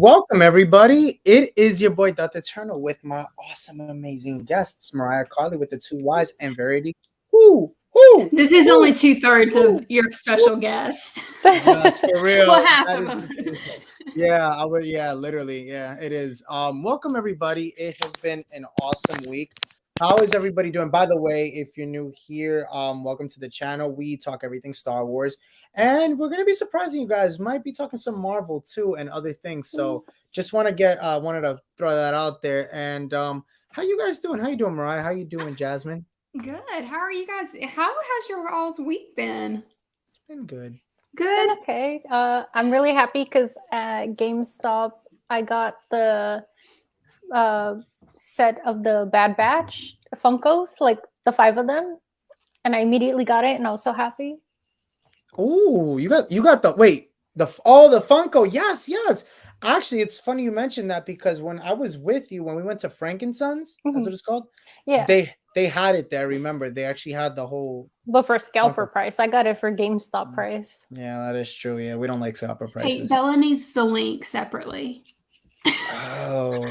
Welcome, everybody. It is your boy, Dr. Turner, with my awesome, amazing guests, Mariah Carly with the two Y's and Verity. This is only 2/3 of your special guest. Yes, for real. Well, half That of is them. the truth. Yeah, I would. Yeah, literally. Yeah, it is. Welcome, everybody. It has been an awesome week. How is everybody doing? By the way, if you're new here, welcome to the channel. We talk everything Star Wars, and we're gonna be surprising you guys. Might be talking some Marvel too and other things. So just wanted to throw that out there. And how you guys doing? How you doing, Mariah? How you doing, Jasmine? Good. How are you guys? How has your all's week been? It's been good. Good. Okay. I'm really happy because at GameStop I got the set of the Bad Batch Funkos, like the 5 of them, and I immediately got it, and I was so happy. Oh, you got the Funko. Yes. Actually, it's funny you mentioned that because when I was with you when we went to Frankensons, that's what it's called. Yeah. They had it there. Remember, they actually had the whole. But for scalper Funko. price, I got it for GameStop price. Yeah, that is true. Yeah, we don't like scalper Hey, prices. Bella needs the link separately. Oh,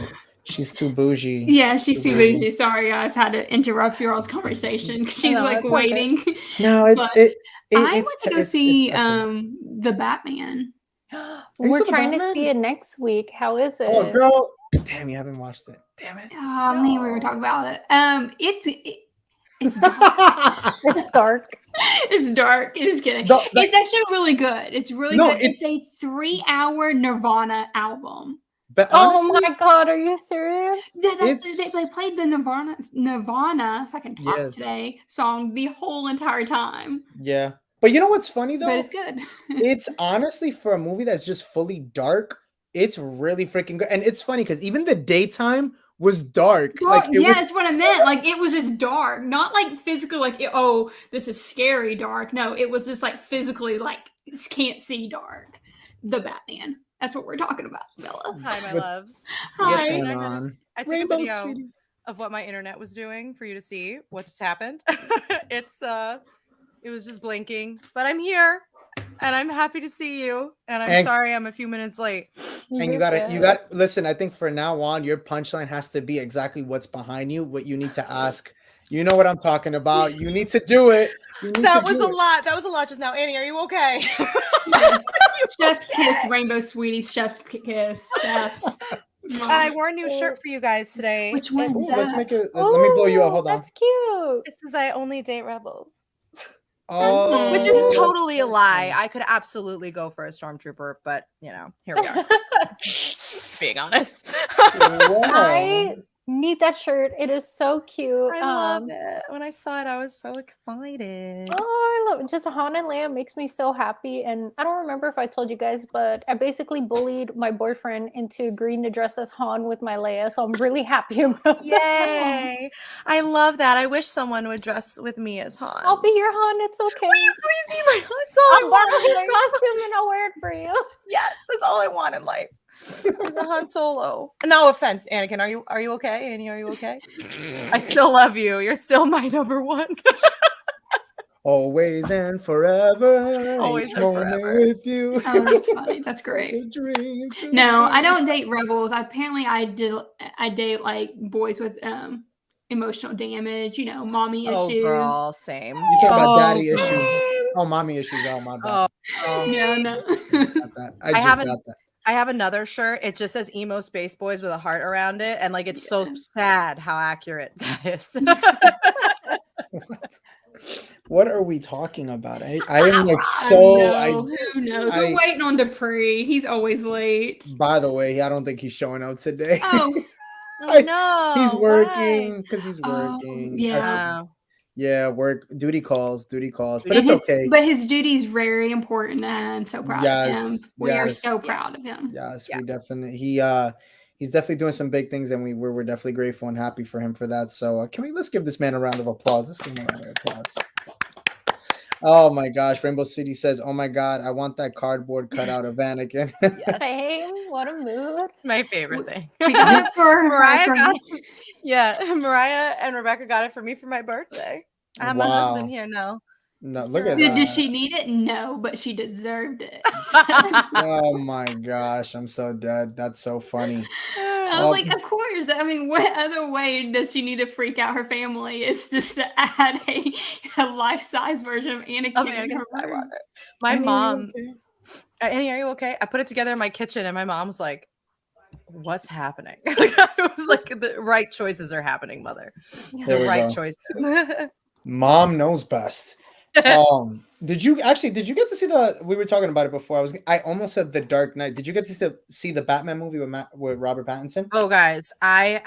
she's too bougie. Yeah, she's too bougie. Sorry, guys, had to interrupt your all's conversation. She's No, like it's waiting. okay. No, I it's went to go see the Batman. We're saw the trying to Batman? see it next week. How is it? Oh, girl! Damn, you haven't watched it. Damn it! Oh, man, we were talking about it. It's dark. It's dark. It's dark. Just kidding. The- It's actually really good. It's really No, good. It's a 3-hour Nirvana album. But Oh honestly, my god, are you serious? They played the Nirvana, if I can talk Yes. today, song the whole entire time. yeah. But you know what's funny though? But it's good. It's honestly for a movie that's just fully dark, it's really freaking good. And it's funny because even the daytime was dark. That's what I meant. Like it was just dark, not like physically. Like this is scary dark. No, it was just like physically like can't see dark. The Batman. That's what we're talking about, Bella. Hi, my But- loves. What's Hi. going on? I took Rainbow a video sweetie. of what my internet was doing for you to see what just happened. It was just blinking, but I'm here and I'm happy to see you. And I'm sorry I'm a few minutes late. And you got listen, I think for now on, your punchline has to be exactly what's behind you, what you need to ask. You know what I'm talking about. You need to do it. That was a lot. That was a lot just now. Annie, are you okay? Yes. Chef's kiss, rainbow sweeties, chef's kiss, chefs. And I wore a new shirt for you guys today. Which one? Ooh, Let let me blow you up. Hold on. That's cute. It says I only date rebels. Oh, Which is totally a lie. I could absolutely go for a stormtrooper, but here we are. Being honest. Wow. I need that shirt. It is so cute. I love it. When I saw it, I was so excited. Oh, I love it. Just Han and Leia makes me so happy. And I don't remember if I told you guys, but I basically bullied my boyfriend into agreeing to dress as Han with my Leia. So I'm really happy about that. Yay! I love that. I wish someone would dress with me as Han. I'll be your Han. It's okay. Will you please be my Han? That's all I I'll want borrow in his life. costume and I'll wear it for you. Yes, that's all I want in life. He's a Han Solo. No offense, Anakin. Are you okay? Annie, are you okay? I still love you. You're still my number one. Always and forever. Always each and moment forever. with you. Oh, that's funny. That's great. No, I don't date rebels. I date like boys with emotional damage, mommy Oh, issues. girl, same. You talk about daddy girl. issues. Oh, mommy issues. Oh, my bad. No. I just got that. I have just got that. I have another shirt. It just says emo space boys with a heart around it. And like, it's so sad how accurate that is. What are we talking about? I am like so. Who knows? We're waiting on Dupree. He's always late. By the way, I don't think he's showing out today. Oh, no. He's working because he's working. yeah. Yeah, work duty calls, but it's okay. But his duty is very important, and I'm so proud of him. We are so proud of him. Yes, we definitely. He's definitely doing some big things, and we're definitely grateful and happy for him for that. So let's give this man a round of applause. Let's give him a round of applause. Oh my gosh, Rainbow City says, "Oh my God, I want that cardboard cutout of Anakin." Same. What a mood. It's my favorite thing. We got it for Mariah. Mariah and Rebecca got it for me for my birthday. I have my husband here now. No, look at Did that. she need it? No, but she deserved it. Oh my gosh, I'm so dead. That's so funny. I was like, of course. I mean, what other way does she need to freak out her family? Is just to add a life-size version of Anakin. Of in Anakin her room. Skywalker. My Annie, mom. okay? Annie, are you okay? I put it together in my kitchen, and my mom was like, "What's happening?" I was like, "The right choices are happening, mother. There The we right go. choices." Mom knows best. Did you get to see we were talking about it before. I almost said The Dark Knight. Did you get to see the Batman movie with Robert Pattinson? Oh, guys, I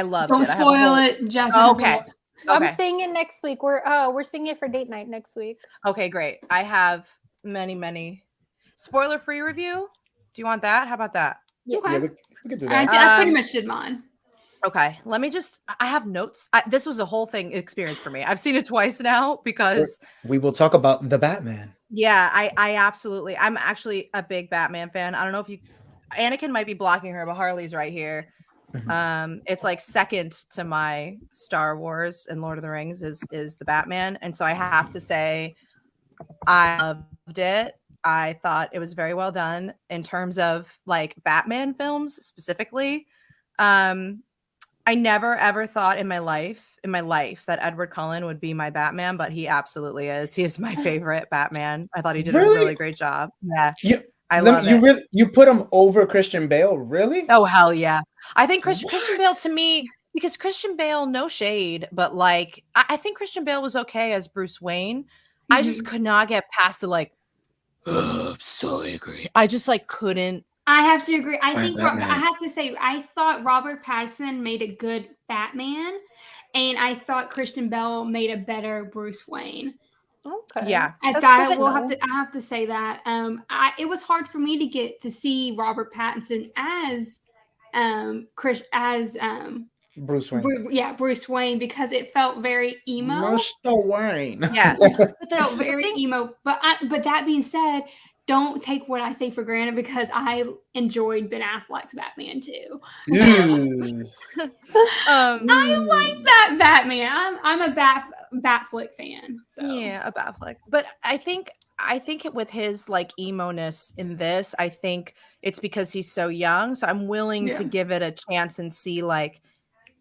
loved Don't it. spoil it, Jasmine. Okay. I'm seeing it next week. We're seeing it for date night next week. Okay, great. I have many spoiler-free review. Do you want that? How about that? Yeah, we could do I that. pretty much did mine. Okay, let me I have notes. This was a whole experience for me. I've seen it twice now because We will talk about the Batman. yeah, I absolutely, I'm actually a big Batman fan. I don't know if Anakin might be blocking her, but Harley's right here. It's like second to my Star Wars and Lord of the Rings is the Batman. And so I have to say I loved it. I thought it was very well done in terms of like Batman films specifically. I never ever thought in my life that Edward Cullen would be my Batman, but he absolutely is. He is my favorite Batman. I thought he did a really great job. Yeah. I love it. You put him over Christian Bale, really? Oh hell yeah! I think Christian Bale, to me, because Christian Bale, no shade, but like I think Christian Bale was okay as Bruce Wayne. I just could not get past the like. I'm so angry. I just like couldn't. I have to agree. I think I have to say I thought Robert Pattinson made a good Batman, and I thought Christian Bale made a better Bruce Wayne. Okay. Yeah. I have to say that. It was hard for me to get to see Robert Pattinson as Bruce Wayne. Bruce Wayne, because it felt very emo. Mr. Wayne. Yeah. It felt very emo. But that being said, don't take what I say for granted, because I enjoyed Ben Affleck's Batman too. I like that Batman. I'm a Batflick fan. So. Yeah, a Batflick. But I think with his like emo-ness in this, I think it's because he's so young. So I'm willing to give it a chance and see like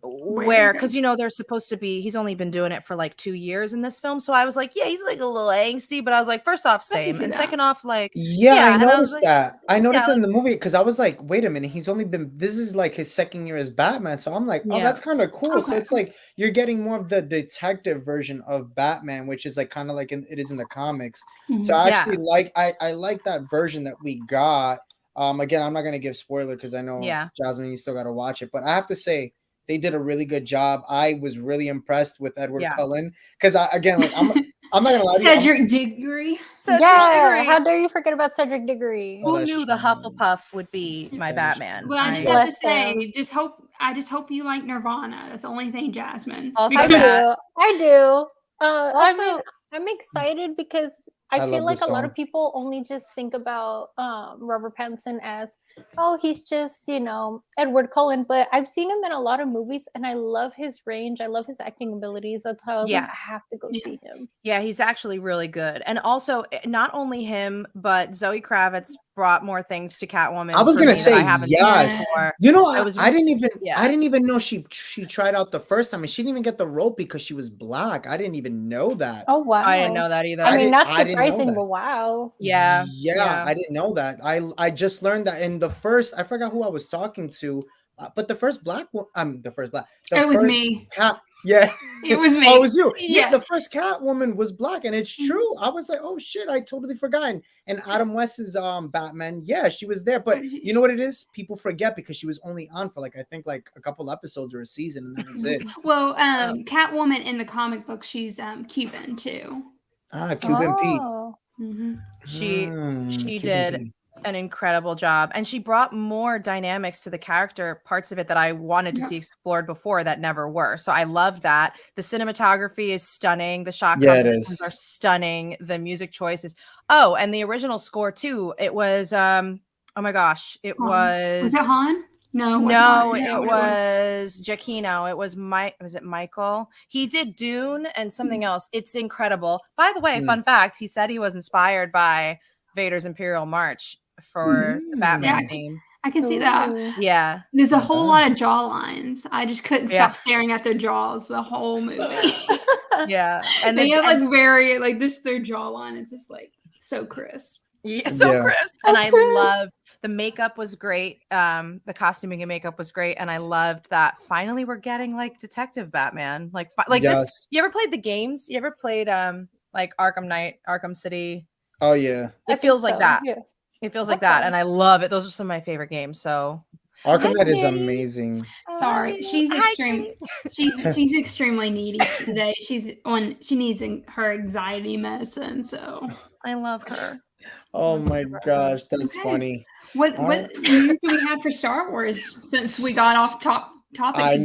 because they're supposed to be, he's only been doing it for like 2 years in this film. So I was like, yeah, he's like a little angsty, but I was like, first off, same, and second off, like I noticed that. I noticed it in the movie because I was like, wait a minute, this is like his second year as Batman. So I'm like, oh, that's kind of cool. Okay. So it's like you're getting more of the detective version of Batman, which is like kind of like it is in the comics. So I actually I like that version that we got. Again, I'm not gonna give spoiler because I know Jasmine, you still got to watch it, but I have to say, they did a really good job. I was really impressed with Edward Cullen because I'm not gonna lie to you. Cedric Diggory. How dare you forget about Cedric Diggory? Who knew the Hufflepuff would be my Batman? Well, I just have to say, I just hope you like Nirvana. That's the only thing, Jasmine. Also, I do. I'm excited because I feel like a lot of people only just think about Robert Pattinson as, oh, he's just, Edward Cullen. But I've seen him in a lot of movies and I love his range. I love his acting abilities. That's how I was like, I have to go see him. Yeah, he's actually really good. And also, not only him, but Zoe Kravitz brought more things to Catwoman. I was gonna say yes. I didn't even know she tried out the first time, and she didn't even get the role because she was black. I didn't even know that. Oh wow! I didn't know that either. I mean, not surprising, but wow. Yeah, I didn't know that. I just learned that in the first. I forgot who I was talking to, but the first black one. It was me. It was me. Oh, it was you. Yeah, the first Catwoman was black, and it's true. I was like, oh shit, I totally forgot. And Adam West's Batman, she was there. But you know what it is? People forget because she was only on for I think a couple episodes or a season, and that was it. Well, Catwoman in the comic book, she's Cuban too. Cuban Pete. Mm-hmm. She did an incredible job, and she brought more dynamics to the character, parts of it that I wanted to see explored before that never were. So I love that. The cinematography is stunning. The shot compositions are stunning. The music choices. Oh, and the original score too. It was oh my gosh, it was it Han? No, No, it was Giacchino. It was was it Michael? He did Dune and something else. It's incredible. By the way, fun fact, he said he was inspired by Vader's Imperial March for the Batman theme. I can see that. Yeah. There's a whole lot of jaw lines. I just couldn't stop staring at their jaws the whole movie. Yeah. And they have like very like this their jawline. It's just like so crisp. Yeah, so crisp. And I loved the makeup was great. The costuming and makeup was great. And I loved that finally we're getting like Detective Batman. Like this. You ever played the games? You ever played like Arkham Knight, Arkham City? Oh yeah. It feels like that. Yeah. It feels like that. And I love it. Those are some of my favorite games. So Arkham Knight is amazing. Sorry, she's she's extremely needy today. She needs her anxiety medicine. So I love her. Oh my gosh, that's funny. What news do we have for Star Wars since we got off topic? I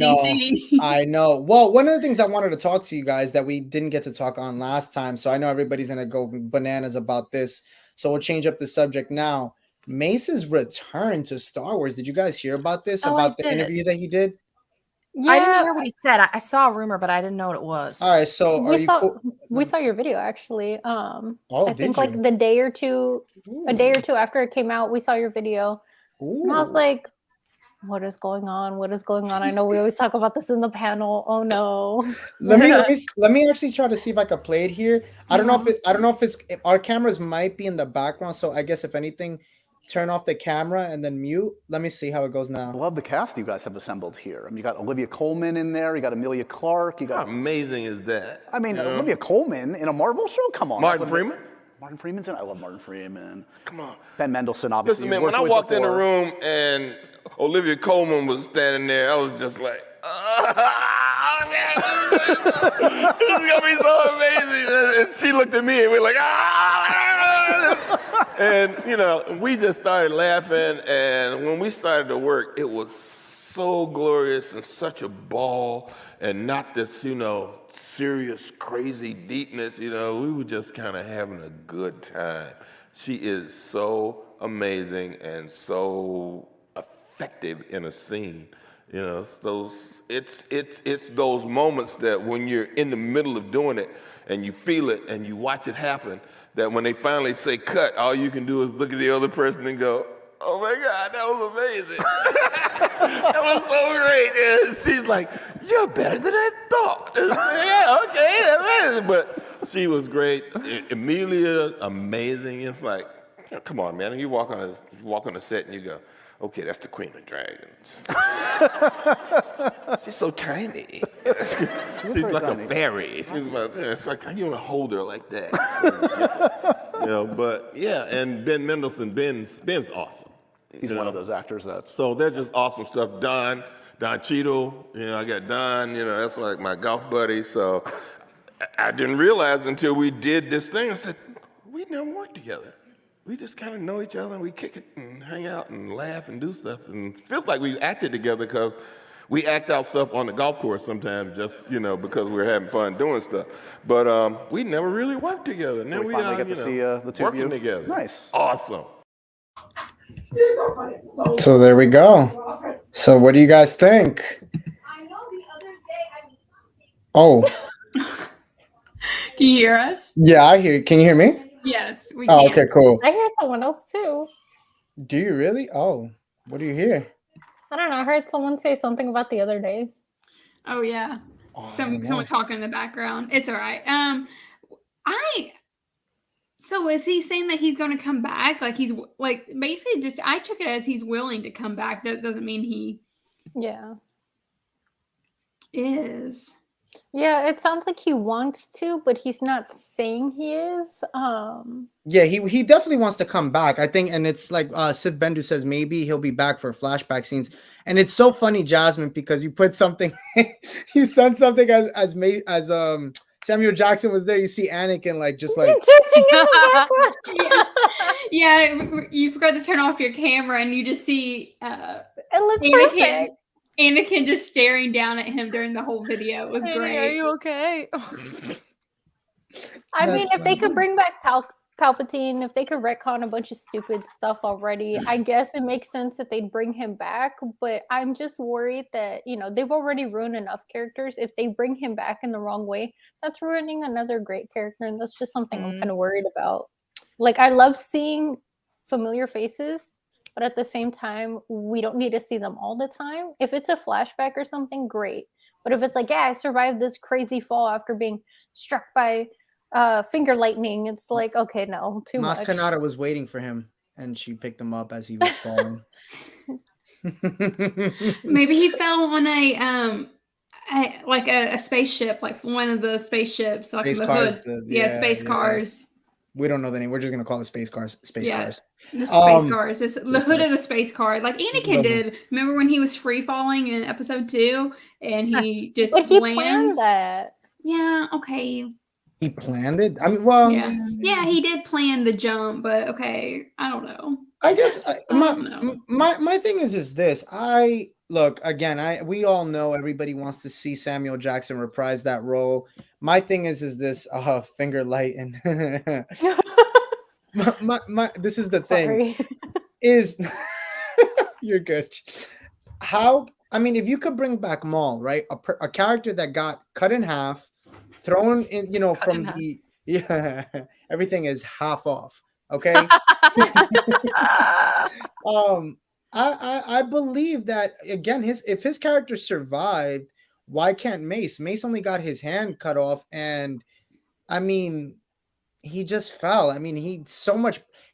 know. Well, one of the things I wanted to talk to you guys that we didn't get to talk on last time, so I know everybody's gonna go bananas about this. So we'll change up the subject now. Mace's return to Star Wars. Did you guys hear about this? About the interview that he did? Yeah. I didn't hear what he said. I saw a rumor, but I didn't know what it was. All right, so we saw your video actually. I think you? like a day or two after it came out, we saw your video. Ooh. And I was like, what is going on? What is going on? I know we always talk about this in the panel. Oh no. let me actually try to see if I could play it here. I don't know if our cameras might be in the background, so I guess if anything, turn off the camera and then mute. Let me see how it goes now. I love the cast you guys have assembled here. I mean, you got Olivia Colman in there. You got Emilia Clarke. How amazing is that? I mean, Olivia Colman in a Marvel show? Come on. Martin Freeman? Martin Freeman's in it? I love Martin Freeman. Come on. Ben Mendelsohn, obviously. Listen, man, when I walked in the room and Olivia Colman was standing there, I was just like, this is going to be so amazing. And she looked at me and we're like, And, we just started laughing. And when we started to work, it was so glorious and such a ball and not this, serious, crazy deepness. We were just kind of having a good time. She is so amazing and so effective in a scene. It's those moments that when you're in the middle of doing it and you feel it and you watch it happen, that when they finally say cut, all you can do is look at the other person and go, oh my God, that was amazing. That was so great. And she's like, you're better than I thought. Yeah, okay, that's amazing. But she was great. Emilia, amazing. It's like, come on, man. You walk on the set and you go, okay, that's the Queen of Dragons. She's so tiny. She's like a fairy. It's like, you want to hold her like that. But yeah, and Ben Mendelsohn, Ben's awesome. He's one of those actors So they're just awesome stuff. Don Cheadle, I got Don, that's like my golf buddy. So I didn't realize until we did this thing, I said, we never worked together. We just kind of know each other and we kick it and hang out and laugh and do stuff. And it feels like we acted together because we act out stuff on the golf course sometimes just, because we're having fun doing stuff. But we never really worked together. So we finally get to see the two of you together. Nice. Awesome. So there we go. So what do you guys think? I know the other day Oh. Can you hear us? Yeah, I hear you. Can you hear me? Yes, we can. Oh, okay, cool. I hear someone else too. Do you really? Oh, what do you hear? I don't know. I heard someone say something about the other day. Oh yeah, someone talking in the background. It's all right. So is he saying that he's going to come back? Like he's like basically just I took it as he's willing to come back. That doesn't mean he. Yeah. Is. Yeah, it sounds like he wants to, but he's not saying he is. Yeah, he definitely wants to come back. I think, and it's like Sith Bendu says maybe he'll be back for flashback scenes. And it's so funny, Jasmine, because you put something, you sent something as Samuel Jackson was there. You see Anakin yeah, you forgot to turn off your camera, and you just see it looked perfect. Anakin just staring down at him during the whole video. It was great. Are you okay? I mean, if they could bring back Palpatine, if they could retcon a bunch of stupid stuff already, I guess it makes sense that they'd bring him back. But I'm just worried that, they've already ruined enough characters. If they bring him back in the wrong way, that's ruining another great character. And that's just something I'm kind of worried about. Like, I love seeing familiar faces, but at the same time, we don't need to see them all the time. If it's a flashback or something, great. But if it's like, I survived this crazy fall after being struck by finger lightning, it's like, okay, no, too much. Kanata was waiting for him and she picked him up as he was falling. Maybe he fell on a spaceship, like one of the spaceships, like space the cars, hood. Space cars. We don't know the name. We're just gonna call it space cars. Cars. The space cars. It's the hood of the space car. Like Anakin did. Remember when he was free falling in episode 2 and he just but he lands? planned that. Yeah, okay. He planned it? I mean, well... Yeah, he did plan the jump, but okay, I don't know. I guess my thing is this. Look, again, we all know everybody wants to see Samuel Jackson reprise that role. My thing is this finger light and this is the thing. Is you're good. If you could bring back Maul, right? A character that got cut in half, thrown in, everything is half off. Okay. I believe that again, if his character survived, why can't Mace? Mace only got his hand cut off, and he just fell.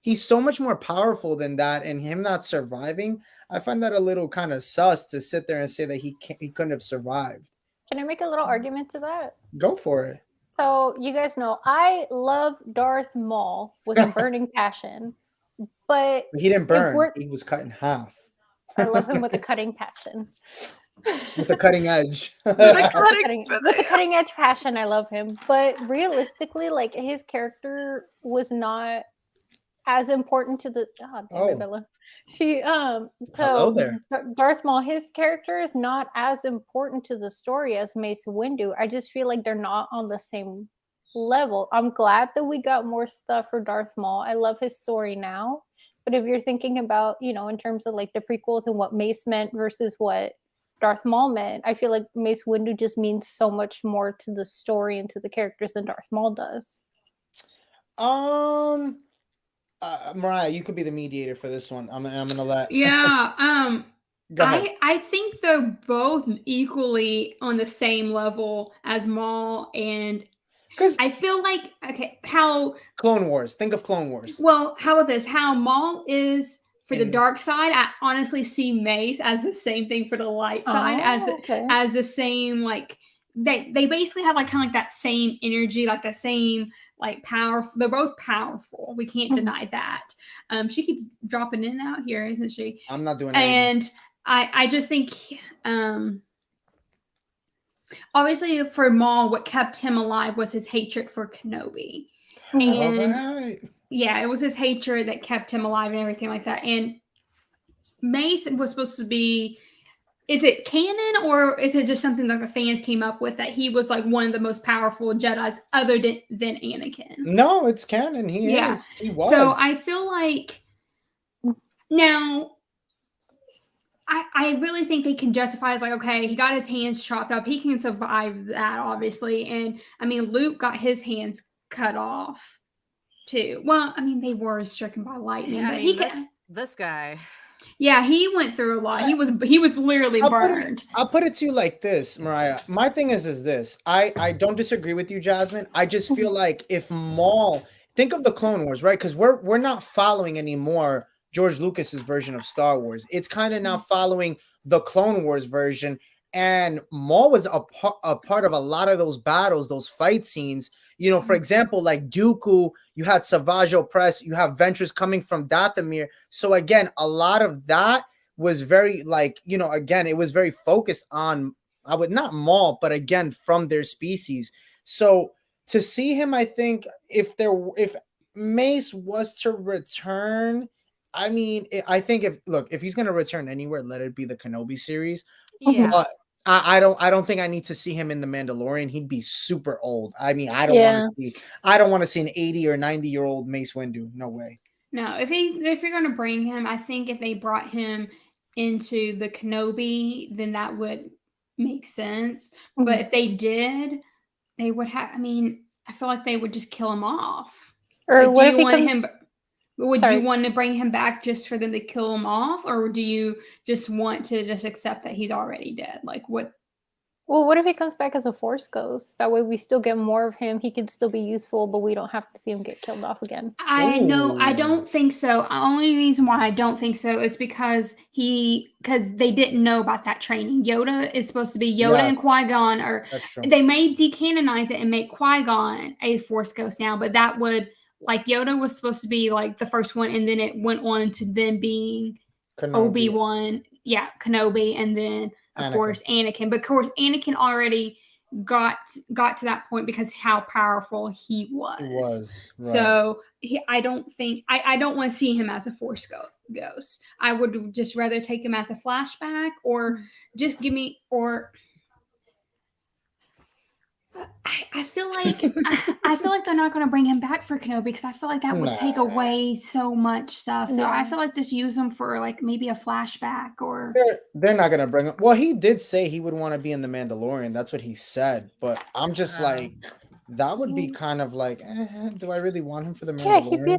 He's so much more powerful than that, and him not surviving, I find that a little kind of sus to sit there and say that he couldn't have survived. Can I make a little argument to that? Go for it. So you guys know I love Darth Maul with a burning passion, but he didn't burn. He was cut in half. I love him with a cutting passion. With a cutting edge. With a cutting edge passion, I love him. But realistically, like his character was not as important to the Bella. Hello there. Darth Maul, his character is not as important to the story as Mace Windu. I just feel like they're not on the same level. I'm glad that we got more stuff for Darth Maul. I love his story now. But if you're thinking about, in terms of like the prequels and what Mace meant versus what Darth Maul meant, I feel like Mace Windu just means so much more to the story and to the characters than Darth Maul does. Mariah, you could be the mediator for this one. I'm gonna let. Yeah. I think they're both equally on the same level as Maul, and because I feel like how Clone Wars. Think of Clone Wars. Well, how about this? How Maul is for the dark side. I honestly see Mace as the same thing for the light side, as the same like they basically have like kind of like that same energy, like the same like power. They're both powerful. We can't deny that. She keeps dropping in and out here, isn't she? I'm not doing anything. And I just think obviously for Maul, what kept him alive was his hatred for Kenobi. And yeah, it was his hatred that kept him alive and everything like that. And Mace was supposed to be, is it canon or is it just something that the fans came up with that he was like one of the most powerful Jedis other than Anakin? No, it's canon. He is. He was. So I feel like now I really think they can justify it, like, okay, he got his hands chopped up. He can survive that, obviously. And I mean, Luke got his hands cut off too. Well, I mean, they were stricken by lightning, but this guy. Yeah, he went through a lot. He was literally burned. I'll put it to you like this, Mariah. My thing is this. I don't disagree with you, Jasmine. I just feel like if Maul, think of the Clone Wars, right? Because we're not following anymore George Lucas's version of Star Wars. It's kind of now following the Clone Wars version. And Maul was a part of a lot of those battles, those fight scenes. You know, for example, like Dooku, you had Savage Opress, you have Ventress coming from Dathomir. So again, a lot of that was very like, you know, again, it was very focused on, not Maul, but again, from their species. So to see him, I think if Mace was to return, I mean, I think if he's going to return anywhere, let it be the Kenobi series. Yeah. But I don't think I need to see him in the Mandalorian. He'd be super old. I mean, I don't want to see an 80 or 90-year-old Mace Windu. No way. No, if you're gonna bring him, I think if they brought him into the Kenobi, then that would make sense. Mhm. But if they did, they would have. I mean, I feel like they would just kill him off. Or Like, what if he comes? Would Sorry. you want to bring him back just for them to kill him off, or do you just want to just accept that he's already dead? Like, what? Well, what if he comes back as a Force ghost? That way we still get more of him. He can still be useful, but we don't have to see him get killed off again. I don't think so. The only reason why I don't think so is because they didn't know about that training. Yoda is supposed to be Yoda and Qui-Gon, or they may decanonize it and make Qui-Gon a Force ghost now, but that would, like, Yoda was supposed to be like the first one, and then it went on to then being Obi-Wan, Kenobi, and then of course Anakin. But of course Anakin already got to that point because how powerful he was. Right. So I don't want to see him as a Force ghost. I would just rather take him as a flashback, or just give me, or I feel like I feel like they're not going to bring him back for Kenobi, because I feel like that would take away so much stuff. So I feel like just use him for like maybe a flashback, or they're not going to bring him. Well, he did say he would want to be in the Mandalorian. That's what he said. But I'm just like, that would be kind of like, do I really want him for the Mandalorian? Yeah, he'd be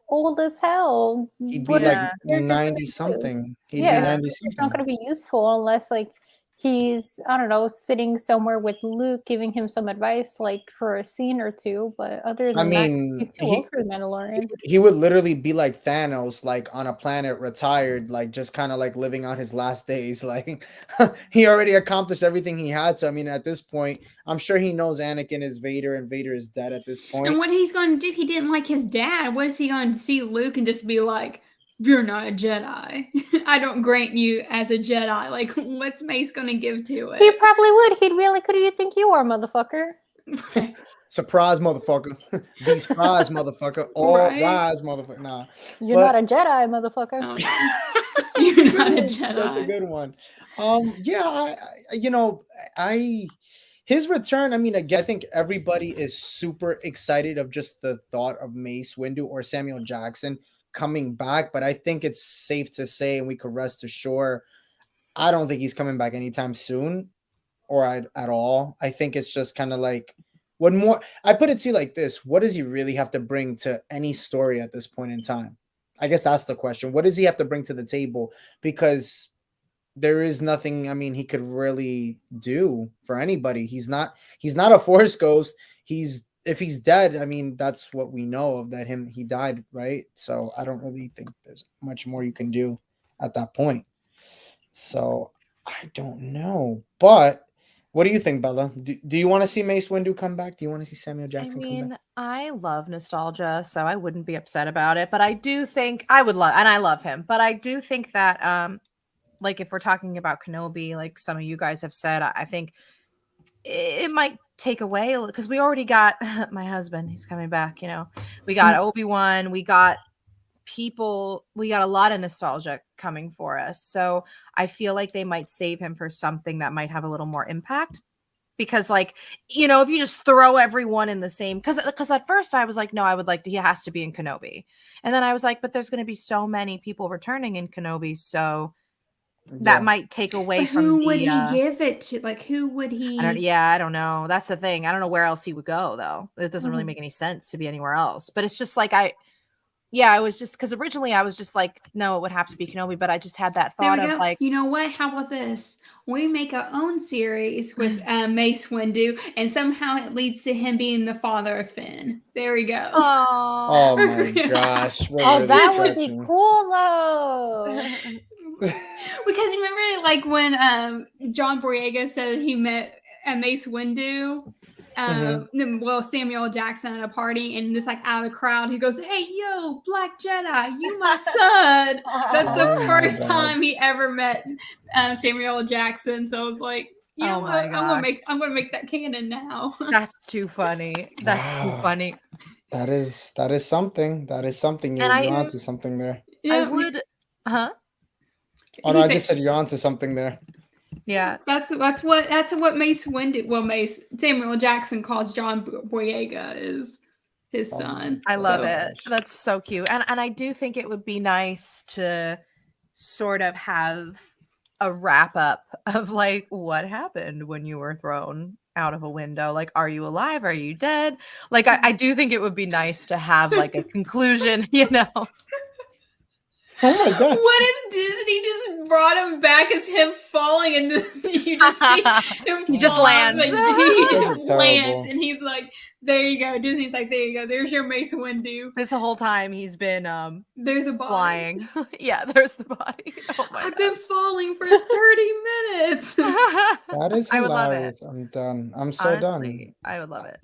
old as hell. He'd be like 90 something. He'd be 90 something. It's not going to be useful unless like he's, I don't know, sitting somewhere with Luke, giving him some advice, like for a scene or two. But other than that, he's too old for the Mandalorian. He would literally be like Thanos, like on a planet, retired, like just kind of like living out his last days. Like he already accomplished everything he had. So I mean, at this point, I'm sure he knows Anakin is Vader and Vader is dead at this point. And what he's going to do, he didn't like his dad. What is he going to see Luke and just be like, "You're not a Jedi. I don't grant you as a Jedi." Like, what's Mace going to give to it? He probably would. He'd be like, "Who do you think you are, motherfucker?" Surprise, motherfucker. These fries, motherfucker. All lies, motherfucker. Nah. You're not a Jedi, motherfucker. Oh, you're not a Jedi. That's a good one. His return, I mean, again, I think everybody is super excited of just the thought of Mace Windu or Samuel Jackson coming back, but I think it's safe to say, and we could rest assured, I don't think he's coming back anytime soon or at all. I think it's just kind of like, I put it to you like this: what does he really have to bring to any story at this point in time? I guess that's the question. What does he have to bring to the table? Because there is nothing, I mean, he could really do for anybody. He's not a Force ghost. If he's dead, I mean, that's what we know of that he died, right? So I don't really think there's much more you can do at that point. So I don't know. But what do you think, Bella? Do you want to see Mace Windu come back? Do you want to see Samuel Jackson come back? I love nostalgia, so I wouldn't be upset about it. But I do think I would love, and I love him. But I do think that, like, if we're talking about Kenobi, like some of you guys have said, I think it might take away, because we already got my husband. He's coming back. You know, we got Obi-Wan. We got people. We got a lot of nostalgia coming for us. So I feel like they might save him for something that might have a little more impact. Because, like, you know, if you just throw everyone in the same, because at first I was like, no, I would like to, he has to be in Kenobi. And then I was like, but there's going to be so many people returning in Kenobi. So that might take away from who would he give it to? Like, who would he? I don't know. That's the thing. I don't know where else he would go, though. It doesn't really make any sense to be anywhere else. But it's just like, I was just, because originally I was just like, no, it would have to be Kenobi. But I just had that thought of like, you know what? How about this? We make our own series with Mace Windu, and somehow it leads to him being the father of Finn. There we go. Oh my gosh. That would be cool, though. Because remember, like, when John Boyega said he met Mace Windu, well, Samuel Jackson at a party, and just like out of the crowd, he goes, "Hey, yo, Black Jedi, you my son." That's the first time he ever met Samuel Jackson. So I was like, you know what? I'm gonna make that canon now. That's too funny. That's too funny. That is something. That is something. You're onto something there. Yeah, I would, huh? Oh no, I just said you're onto something there. Yeah. That's what Mace Windu. Well, Samuel Jackson calls John Boyega is his son. I love So- it. That's so cute. And I do think it would be nice to sort of have a wrap up of like what happened when you were thrown out of a window. Like, are you alive? Are you dead? Like, I do think it would be nice to have like a conclusion, you know. Oh my gosh. What if Disney just brought him back as him falling and you just see him He just fall, lands. like, he Those just are terrible. lands and he's like, there you go. Disney's like, there you go. There's your Mace Windu. This whole time he's been There's a body. flying. Yeah, there's the body. Oh my I've God. been falling for 30 minutes. That is hilarious. I would love it. I'm done. I'm so Honestly, I would love it.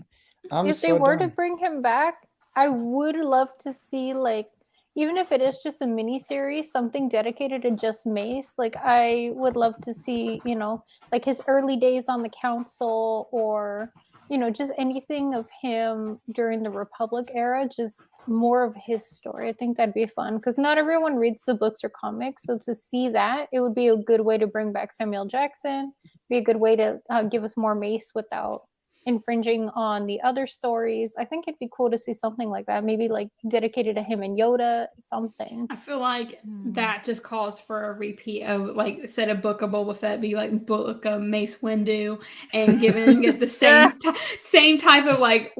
done. I'm If they so were done. to bring him back, I would love to see, like, even if it is just a mini series, something dedicated to just Mace. Like, I would love to see, you know, like his early days on the council, or, you know, just anything of him during the Republic era, just more of his story. I think that'd be fun because not everyone reads the books or comics. So to see that, it would be a good way to bring back Samuel Jackson, be a good way to give us more Mace without infringing on the other stories. I think it'd be cool to see something like that, maybe like dedicated to him and Yoda, something. I feel like that just calls for a repeat of, like, instead of Book of Boba Fett, be like Book of Mace Windu, and get the same type of like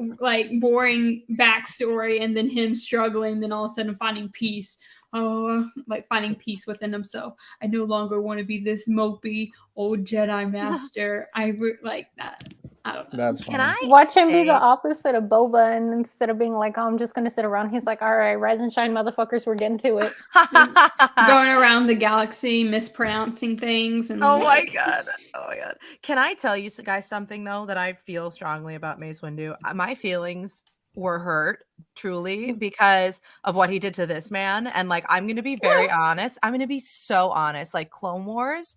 boring backstory, and then him struggling, then all of a sudden finding peace. Oh, like finding peace within himself. I no longer want to be this mopey old Jedi master. Like that. I don't know. That's Can funny. I Watch him be say- the opposite of Boba, and instead of being like, oh, I'm just gonna sit around, he's like, all right, rise and shine, motherfuckers, we're getting to it. Going around the galaxy, mispronouncing things, and Oh my like, God. Oh my God. Can I tell you guys something though that I feel strongly about Mace Windu? My feelings were hurt truly because of what he did to this man. And like, I'm going to be very honest. I'm going to be so honest. Like Clone Wars.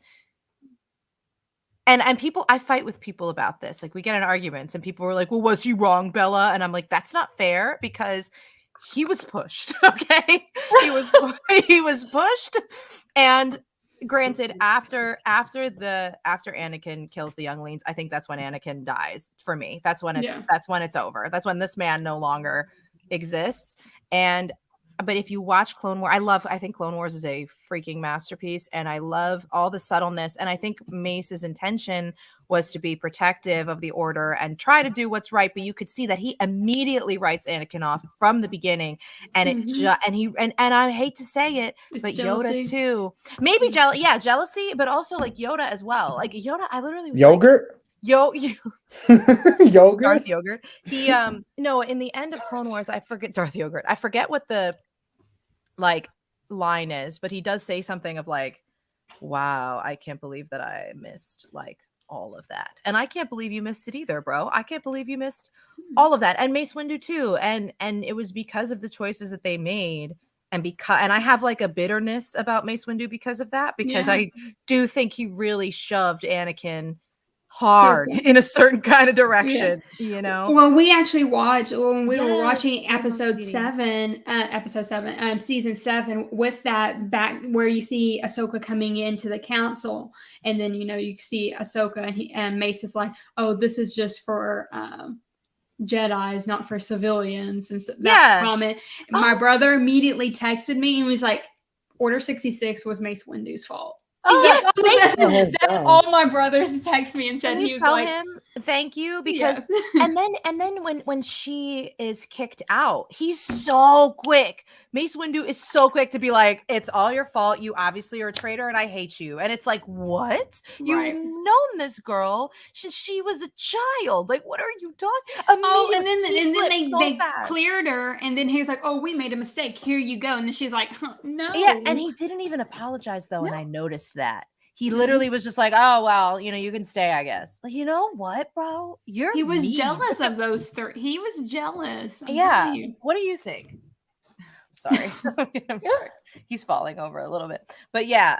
And people, I fight with people about this. Like we get in arguments and people were like, well, was he wrong, Bella? And I'm like, that's not fair because he was pushed. Okay. he was pushed. And granted, after Anakin kills the younglings, I think that's when Anakin dies for me. That's when it's over. That's when this man no longer exists. But if you watch Clone Wars, I think Clone Wars is a freaking masterpiece, and I love all the subtleness. And I think Mace's intention was to be protective of the Order and try to do what's right. But you could see that he immediately writes Anakin off from the beginning, and and I hate to say it, but jealousy. Yoda too, maybe jealousy, but also like Yoda as well. Like Yoda, I literally was Yogurt? Like, Yogurt? Darth Yogurt. He no, in the end of Clone Wars, I forget Darth Yogurt. I forget what the like line is, but he does say something of like, wow, I can't believe that I missed like all of that. And I can't believe you missed it either, bro. I can't believe you missed all of that. And Mace Windu too. And it was because of the choices that they made. And I have like a bitterness about Mace Windu because of that, because I do think he really shoved Anakin hard in a certain kind of direction, you know. Well, we actually watched when we were Yes, watching I love season 7 with that back where you see Ahsoka coming into the council, and then you see Ahsoka and Mace is like, oh, this is just for Jedis, not for civilians, and so that comment. My brother immediately texted me and was like, Order 66 was Mace Windu's fault. Oh, yes, that's all my brothers text me and said. Can He you was tell like, him thank you, because and then when she is kicked out, he's so quick. Mace Windu is so quick to be like, it's all your fault. You obviously are a traitor and I hate you. And it's like, what? You've known this girl since she was a child. Like, what are you talking? Oh, and then they cleared her, and then he was like, oh, we made a mistake. Here you go. And then she's like, no. Yeah, and he didn't even apologize though, and I noticed that. He literally was just like, oh, well, you can stay, I guess. Like, you know what, bro? He was jealous of those three. He was jealous. Yeah. What do you think? Sorry. I'm sorry. He's falling over a little bit. But yeah,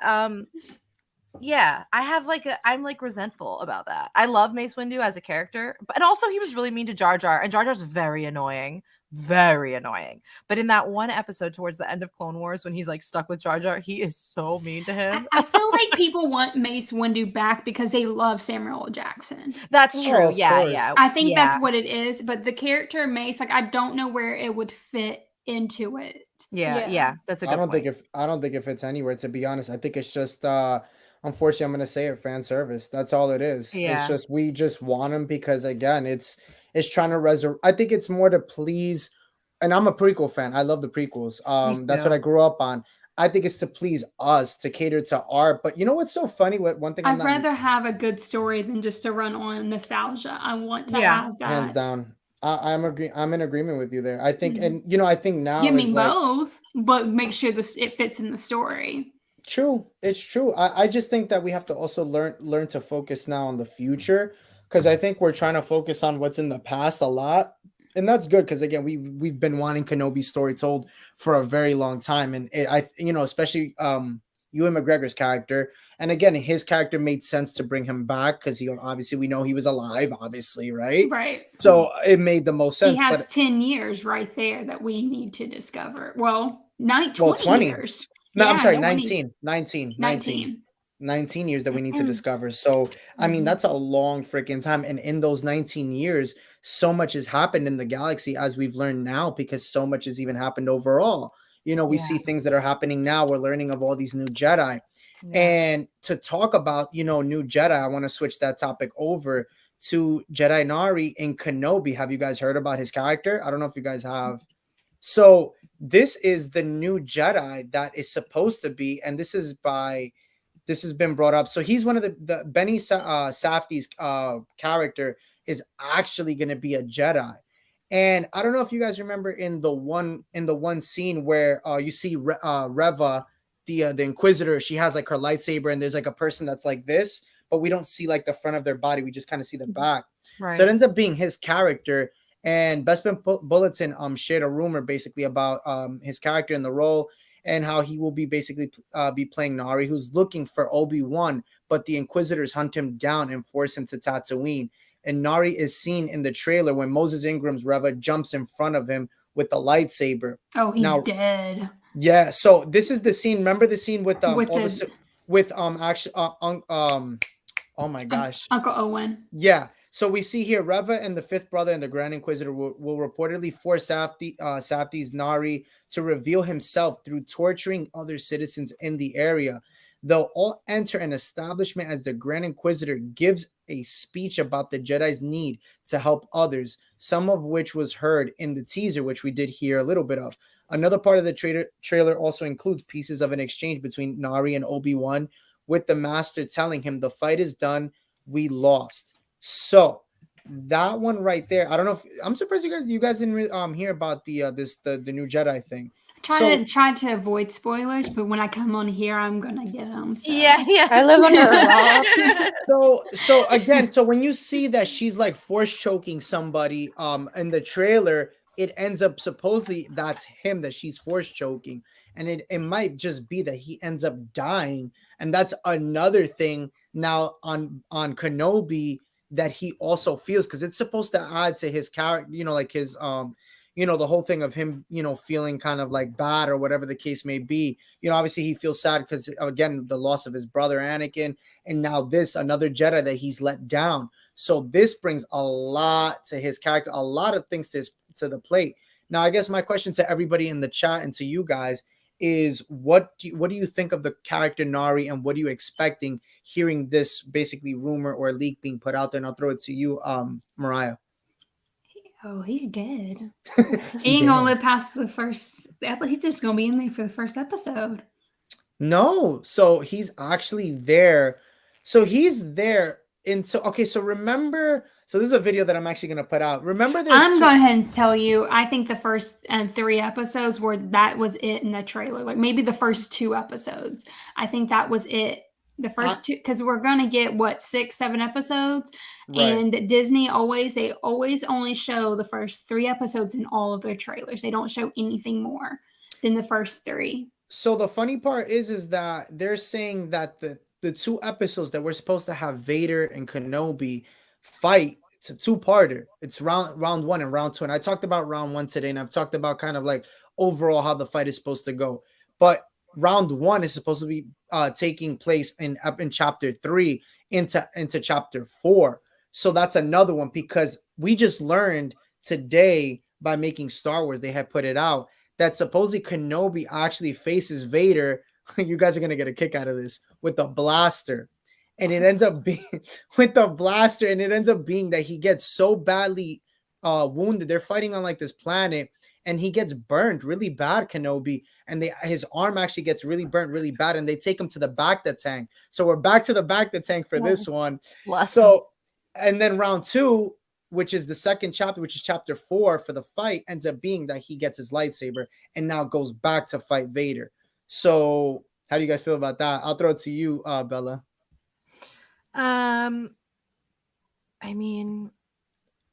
I have I'm like resentful about that. I love Mace Windu as a character, and also he was really mean to Jar Jar, and Jar Jar's very annoying. Very annoying. But in that one episode towards the end of Clone Wars, when he's like stuck with Jar Jar, he is so mean to him. I feel like people want Mace Windu back because they love Samuel L. Jackson. That's true. Oh, of Yeah, course. yeah. I think yeah. that's what it is. But the character Mace, like I don't know where it would fit into it. Yeah. That's a good point. I don't think it fits anywhere, to be honest. I think it's just unfortunately I'm gonna say it, fan service. That's all it is. It's Yeah. just we just want him because again it's trying to resurrect. I think it's more to please, and I'm a prequel fan. I love the prequels. That's what I grew up on. I think it's to please us, to cater to art. But you know what's so funny? What one thing I'd rather have a good story than just to run on nostalgia. I want to have that. hands down. I'm in agreement with you there. I think, and you know, I think now Give me is like both, but make sure it fits in the story. true. It's true. I just think that we have to also learn to focus now on the future, because I think we're trying to focus on what's in the past a lot, and that's good because again we've been wanting Kenobi's story told for a very long time, and especially Ewan McGregor's character, and again his character made sense to bring him back because he obviously we know he was alive, obviously, right? Right. So it made the most sense. He has but 10 years right there that we need to discover. Well, 20 years. No, Yeah, I'm sorry, 20. 19 years that we need to discover. So, I mean, that's a long freaking time. And in those 19 years, so much has happened in the galaxy, as we've learned now, because so much has even happened overall. You know, we see things that are happening now. We're learning of all these new Jedi. And to talk about, new Jedi, I want to switch that topic over to Jedi Nari in Kenobi. Have you guys heard about his character? I don't know if you guys have. So this is the new Jedi that is supposed to be, and this has been brought up. So he's one of the Benny Safdie's character is actually going to be a Jedi. And I don't know if you guys remember in the one scene where you see Reva, the Inquisitor, she has like her lightsaber, and there's like a person that's like this, but we don't see like the front of their body. We just kind of see the back. Right. So it ends up being his character. And Bespin Bulletin shared a rumor basically about his character in the role and how he will be basically be playing Nari, who's looking for Obi-Wan, but the Inquisitors hunt him down and force him to Tatooine. And Nari is seen in the trailer when Moses Ingram's Reva jumps in front of him with the lightsaber. Oh, he's dead. Yeah. So this is the scene. Remember the scene with oh my gosh, Uncle Owen. Yeah. So we see here Reva and the fifth brother and the Grand Inquisitor will reportedly force Safdie's Nari to reveal himself through torturing other citizens in the area. They'll all enter an establishment as the Grand Inquisitor gives a speech about the Jedi's need to help others, some of which was heard in the teaser, which we did hear a little bit of. Another part of the trailer also includes pieces of an exchange between Nari and Obi-Wan, with the Master telling him the fight is done, we lost. So that one right there, I don't know if I'm surprised you guys didn't hear about the new Jedi thing. Try to avoid spoilers, but when I come on here, I'm gonna get them. So. Yeah. I live under a rock. So again, so when you see that she's like force choking somebody in the trailer, it ends up supposedly that's him that she's force choking, and it might just be that he ends up dying, and that's another thing now on Kenobi that he also feels, because it's supposed to add to his character, like his the whole thing of him feeling kind of like bad or whatever the case may be. Obviously he feels sad because again the loss of his brother Anakin, and now this another Jedi that he's let down. So this brings a lot to his character, a lot of things to the plate. Now I guess my question to everybody in the chat and to you guys is what do you think of the character Nari, and what are you expecting hearing this basically rumor or leak being put out there? And I'll throw it to you, Mariah. Oh, he's dead. He ain't gonna live past the first episode. He's just gonna be in there for the first episode. No, so he's actually there. So he's there. So remember, so this is a video that I'm actually going to put out. Remember, I'm going ahead and tell you, I think the first 3 episodes that was it in the trailer. Like maybe the first 2 episodes. I think that was it. The first 2, because we're going to get 6-7 episodes, right. And Disney they always only show the first 3 episodes in all of their trailers. They don't show anything more than the first 3. So the funny part is that they're saying that the 2 episodes that we're supposed to have Vader and Kenobi fight, it's a 2-parter. It's round 1 and round 2. And I talked about round 1 today, and I've talked about kind of like overall how the fight is supposed to go. But round 1 is supposed to be taking place up in chapter 3 into chapter 4. So that's another one, because we just learned today by making Star Wars, they had put it out that supposedly Kenobi actually faces Vader. You guys are gonna get a kick out of this, with a blaster. And it ends up being with the blaster, and it ends up being that he gets so badly wounded. They're fighting on like this planet, and he gets burned really bad, Kenobi, and his arm actually gets really burnt really bad, and they take him to the Bacta tank. So we're back to the Bacta tank for this one. So, and then round 2, which is the second chapter, which is chapter 4 for the fight, ends up being that he gets his lightsaber and now goes back to fight Vader. So how do you guys feel about that? I'll throw it to you, Bella. I mean,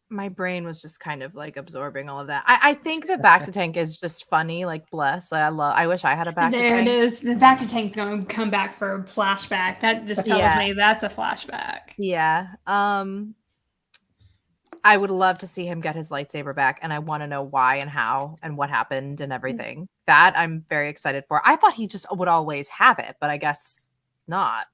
my brain was just kind of like absorbing all of that. I think the Bacta tank is just funny. Like, bless. I wish I had a Bacta tank. There it is. The Bacta tank's going to come back for a flashback. That just tells me that's a flashback. Yeah. I would love to see him get his lightsaber back, and I want to know why and how and what happened and everything. That I'm very excited for. I thought he just would always have it, but I guess not.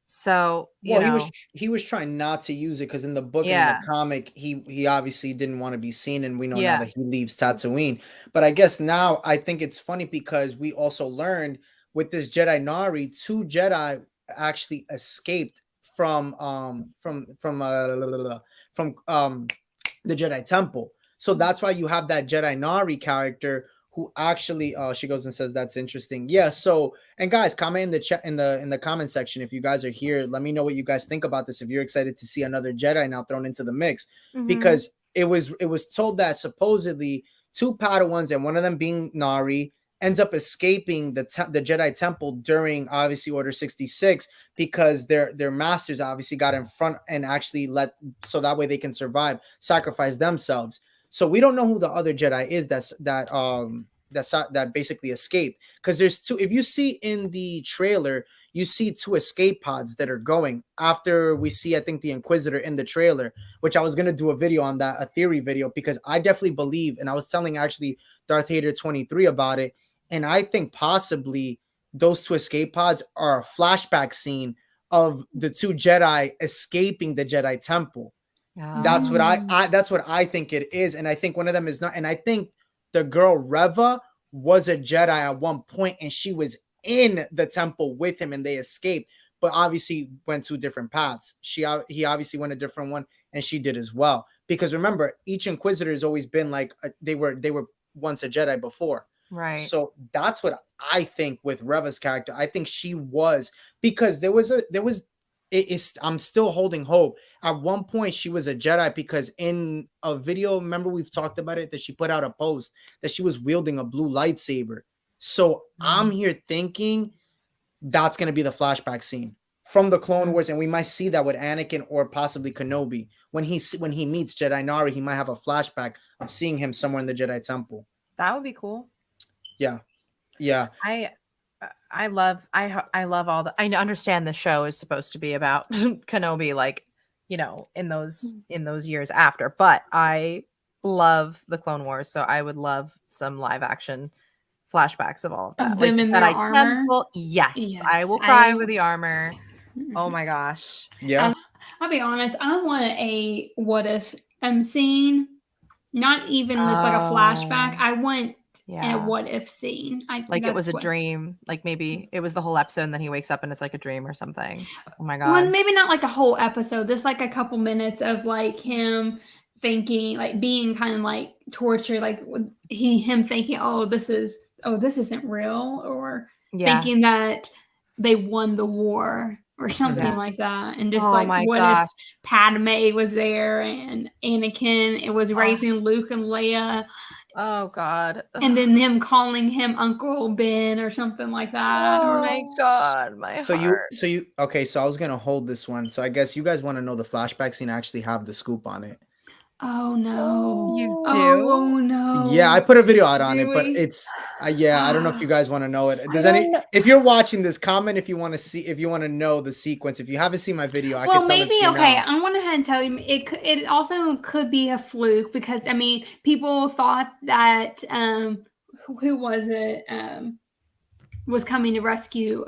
So, he was trying not to use it, because in the book and in the comic, he obviously didn't want to be seen, and we know now that he leaves Tatooine. But I guess now I think it's funny, because we also learned with this Jedi Nari, 2 Jedi actually escaped from the Jedi Temple. So that's why you have that Jedi Nari character who actually she goes and says that's interesting. Yeah. So, and guys, comment in the chat, in the comment section if you guys are here. Let me know what you guys think about this. If you're excited to see another Jedi now thrown into the mix, because it was told that supposedly 2 Padawans, and one of them being Nari, ends up escaping the Jedi Temple during obviously Order 66, because their masters obviously got in front and actually so that way they can survive, sacrifice themselves. So we don't know who the other Jedi is that basically escaped, because there's 2. If you see in the trailer, you see 2 escape pods that are going after we see, I think, the Inquisitor in the trailer, which I was going to do a video on that, a theory video, because I definitely believe, and I was telling actually Darth Hater 23 about it, and I think possibly those 2 escape pods are a flashback scene of the 2 Jedi escaping the Jedi Temple. That's what that's what I think it is. And I think one of them is not. And I think the girl Reva was a Jedi at one point, and she was in the temple with him, and they escaped, but obviously went 2 different paths. He obviously went a different one, and she did as well. Because remember, each Inquisitor has always been like they were once a Jedi before. Right. So that's what I think with Reva's character. I think she was, because I'm still holding hope. At one point, she was a Jedi, because in a video, remember we've talked about it, that she put out a post that she was wielding a blue lightsaber. So I'm here thinking that's going to be the flashback scene from the Clone Wars, and we might see that with Anakin or possibly Kenobi. When he meets Jedi Nari, he might have a flashback of seeing him somewhere in the Jedi Temple. That would be cool. Yeah. I love all the. I understand the show is supposed to be about Kenobi, like, in those years after, but I love the Clone Wars, so I would love some live action flashbacks of all of that. Of them in their armor. Yes, I will cry with the armor. Oh my gosh. Yeah. I'll be honest. I want a what if scene, not even just like a flashback. I want a what if scene. Like it was a dream. Like maybe it was the whole episode, and then he wakes up and it's like a dream or something. Oh my god. Well, maybe not like a whole episode. Just like a couple minutes of like him thinking, like being kind of like tortured, like him thinking, this isn't real, or thinking that they won the war or something like that. And just if Padme was there and Anakin, it was raising Luke and Leia. Oh God. And then him calling him Uncle Ben or something like that. Oh my God, my heart. Okay, so I was gonna hold this one. So I guess you guys want to know the flashback scene. I actually have the scoop on it. Oh no. You do? Oh no. Yeah, I put a video out on it, but it's I don't know if you guys want to know it. If you're watching this, comment if you want to know the sequence. If you haven't seen my video, I can tell it to you now. I want to ahead and tell you it also could be a fluke, because I mean people thought that who was it? was coming to rescue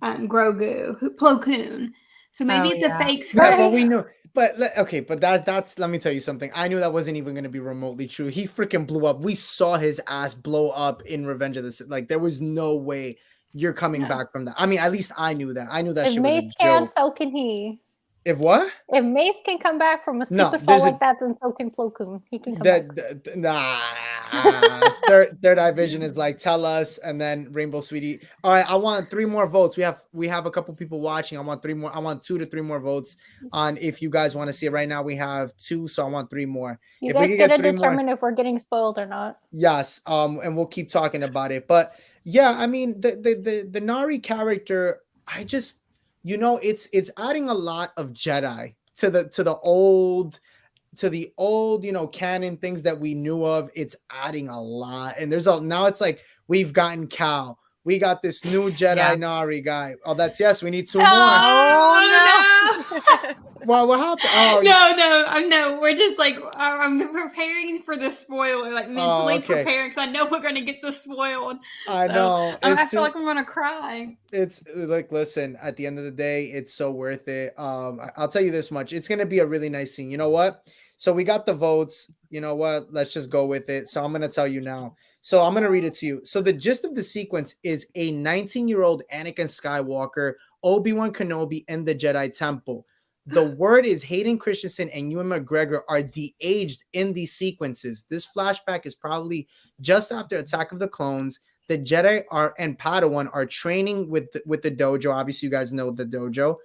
Grogu, Plo Koon. So maybe it's a fake Yeah, script. but we knew. But okay, but that's. Let me tell you something. I knew that wasn't even going to be remotely true. He freaking blew up. We saw his ass blow up in Revenge of the Sith. Like there was no way you're coming back from that. I mean, at least I knew that. I knew that If shit was a Mace can, joke. so can he. If what? If Mace can come back from a No, stupid fall there's like a that, then so can Plo Koon. He can come back. nah. Third eye vision is like tell us, and then Rainbow Sweetie. All right, I want 3 more votes. We have a couple people watching. I want 3 more. I want 2 to 3 more votes on if you guys want to see it. Right now we have 2, so I want 3 more. You If we guys could gotta get 3 more, determine if we're getting spoiled or not. yes. And we'll keep talking about it. But yeah, I mean the Nari character, I just it's adding a lot of Jedi to the old canon things that we knew of. It's adding a lot, and now it's like we've gotten Cal, we got this new Jedi Nari guy. Oh, that's yes, we need 2 more. Oh no. Well, what happened? Oh No, we're just like I'm preparing for the spoiler, like mentally preparing because I know we're gonna get the spoiled. I know. I feel like I'm gonna cry. It's like, listen, at the end of the day, it's so worth it. I'll tell you this much. It's gonna be a really nice scene. You know what? So we got the votes. You know what? Let's just go with it. So I'm gonna tell you now. So I'm gonna read it to you. So the gist of the sequence is a 19-year-old Anakin Skywalker, Obi-Wan Kenobi, and the Jedi Temple. The word is Hayden Christensen and Ewan McGregor are de-aged in these sequences. This flashback is probably just after Attack of the Clones. The Jedi and Padawan are training with the dojo. Obviously, you guys know the dojo.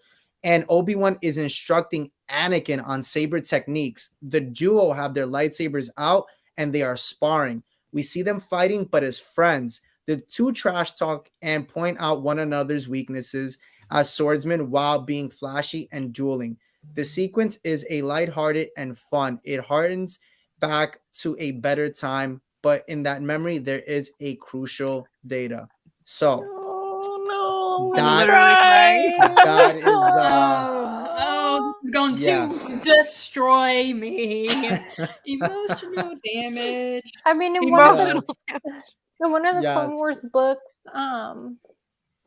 And Obi-Wan is instructing Anakin on saber techniques. The duo have their lightsabers out and they are sparring. We see them fighting, but as friends. The 2 trash talk and point out one another's weaknesses as swordsmen while being flashy and dueling. The sequence is a lighthearted and fun. It harkens back to a better time, but in that memory, there is a crucial data. So, that is it's going to destroy me. Emotional damage. I mean, in one of the Clone Wars books,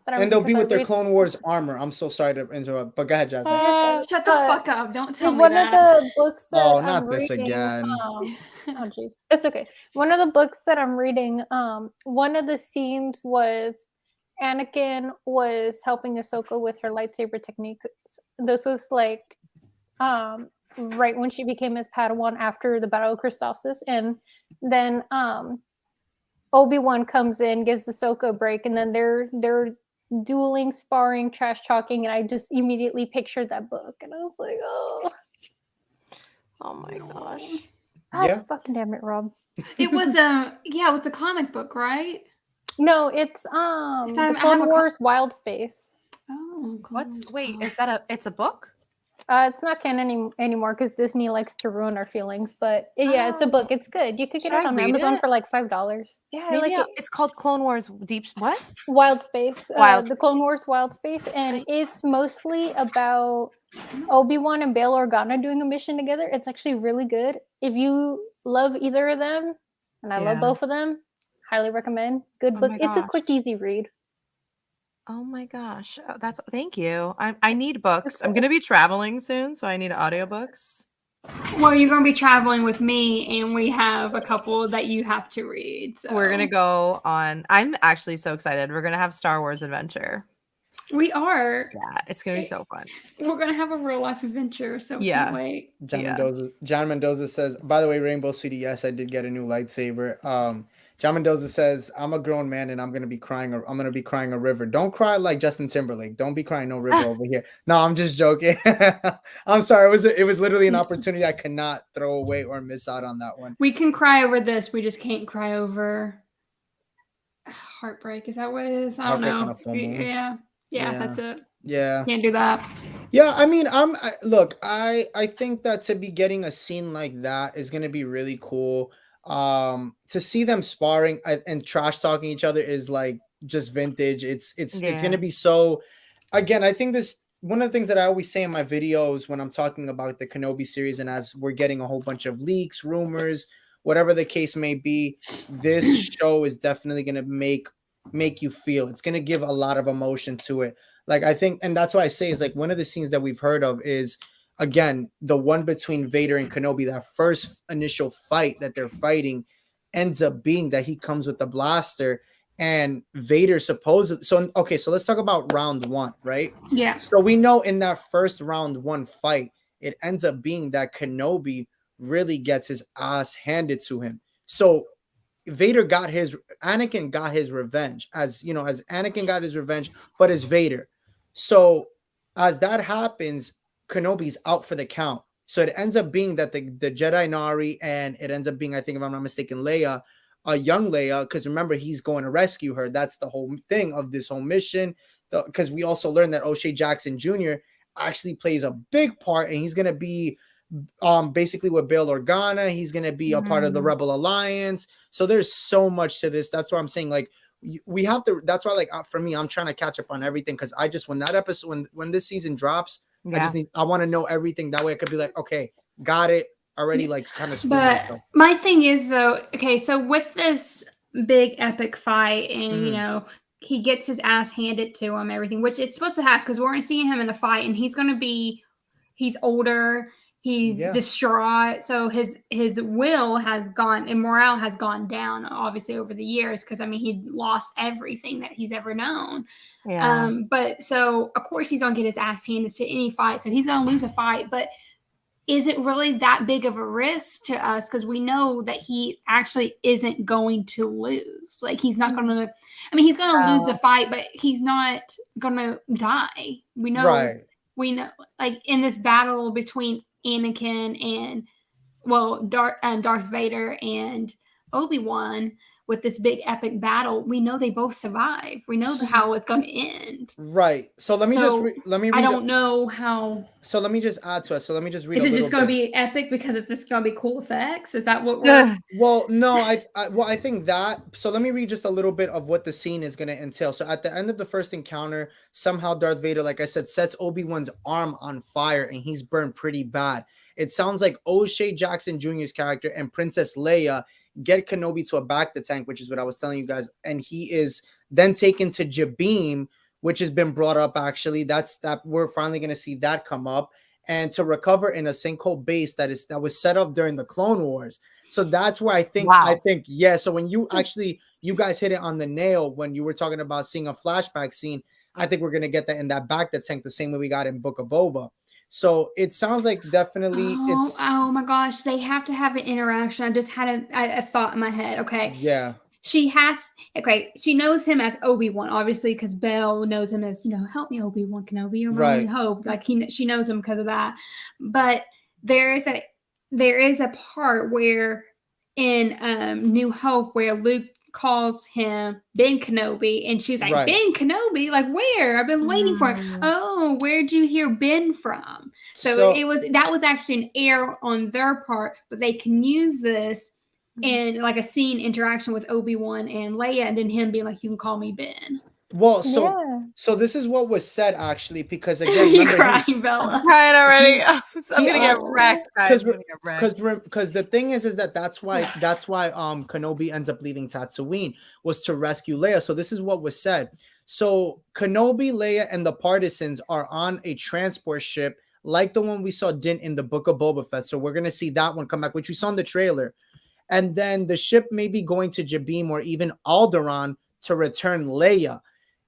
and they'll be with their Clone Wars armor. I'm so sorry to interrupt, but go ahead, Jasmine. Shut the fuck up! Don't tell me one that. Of the books that not I'm this reading, again. oh jeez, it's okay. One of the books that I'm reading, one of the scenes was Anakin was helping Ahsoka with her lightsaber technique. This was like, right when she became his Padawan after the Battle of Christophsis, and then Obi-Wan comes in, gives Ahsoka a break, and then they're dueling, sparring, trash talking, and I just immediately pictured that book, and I was like, oh my gosh. God fucking damn it, Rob. It was a comic book, right? No, it's the Clone Wars Wild Space. Oh, is that it's a book? It's not canon anymore because Disney likes to ruin our feelings. But yeah, it's a book. It's good. You could get it on Amazon for like $5. Yeah, I like it. It's called Clone Wars Wild Space. The Clone Wars Wild Space, and it's mostly about Obi-Wan and Bail Organa doing a mission together. It's actually really good. If you love either of them, and I love both of them, highly recommend. Good book. It's a quick, easy read. Oh my gosh. Thank you. I need books. I'm going to be traveling soon, so I need audiobooks. Well, you're going to be traveling with me, and we have a couple that you have to read. So. We're going to go on. I'm actually so excited. We're going to have Star Wars adventure. We are. Yeah, it's going to be so fun. We're going to have a real life adventure, so can't wait. John Mendoza says, by the way, Rainbow Sweetie, yes, I did get a new lightsaber. John Mendoza says, I'm a grown man and I'm going to be crying. I'm going to be crying a river. Don't cry like Justin Timberlake. Don't be crying no river over here. No, I'm just joking. I'm sorry. It was literally an opportunity I cannot throw away or miss out on that one. We can cry over this. We just can't cry over heartbreak. Is that what it is? I don't know. Yeah, that's it. Yeah. Can't do that. Yeah, I mean, I think that to be getting a scene like that is going to be really cool. To see them sparring and trash talking each other is like just vintage. It's gonna be so. Again, I think this one of the things that I always say in my videos when I'm talking about the Kenobi series, and as we're getting a whole bunch of leaks, rumors, whatever the case may be, this show is definitely gonna make make you feel. It's going to give a lot of emotion to it. Like, I think, and that's why I say is like one of the scenes that we've heard of is, again, the one between Vader and Kenobi. That first initial fight that they're fighting ends up being that he comes with the blaster and Vader supposedly. So, okay, so let's talk about round one, right? Yeah. So we know in that first round one fight, it ends up being that Kenobi really gets his ass handed to him. So Anakin got his revenge, as you know, as Anakin got his revenge, but as Vader. So as that happens, Kenobi's out for the count. So it ends up being that the Jedi Nari, and it ends up being, I think, if I'm not mistaken, Leia, a young Leia, because remember, he's going to rescue her. That's the whole thing of this whole mission. Because we also learned that O'Shea Jackson Jr. actually plays a big part, and he's going to be basically with Bail Organa. He's going to be a part of the Rebel Alliance. So there's so much to this. That's why I'm saying, like, we have to, that's why, like, for me, I'm trying to catch up on everything, because I just, when that episode, when this season drops, I want to know everything. That way I could be like, okay, got it already, like, kind of. But my thing is, though, okay, so with this big epic fight, and you know, he gets his ass handed to him, everything, which it's supposed to happen, because we're going to see him in the fight, and he's older, he's distraught, so his will has gone, and morale has gone down, obviously, over the years, because I mean, he lost everything that he's ever known. But so of course he's going to get his ass handed to any fight, so he's going to lose a fight. But is it really that big of a risk to us? Because we know that he actually isn't going to lose. Like, he's not going to, I mean, he's going to lose the fight, but he's not going to die. We know, like, in this battle between Anakin and, well, Darth Vader and Obi-Wan, with this big epic battle, we know they both survive. We know how it's going to end. Right. So let me read. I don't know how. So let me just add to it. So let me just read. Is it just going to be epic because it's just going to be cool effects? Is that what we're? Well, no. I think that. So let me read just a little bit of what the scene is going to entail. So at the end of the first encounter, somehow Darth Vader, like I said, sets Obi-Wan's arm on fire, and he's burned pretty bad. It sounds like O'Shea Jackson Jr.'s character and Princess Leia get Kenobi to a back-the-tank, which is what I was telling you guys, and he is then taken to Jabim, which has been brought up, actually. That we're finally going to see that come up, and to recover in a sinkhole base that was set up during the Clone Wars. So that's where I think so when you guys hit it on the nail when you were talking about seeing a flashback scene. I think we're going to get that in that back-the-tank the same way we got in Book of Boba. So it sounds like definitely oh my gosh, they have to have an interaction. I just had a thought in my head. Okay. Yeah. She knows him as Obi-Wan, obviously, because Belle knows him as, help me, Obi-Wan Kenobi. You really hope. Like, she knows him because of that. But there is a part where in New Hope where Luke calls him Ben Kenobi, and she's like, Ben Kenobi, like, where? I've been waiting for him. Oh, where'd you hear Ben from? So that was actually an error on their part, but they can use this in like a scene interaction with Obi-Wan and Leia, and then him being like, you can call me Ben. Well, so this is what was said, actually, because again, you crying, Bella. I'm crying already. I'm gonna get wrecked, guys. Because the thing is that's why Kenobi ends up leaving Tatooine, was to rescue Leia. So this is what was said. So Kenobi, Leia, and the partisans are on a transport ship like the one we saw Din in the Book of Boba Fett. So we're gonna see that one come back, which we saw in the trailer. And then the ship may be going to Jabim or even Alderaan to return Leia.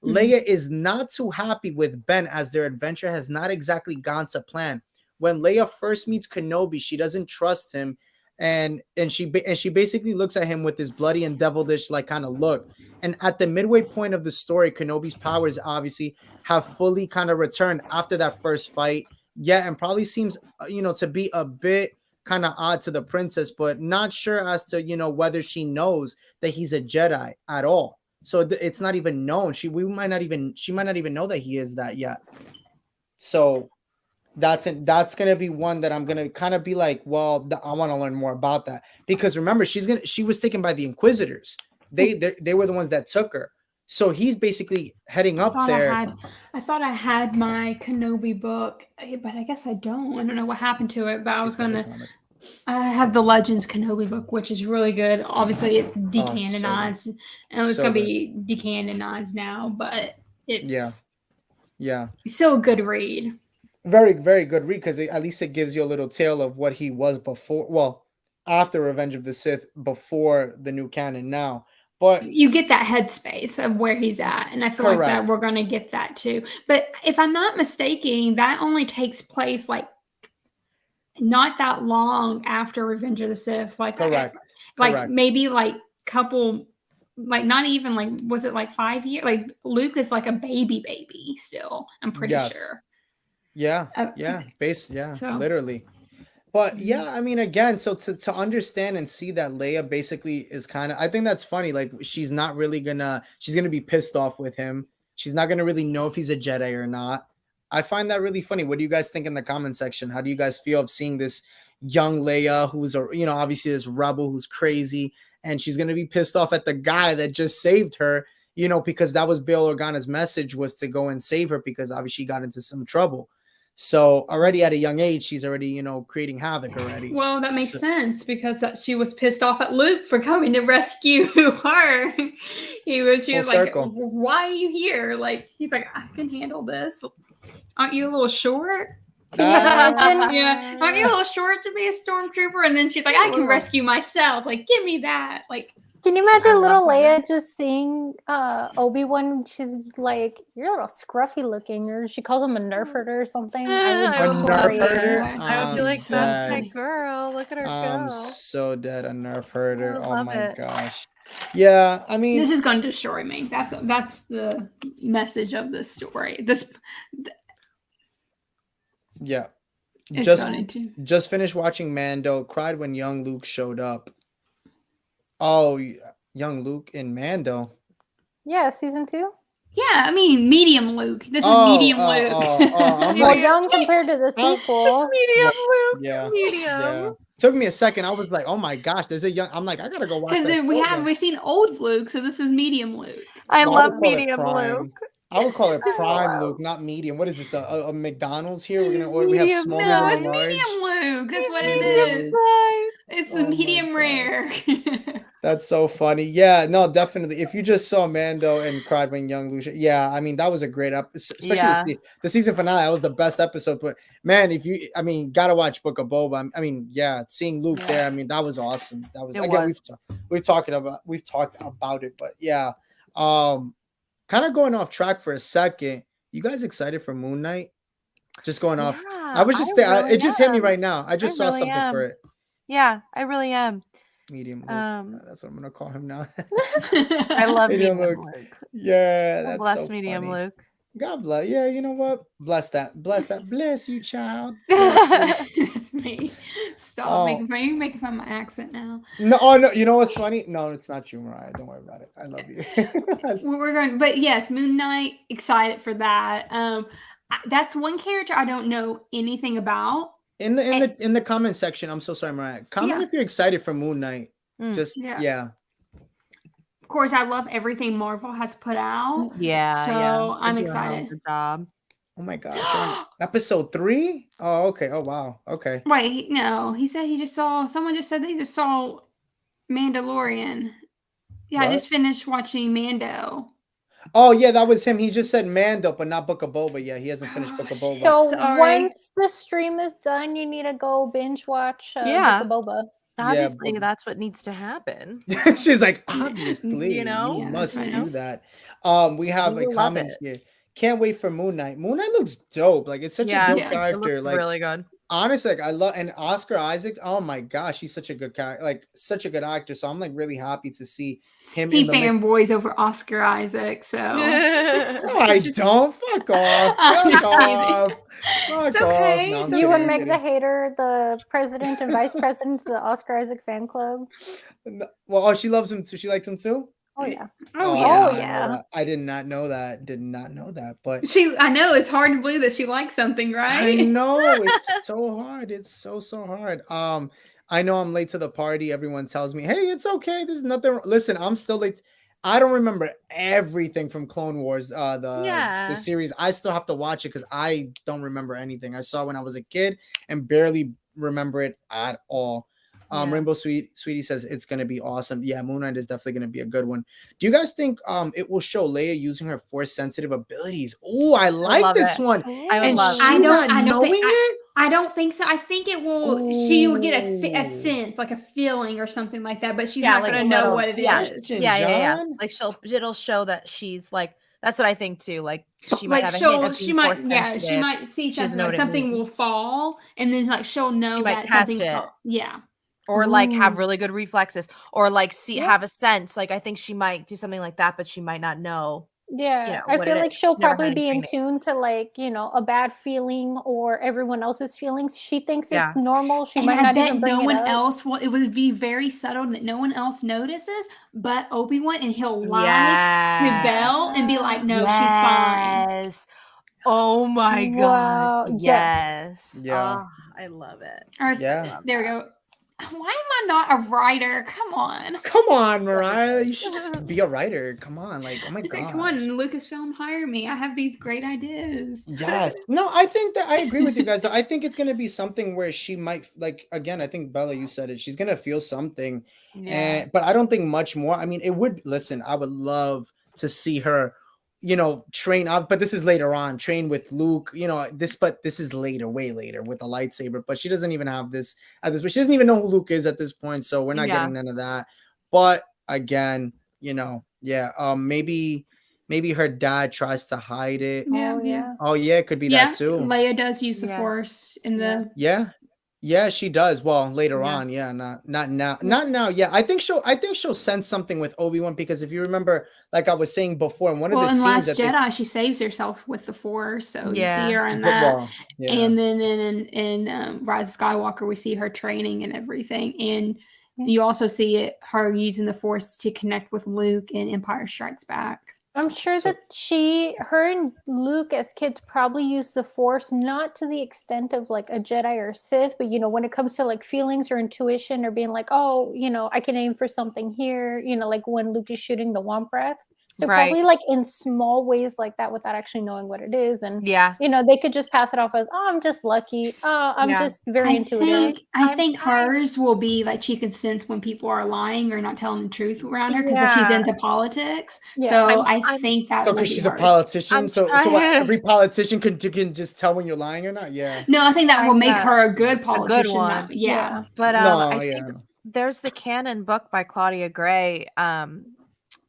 Leia is not too happy with Ben, as their adventure has not exactly gone to plan. When Leia first meets Kenobi, she doesn't trust him, and she basically looks at him with this bloody and devilish like kind of look. And at the midway point of the story, Kenobi's powers obviously have fully kind of returned after that first fight. Yeah, and probably seems to be a bit kind of odd to the princess, but not sure as to whether she knows that he's a Jedi at all. So it's not even known. She might not even know that he is that yet. So that's gonna be one that I'm gonna kind of be like, well, I want to learn more about that, because remember, she was taken by the Inquisitors. They were the ones that took her. So he's basically heading up there. I thought I had my Kenobi book, but I guess I don't. I don't know what happened to it, but I was gonna. I have the Legends Kenobi book, which is really good. Obviously, it's decanonized, and it's So gonna good. be decanonized now, but it's Yeah. still a good read. Very, very good read because at least it gives you a little tale of what he was before. Well, after Revenge of the Sith, before the new canon now. But You get that headspace of where he's at, and I feel like that correct. we're gonna get that too. But if I'm not mistaken, that only takes place like not that long after Revenge of the Sith. Like Correct. like Correct. maybe like couple, like not even like, was it like 5 years? Like Luke is like a baby still. I'm pretty Yes. sure. Yeah. Uh, Yeah. So Literally. But Mhm. yeah, I mean, again, so to understand and see that Leia basically is kind of, I think that's funny. Like she's not really she's gonna be pissed off with him. She's not gonna really know if he's a Jedi or not. I find that really funny. What do you guys think in the comment section? How do you guys feel of seeing this young Leia, who's obviously this rebel who's crazy, and she's gonna be pissed off at the guy that just saved her, because that was Bail Organa's message, was to go and save her because obviously she got into some trouble. So already at a young age, she's already, creating havoc already. Well, that makes sense because she was pissed off at Luke for coming to rescue her. She was like, circle. "Why are you here?" Like he's like, "I can handle this. Aren't you a little short?" Yeah, aren't you a little short to be a stormtrooper? And then she's like, "I can rescue myself. Like, give me that." Like, can you imagine little Leia just seeing Obi-Wan? She's like, "You're a little scruffy looking," or she calls him a nerf herder or something. I would nerf herder? I would be like, dead. that's my girl. Look at her I'm go. so dead. A nerf herder. I Oh love my it. gosh. Yeah, I mean, this is going to destroy me. That's the message of this story. Yeah. It's going to. Just finished watching Mando. Cried when young Luke showed up. Oh, young Luke in Mando. Yeah, season 2. Yeah, I mean, medium Luke. This is medium Luke. I'm Well, like, young compared to the sequel. Medium Luke. yeah, Medium. yeah. Took me a second. I was like, oh my gosh, there's a young. I'm like, I gotta go watch that. Because we've seen old Luke, so this is medium Luke. I Well, love would call it medium prime. Luke. I would call it prime Luke, not medium. What is this? A McDonald's here? We're gonna order. We have Medium, small, No, medium, it's large. medium Luke. That's what it medium is. Size. It's Oh my medium God. rare. That's so funny. Yeah, no, definitely. If you just saw Mando and cried when young Luke, yeah, I mean that was a great episode, especially the season finale. That was the best episode. But man, gotta watch Book of Boba. I mean, yeah, seeing Luke there, I mean that was awesome. That was we've talked about it, but yeah, kind of going off track for a second. You guys excited for Moon Knight? Just going off. I was just it just hit me right now. I just saw something for it. Yeah, I really am. Medium Luke. That's what I'm gonna call him now. I love medium Luke. Yeah, that's bless so medium funny. Luke. God bless. Yeah, you know what? Bless that. Bless you, child. That's me. Stop making fun of my accent now. No, oh no. You know what's funny? No, it's not you, Mariah. Don't worry about it. I love you. We're going, but yes, Moon Knight. Excited for that. That's one character I don't know anything about. In the comment section, I'm so sorry, Mariah. Comment if you're excited for Moon Knight. Just yeah. Of course, I love everything Marvel has put out. Yeah. So I'm excited. Good job. Oh my gosh. Episode 3? Oh, okay. Oh wow. Okay. Wait, no. He said someone just said they just saw Mandalorian. Yeah, what? I just finished watching Mando. Oh yeah, that was him. He just said Mando, but not Book of Boba. Yeah, he hasn't finished Book of Boba. So once the stream is done, you need to go binge watch Book of Boba. Obviously, that's what needs to happen. She's like, obviously, you must do that. We have a comment here. Can't wait for Moon Knight. Moon Knight looks dope. Like it's such a good character. Like really good. Honestly, like I love and Oscar Isaac. Oh my gosh, he's such a good character, like such a good actor. So I'm like really happy to see him. He fanboys over Oscar Isaac. So no, I don't. Fuck off. Fuck off. It's okay. No, you would make the hater the president and vice president of the Oscar Isaac fan club. Well, she loves him too. She likes him too. Oh yeah. Oh yeah. I did not know that. But I know it's hard to believe that she likes something, right? I know it's so hard. It's so hard. I know I'm late to the party. Everyone tells me, "Hey, it's okay. There's nothing." Listen, I'm still late. I don't remember everything from Clone Wars, the series. I still have to watch it because I don't remember anything. I saw when I was a kid and barely remember it at all. Yeah. Rainbow Sweetie says it's gonna be awesome. Yeah, Moon Knight is definitely gonna be a good one. Do you guys think it will show Leia using her force sensitive abilities? Oh, I like love this it. one. I would And love she I not don't knowing think it. I don't think so. I think it will. She will get a Ooh. sense, like a feeling or something like that, but she's Yeah, not like gonna a know little- what it is. yeah. Question, Yeah. John. Like it'll show that she's like, that's what I think too. Like she might Like have a hint of she being might, force yeah, she sensitive. might see She doesn't something know like what it something will means. fall, and then like she'll know She might that catch something. it. Yeah. Or like have Ooh. really good reflexes, or like Yeah. have a sense. Like I think she might do something like that, but she might not know. Yeah, know, I what feel it like is. she'll She's never had probably any be in training. tune to like, a bad feeling or everyone else's feelings. She thinks Yeah. it's normal. She And might I not bet even bring no it one up. else will. It would be very subtle that no one else notices, but Obi-Wan, and he'll lie to Yeah. Belle and be like, "No, she's fine." Yes. Oh my Wow, gosh. yes. Yes. Yeah. Oh, I love it. Or, Yeah. there we go. Why am I not a writer? Come on. Come on, Mariah. You should just be a writer. Come on. Like, oh my god. Come on, Lucasfilm, hire me. I have these great ideas. Yes. No, I think that I agree with you guys. I think it's gonna be something where she might like again, I think Bella, you said it, she's gonna feel something. Yeah. And but I don't think much more. I mean, it would listen, I would love to see her, train up, but this is later on, train with Luke, but this is later, way later with the lightsaber, but she doesn't even have this at this, but she doesn't even know who Luke is at this point, so we're not Yeah. getting none of that. But again, maybe her dad tries to hide it. Oh yeah. Oh yeah, it could be Yeah, that too. Leia does use the Yeah. Force in the. Yeah, she does. Well, later Yeah. on, yeah, not now, not now. Yeah, I think she'll sense something with Obi-Wan because if you remember, like I was saying before, in one of Well, the in scenes Last that Jedi, she saves herself with the Force, so you Yeah. see her in they, that. well, yeah. And then in Rise of Skywalker, we see her training and everything, and you also see her using the Force to connect with Luke in Empire Strikes Back. I'm sure So- that her and Luke as kids probably use the Force, not to the extent of like a Jedi or Sith, but when it comes to like feelings or intuition or being like, oh, I can aim for something here, like when Luke is shooting the Womp Rats. So Right. probably like in small ways like that without actually knowing what it is. And Yeah. they could just pass it off as, oh, I'm just lucky. Oh, I'm Yeah. just very intuitive. I think hers will be like she can sense when people are lying or not telling the truth around her because she's Yeah. into politics. Yeah. So I think that So will because be she's a hers. politician, I'm so trying- what, every politician can just tell when you're lying or not. Yeah. No, I think that will make Kinda her a good politician. one. Yeah. But No, I think there's the canon book by Claudia Gray,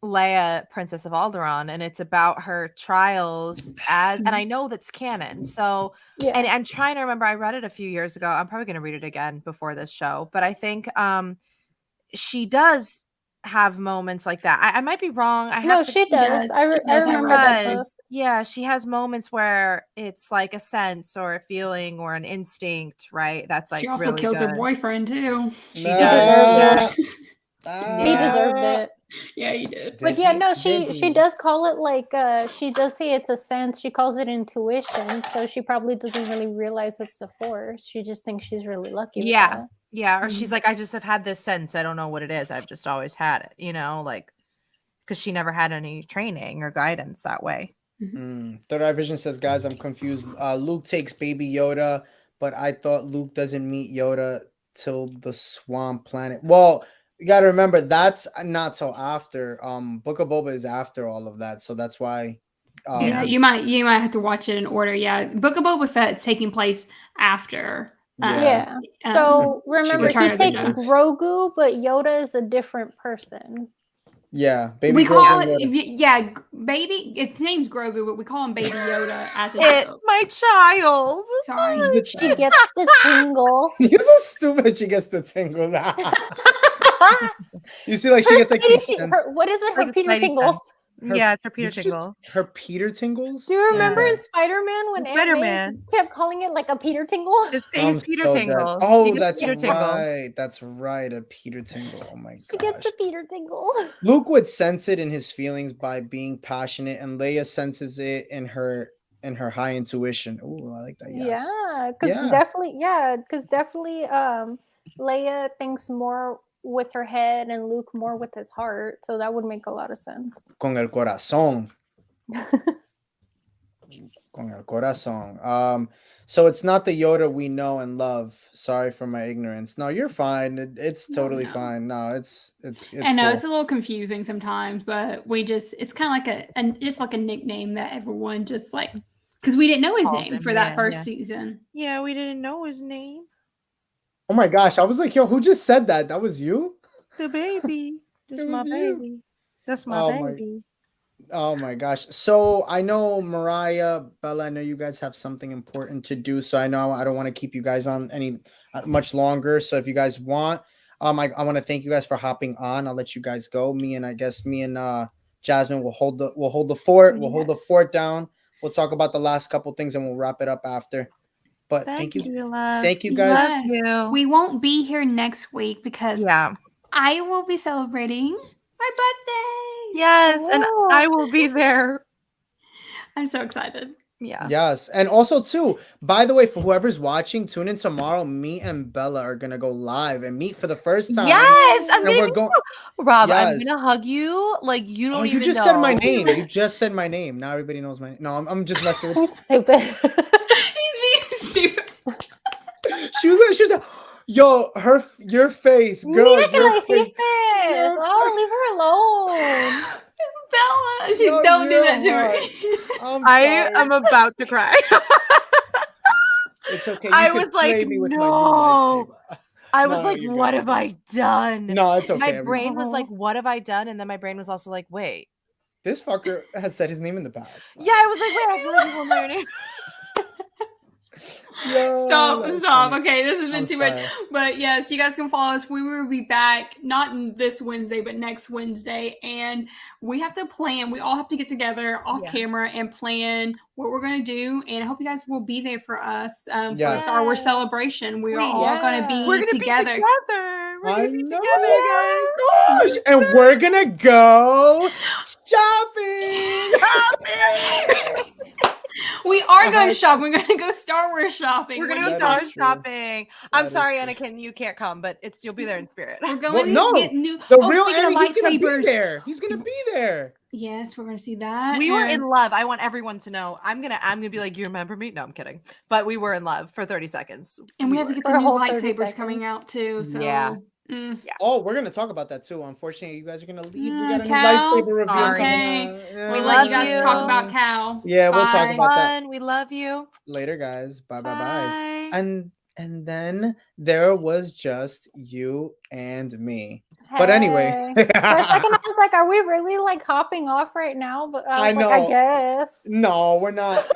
Leia, Princess of Alderaan, and it's about her trials and I know that's canon. So, and I'm trying to remember, I read it a few years ago. I'm probably going to read it again before this show, but I think she does have moments like that. I might be wrong. She does. I remember that book. Yeah, she has moments where it's like a sense or a feeling or an instinct, right? That's like she also really kills good. her boyfriend too. She does. does. He deserved it. Yeah, he did. But yeah, no, she does call it like she does say it's a sense. She calls it intuition. So she probably doesn't really realize it's the Force. She just thinks she's really lucky. Yeah. With that. Yeah. Or she's like, I just have had this sense. I don't know what it is. I've just always had it, like because she never had any training or guidance that way. Third Eye Vision says, guys, I'm confused. Luke takes Baby Yoda, but I thought Luke doesn't meet Yoda till the Swamp Planet. Well, you got to remember that's not till after. Book of Boba is after all of that, so that's why. Yeah, you might have to watch it in order. Yeah, Book of Boba Fett's taking place after. So remember, he takes Jedi. Grogu, but Yoda is a different person. Yeah, Baby we Grogu call it. Yoda. Baby. Its name's Grogu, but we call him Baby Yoda as a joke. My child. Sorry, she gets the tingle. You're so stupid. She gets the tingles. You see, like she gets like these what is it? Her Peter tingles. It's her Peter tingle. Her Peter tingles. Do you remember in Spider-Man when Spider-Man kept calling it like a Peter tingle? His Peter tingle. Oh, that's right. That's right. A Peter tingle. Oh my god. She gets a Peter tingle. Luke would sense it in his feelings by being passionate, and Leia senses it in her high intuition. Oh, I like that. Yes. Yeah, because definitely, Leia thinks more with her head and Luke more with his heart, so that would make a lot of sense. Con el corazón. Con el corazón. So it's not the Yoda we know and love. Sorry for my ignorance. No, you're fine. It's totally No. fine. No, it's I know cool. it's a little confusing sometimes, but it's kind of like just like a nickname that everyone just like, because we didn't know his Called name him, for that yeah, first yeah. season. Yeah, we didn't know his name. Oh my gosh, I was like, yo, who just said that? That was you? The baby. That's It my was you. baby. That's my Oh my baby. Oh my gosh. So I know Mariah, Bella, I know you guys have something important to do. So I know I don't want to keep you guys on any much longer. So if you guys want, I want to thank you guys for hopping on. I'll let you guys go. Me and Jasmine will hold the fort. We'll hold the Yes. fort down. We'll talk about the last couple things and we'll wrap it up after. But Thank thank you. you, love. Thank you guys. Love you. We won't be here next week because Yeah. I will be celebrating my birthday. Yes, and Whoa. I will be there. I'm so excited. Yeah. Yes. And also too, by the way, for whoever's watching, tune in tomorrow. Me and Bella are gonna go live and meet for the first time. Yes, I'm And gonna we're meet going. you. Rob, I'm Yes. gonna hug you like you don't Oh, even you just know. said my name. You just said my name. Now everybody knows my name. No, I'm just messing with He's stupid. He's being stupid. She was like, yo, your face, girl. Mira que Your la face. hiciste. Your Oh, leave her alone. Bella, Yo, don't do you're that to hard. her. I'm I sorry. am about to cry. It's okay. You I can was play like, me with my new no. lightsaber. I was No, like, you're what good. have I done? No, it's okay. My everybody. brain was like, what have I done? And then my brain was also like, wait. This fucker has said his name in the past. Yeah, I was like, wait, I feel like people know your name. Yo, Stop. that was funny. Okay, this has been I'm too sorry. much. But yes, you guys can follow us. We will be back, not this Wednesday, but next Wednesday. And we have to plan. We all have to get together off camera and plan what we're going to do. And I hope you guys will be there for us for Yes. Star Wars Celebration. We are all going to be We're gonna together. be together. We're I gonna be know. together, guys. Gosh, and we're gonna go shopping. We are going shopping. We're going to go Star Wars shopping. We're gonna What go do you That Star is think? true. shopping. I'm That is sorry, true. Anakin, you can't come, but you'll be there in spirit. We're going Well, to no, get new. the real speaking of Annie, he's gonna be lightsabers. there. He's gonna be there. Yes, we're going to see that. We were and- in love. I want everyone to know. I'm gonna be like, you remember me? No, I'm kidding. But we were in love for 30 seconds. And we have to get For the a new whole 30 lightsabers coming seconds. out too. So Yeah. Oh, we're gonna talk about that too. Unfortunately, you guys are gonna leave. We got a new Cal? lightsaber review Sorry. coming Okay. out. We love let you guys you. talk about Cal. Yeah, we'll talk Bye. about that Fun. We love you. later, guys. Bye, bye, bye. Bye. And then there was just you and me. But anyway, Hey. For a second, I was like, are we really like hopping off right now? But I was like, I know. guess. No, we're not.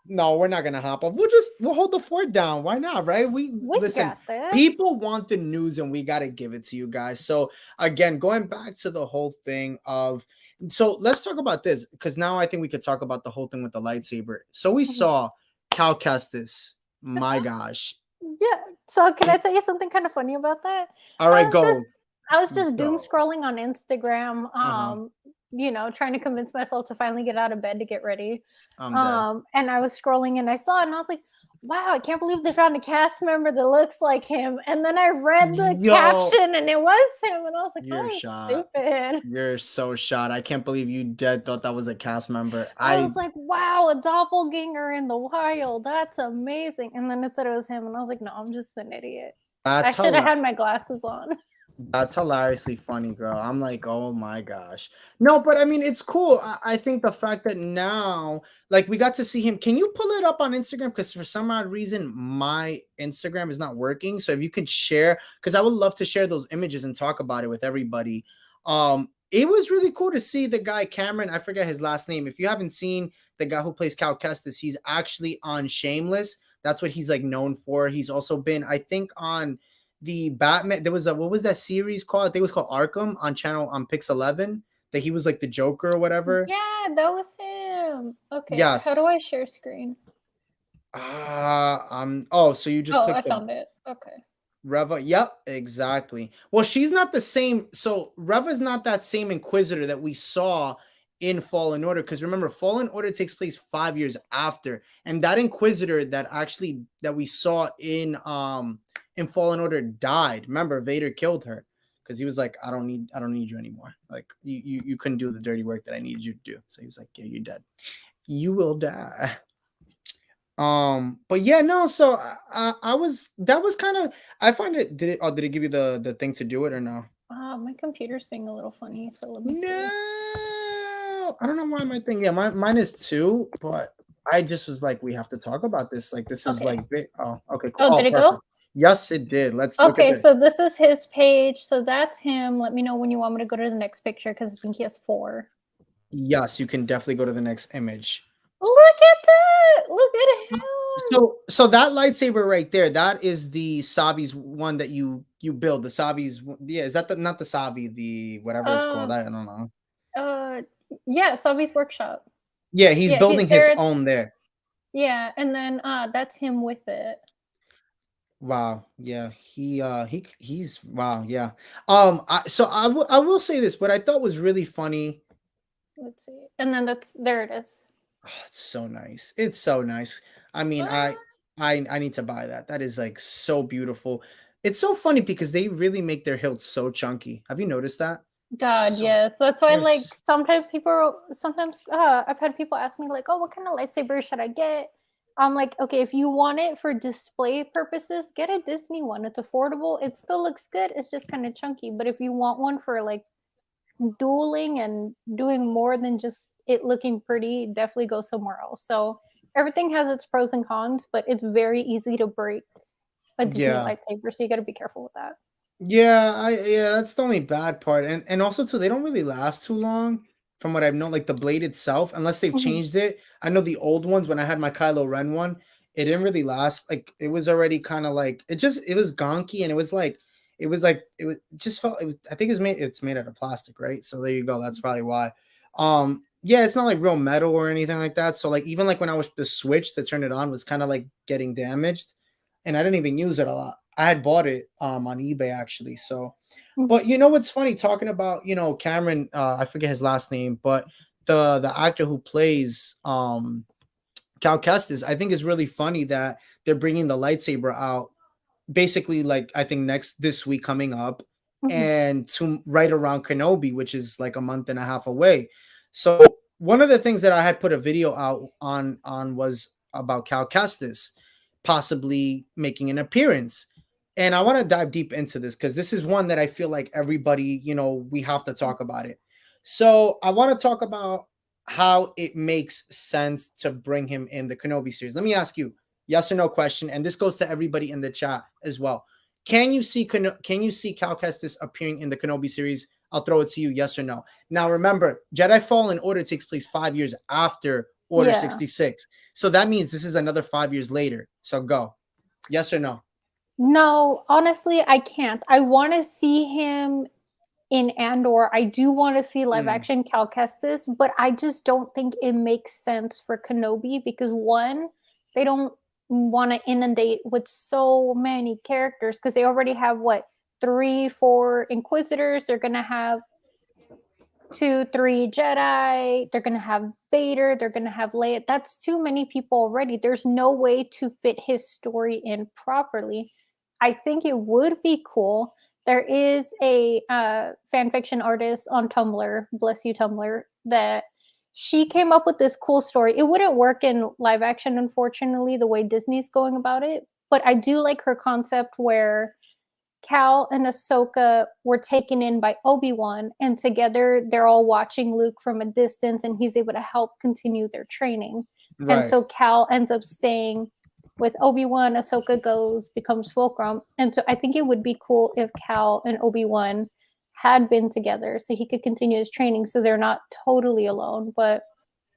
No, we're not gonna hop off. We'll hold the fort down. Why not? Right? We Listen. got this. People want the news, and we gotta give it to you guys. So again, going back to the whole thing of, so let's talk about this because now I think we could talk about the whole thing with the lightsaber. So we saw Cal Kestis. My gosh. Yeah. So can I tell you something kind of funny about that? All right, go. I was just doom Go. scrolling on Instagram, Uh-huh. trying to convince myself to finally get out of bed to get ready. I'm dead. And I was scrolling and I saw it and I was like, wow, I can't believe they found a cast member that looks like him. And then I read the caption and it was him. And I was like, You're oh, shot. stupid. You're so shot. I can't believe you dead thought that was a cast member. I was like, wow, a doppelganger in the wild. That's amazing. And then it said it was him. And I was like, no, I'm just an idiot. I should have had my glasses on. That's hilariously funny, girl. I'm like, oh my gosh. No, but I mean, it's cool. I think the fact that now, like, we got to see him. Can you pull it up on Instagram? Because for some odd reason, my Instagram is not working. So if you could share, because I would love to share those images and talk about it with everybody. It was really cool to see the guy Cameron. I forget his last name. If you haven't seen the guy who plays Cal Kestis, he's actually on Shameless. That's what he's like known for. He's also been, I think, on the Batman. There was what was that series called? I think it was called Arkham on Pix 11. That he was like the Joker or whatever. Yeah, that was him. Okay. Yes. How do I share screen? So you just I found it. Okay. Reva. Yep, exactly. Well, she's not the same. So Reva's not that same Inquisitor that we saw in Fallen Order. Because remember, Fallen Order takes place 5 years after, and that Inquisitor that we saw in Fallen Order died. Remember, Vader killed her because he was like, I don't need you anymore. Like you couldn't do the dirty work that I needed you to do. So he was like, yeah, you're dead. You will die. But yeah, no. So I was that was kind of I find it. Did it give you the thing to do it or no? My computer's being a little funny, so let me see. No, I don't know why my thing. Yeah, mine is two, but I just was like, we have to talk about this. Like, this is Okay. like big. Oh, okay, cool. Oh, Oh, did it perfect. go? Yes, it did. Let's look at Okay, this. so this is his page. So that's him. Let me know when you want me to go to the next picture because I think he has 4. Yes, you can definitely go to the next image. Look at that! Look at him! So that lightsaber right there, that is the Sabi's one that you build. The Sabi's, yeah, is that the not the Sabi, the whatever it's called? Um, I don't know. uh, yeah, Savi's workshop. Yeah, he's Yeah, building his own there. Yeah, and then that's him with it. Wow. Yeah. He's wow. Yeah. So I will say this, what I thought was really funny. Let's see, and then there it is. Oh, it's so nice. It's so nice. I mean, Ah, I need to buy that. That is like so beautiful. It's so funny because they really make their hilts so chunky. Have you noticed that? God, So yes. That's why, like, there's sometimes I've had people ask me, like, oh, what kind of lightsaber should I get? I'm like, okay, if you want it for display purposes, get a Disney one. It's affordable. It still looks good. It's just kind of chunky. But if you want one for like dueling and doing more than just it looking pretty, definitely go somewhere else. So everything has its pros and cons, but it's very easy to break a Disney yeah. lightsaber. So you got to be careful with that. Yeah, that's the only bad part. And also too, they don't really last too long from what I've known, like the blade itself, unless they've Mhm. changed it. I know the old ones when I had my Kylo Ren one, it didn't really last. Like it was already kind of like it was gonky and it just felt it was I think it's made out of plastic, right? So there you go. That's probably why. Yeah, it's not like real metal or anything like that. So like even like when I was the switch to turn it on was kind of like getting damaged and I didn't even use it a lot. I had bought it on eBay actually. So, Mhm. but you know what's funny talking about Cameron? I forget his last name, but the actor who plays Cal Kestis, I think is really funny that they're bringing the lightsaber out basically like I think next this week coming up Mhm. and to right around Kenobi, which is like a month and a half away. So one of the things that I had put a video out on was about Cal Kestis possibly making an appearance. And I want to dive deep into this because this is one that I feel like everybody, we have to talk about it. So I want to talk about how it makes sense to bring him in the Kenobi series. Let me ask you, yes or no question, and this goes to everybody in the chat as well. Can you see Cal Kestis appearing in the Kenobi series? I'll throw it to you, yes or no. Now remember, Jedi Fallen Order takes place 5 years after Order Yeah. 66. So that means this is another 5 years later. So go. Yes or no? No, honestly, I can't. I want to see him in Andor. I do want to see live action Cal Kestis, but I just don't think it makes sense for Kenobi because one, they don't want to inundate with so many characters because they already have what 3, 4 Inquisitors. They're gonna have 2, 3 Jedi. They're gonna have Vader. They're gonna have Leia. That's too many people already. There's no way to fit his story in properly. I think it would be cool. There is a fan fiction artist on Tumblr, bless you Tumblr, that she came up with this cool story. It wouldn't work in live action, unfortunately, the way Disney's going about it. But I do like her concept where Cal and Ahsoka were taken in by Obi-Wan, and together they're all watching Luke from a distance, and he's able to help continue their training. And Right. so Cal ends up staying with Obi-Wan, Ahsoka goes, becomes Fulcrum. And so I think it would be cool if Cal and Obi-Wan had been together so he could continue his training so they're not totally alone. But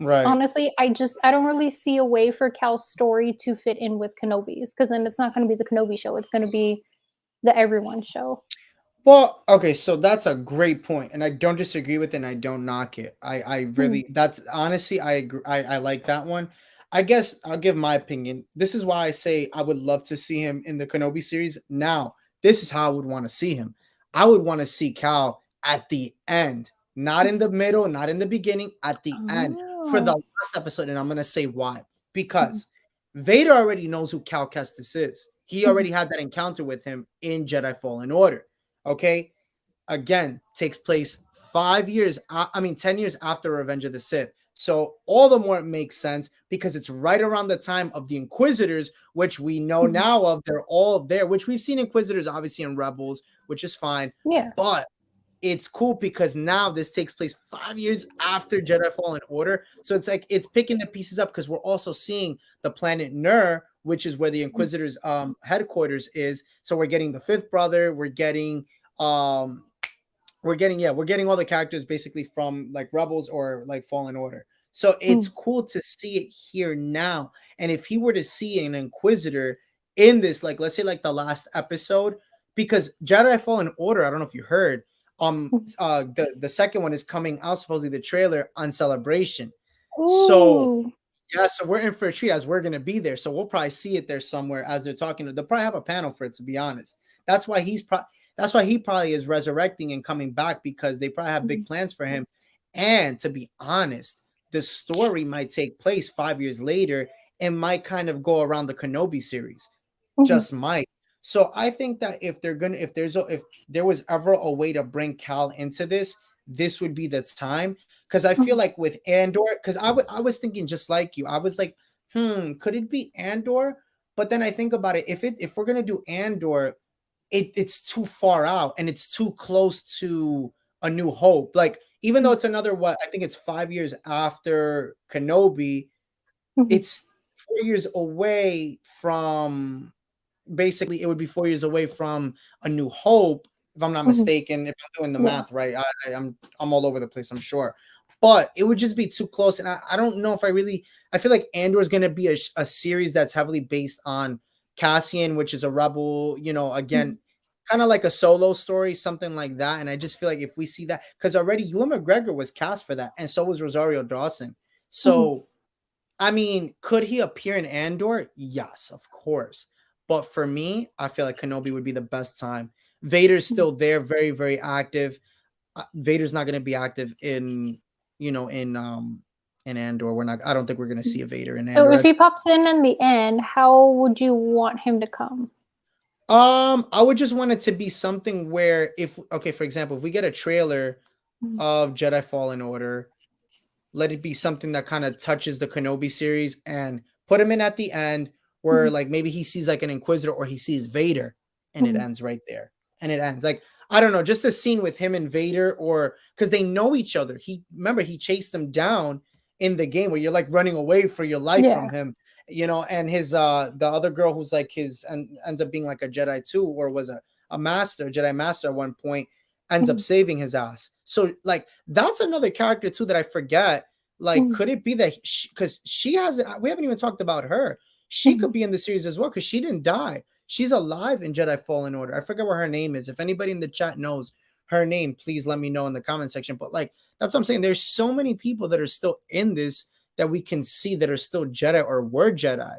Right. honestly, I don't really see a way for Cal's story to fit in with Kenobi's because then it's not going to be the Kenobi show. It's going to be the everyone show. Well, okay, so that's a great point, and I don't disagree with it, and I don't knock it. I Mhm. really that's honestly I agree. I like that one. I guess I'll give my opinion. This is why I say I would love to see him in the Kenobi series. Now, this is how I would want to see him. I would want to see Cal at the end, not in the middle, not in the beginning, at the end for the Oh. last episode, and I'm gonna say why. Mhm. Because Vader already knows who Cal Kestis is. He Mhm. already had that encounter with him in Jedi Fallen Order. Okay, again, takes place 5 years, I mean 10 years after Revenge of the Sith. So all the more it makes sense because it's right around the time of the Inquisitors, which we know now of. They're all there, which we've seen Inquisitors obviously in Rebels, which is fine. Yeah. But it's cool because now this takes place 5 years after Jedi Fallen Order. So it's like it's picking the pieces up because we're also seeing the planet Nur, which is where the Inquisitors headquarters is. So we're getting the fifth brother, we're getting all the characters basically from like Rebels or like Fallen Order. So it's cool to see it here now. And if he were to see an Inquisitor in this, like let's say like the last episode, because Jedi Fallen Order, I don't know if you heard, the second one is coming out, supposedly the trailer on Celebration. So yeah, so we're in for a treat as we're gonna be there. So we'll probably see it there somewhere as they're talking. They'll probably have a panel for it, to be honest. That's why that's why he probably is resurrecting and coming back, because they probably have big plans for him. And to be honest, the story might take place 5 years later and might kind of go around the Kenobi series. Just might. So I think that if there was ever a way to bring Cal into this would be the time. Because I feel like with Andor, because I was thinking just like you, I was like, could it be Andor? But then I think about it, if we're gonna do Andor, it's too far out and it's too close to A New Hope. Like, even though it's another I think it's 5 years after Kenobi, it's 4 years away from, basically it would be 4 years away from A New Hope, if I'm not mistaken, if I'm doing the math right. I'm all over the place, I'm sure. But it would just be too close. And I don't know if I feel like Andor is going to be a series that's heavily based on Cassian, which is a rebel, again, kind of like a solo story, something like that. And I just feel like if we see that, because already Ewan McGregor was cast for that, and so was Rosario Dawson. So, I mean, could he appear in Andor? Yes, of course. But for me, I feel like Kenobi would be the best time. Vader's still there, very, very active. Vader's not going to be active in Andor. I don't think we're going to see a Vader in Andor. So if he pops in the end, how would you want him to come? I would just want it to be something where for example, if we get a trailer of Jedi Fallen Order, let it be something that kind of touches the Kenobi series and put him in at the end where like maybe he sees like an Inquisitor or he sees Vader, and it ends right there. And it ends like, I don't know, just a scene with him and Vader, or because they know each other. Remember he chased him down in the game where you're like running away for your life from him, and his the other girl who's like his and ends up being like a Jedi too, or was a Jedi master at one point, ends up saving his ass. So like that's another character too that I forget. Like, could it be that because she hasn't, we haven't even talked about her. She could be in the series as well because she didn't die. She's alive in Jedi Fallen Order. I forget what her name is. If anybody in the chat knows her name, please let me know in the comment section. But like, that's what I'm saying. There's so many people that are still in this that we can see that are still Jedi or were Jedi.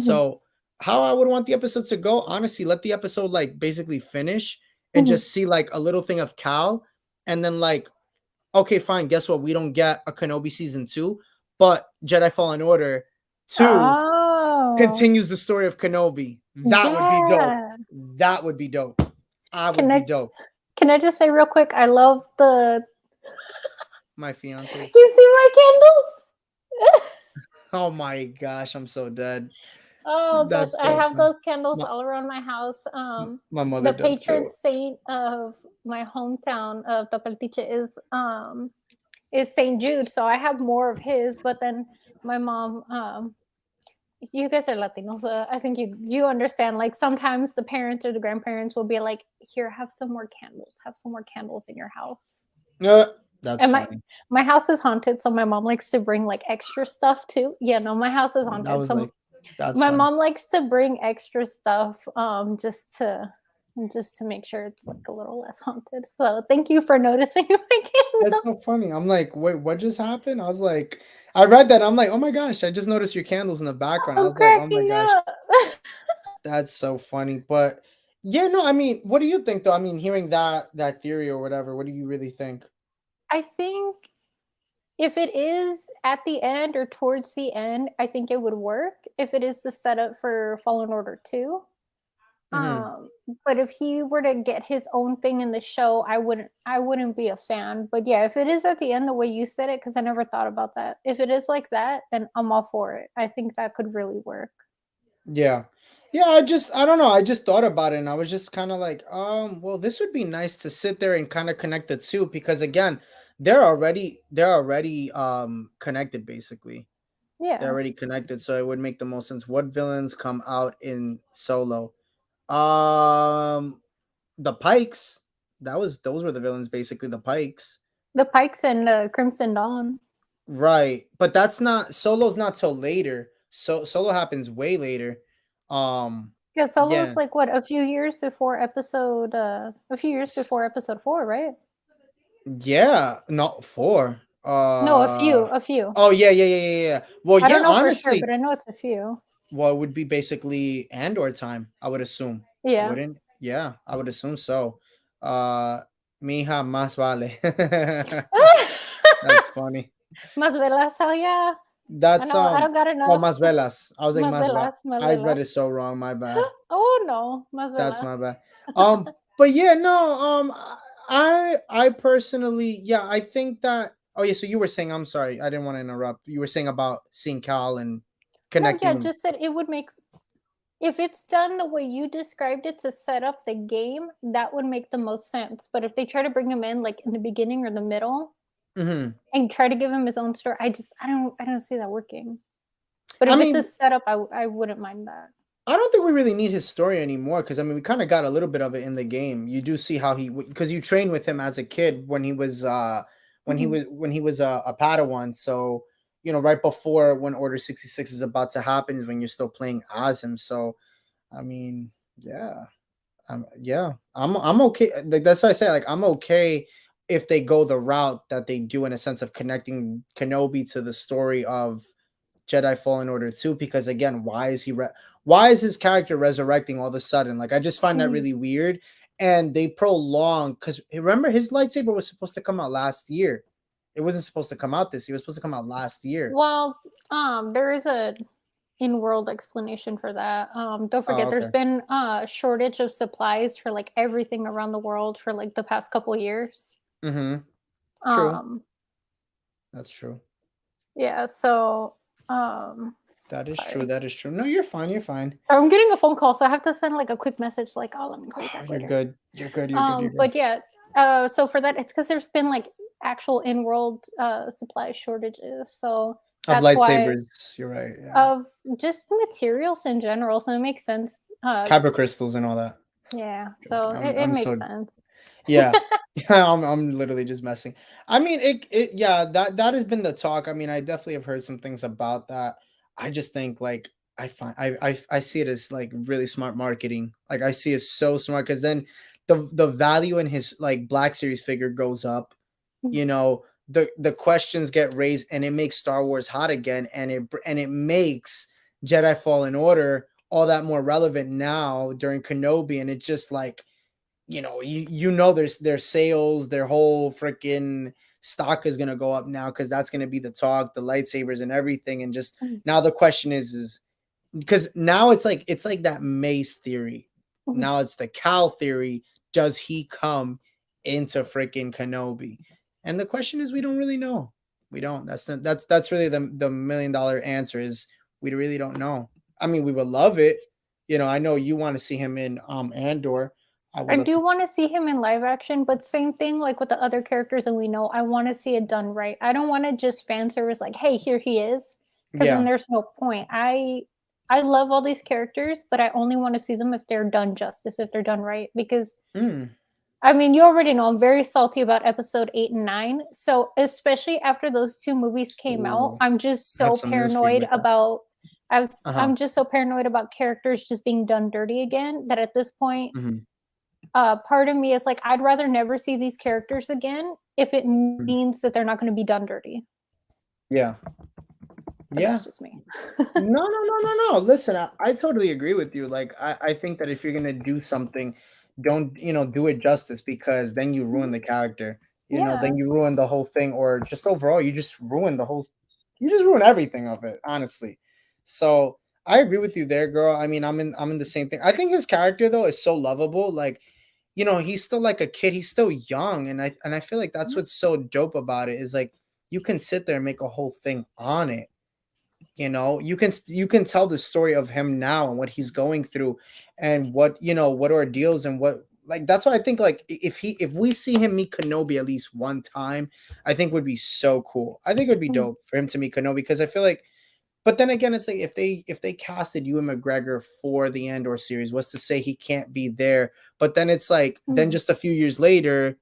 So how I would want the episode to go, honestly, let the episode like basically finish and just see like a little thing of Cal, and then like, okay, fine. Guess what? We don't get a Kenobi season 2, but Jedi Fallen Order 2 continues the story of Kenobi. That would be dope. That would be dope. I would be dope. Can I just say real quick? I love my fiance. You see my candles? Oh my gosh, I'm so dead. Oh gosh, I have those candles all around my house. My mother, the patron saint of my hometown of Topeltiche is Saint Jude, so I have more of his. But then my mom, you guys are Latinos, I think you understand. Like sometimes the parents or the grandparents will be like, "Here, have some more candles. Have some more candles in your house." That's and funny. my house is haunted, so my mom likes to bring like extra stuff too. Yeah, no, my house is haunted. So my mom likes to bring extra stuff, just to make sure it's like a little less haunted. So thank you for noticing my candle. That's so funny. I'm like, wait, what just happened? I was like, I read that. I'm like, oh my gosh, I just noticed your candles in the background. I was like, oh my gosh, that's so funny. But yeah, no, I mean, what do you think though? I mean, hearing that theory or whatever, what do you really think? I think if it is at the end or towards the end, I think it would work. If it is the setup for Fallen Order 2, But if he were to get his own thing in the show, I wouldn't be a fan. But yeah, if it is at the end the way you said it, because I never thought about that. If it is like that, then I'm all for it. I think that could really work. Yeah. Yeah, I don't know. I just thought about it and I was just kind of like, well, this would be nice to sit there and kind of connect the two because again, they're already connected basically. They're Yeah. already connected, so it would make the most sense. What villains come out in Solo? Um the Pikes. Those were the villains basically, the Pikes. The Pikes and Crimson Dawn. Right. But that's not Solo's not till later. So Solo happens way later. Yeah, Solo's Yeah. like what, a few years before episode 4, right? Yeah, not 4. No, a few. Oh yeah. Well, I yeah, don't know for sure, honestly, but I know it's a few. well, it would be basically Andor time, I would assume. Yeah. Wouldn't? Yeah, I would assume so. Uh Mija más vale. That's funny. Más velas, hell yeah. I That's know, I don't got enough. oh, más velas. I was like Más más velas, más I read velas. it so wrong, my bad. Oh no, más That's my velas. bad. But yeah, no, I personally, yeah, I think that. Oh yeah, so you were saying, I'm sorry, I didn't want to interrupt. You were saying about seeing Cal and No, yeah, connecting. just that it would make, if it's done the way you described it to set up the game, that would make the most sense. But if they try to bring him in like in the beginning or the middle Mhm. and try to give him his own story, I don't see that working. But I if mean, it's a setup, I wouldn't mind that. I don't think we really need his story anymore because I mean we kind of got a little bit of it in the game. You do see how he because you trained with him as a kid when he was Mhm. when he was a Padawan. So you know right before when Order 66 is about to happen is when you're still playing as him. So I mean yeah, yeah, I'm okay. Like that's why I say like I'm okay if they go the route that they do in a sense of connecting Kenobi to the story of Jedi Fallen Order 2 because again, why is his character resurrecting all of a sudden? Like I just find that Mhm. really weird. And they prolong because remember his lightsaber was supposed to come out last year. It wasn't supposed to come out this year. It was supposed to come out last year. Well, there is a in-world explanation for that. Don't Oh, forget, there's okay. been a shortage of supplies for like everything around the world for like the past couple years. Mm-hmm. True. Um, That's true. yeah, so That is sorry. true. That is true. No, you're fine. You're fine. I'm getting a phone call, so I have to send like a quick message, like, "Oh, let me call you back You're later." good. You're good. You're good. You're good. But yeah, so for that, it's because there's been like actual in-world supply shortages, so Of that's why lightsabers. You're right. Yeah. of just materials in general. So it makes sense. Kyber crystals and all that. Yeah, so it I'm makes so sense. yeah. Yeah, I'm literally just messing. I mean, it yeah, that has been the talk. I mean, I definitely have heard some things about that. I just think like I see it as like really smart marketing. Like I see it so smart because then the value in his like Black Series figure goes up. You know, the questions get raised and it makes Star Wars hot again and it makes Jedi Fallen Order all that more relevant now during Kenobi and it just like you know, you know their sales, their whole freaking stock is gonna go up now because that's gonna be the talk, the lightsabers and everything. And just Mhm. now the question is because now it's like that Mace theory. Mhm. Now it's the Cal theory. Does he come into freaking Kenobi? And the question is we don't really know. We don't. That's really the $1 million answer is we really don't know. I mean, we would love it. You know, I know you want to see him in Andor. I I would love do to. want to see him in live action, but same thing like with the other characters, and we know I want to see it done right. I don't want to just fan service like, "Hey, here he is," because then Yeah. there's no point. I love all these characters, but I only want to see them if they're done justice, if they're done right. Because Mm. I mean, you already know I'm very salty about episode 8 and 9. So especially after those two movies came out, Ooh, I'm just I have so some news for you paranoid with that. about. Uh-huh. I'm just so paranoid about characters just being done dirty again that at this point Mhm. part of me is like, I'd rather never see these characters again if it Mm. means that they're not going to be done dirty. Yeah. But Yeah. that's just me. No. Listen, I totally agree with you. Like, I think that if you're gonna do something, don't do it justice because then you ruin the character. You know, Yeah. then you ruin the whole thing, or just overall, you just ruin everything of it, honestly. So I agree with you there, girl. I mean, I'm in the same thing. I think his character though is so lovable. Like, he's still like a kid. He's still young, and I feel like that's what's so dope about it is like you can sit there and make a whole thing on it. You can tell the story of him now and what he's going through, and what ordeals and what like that's why I think like if we see him meet Kenobi at least one time, I think would be so cool. I think it would be Mhm. dope for him to meet Kenobi because I feel like but then again, it's like if they casted Ewan McGregor for the Andor series, what's to say he can't be there? But then it's like then Mhm. just a few years later,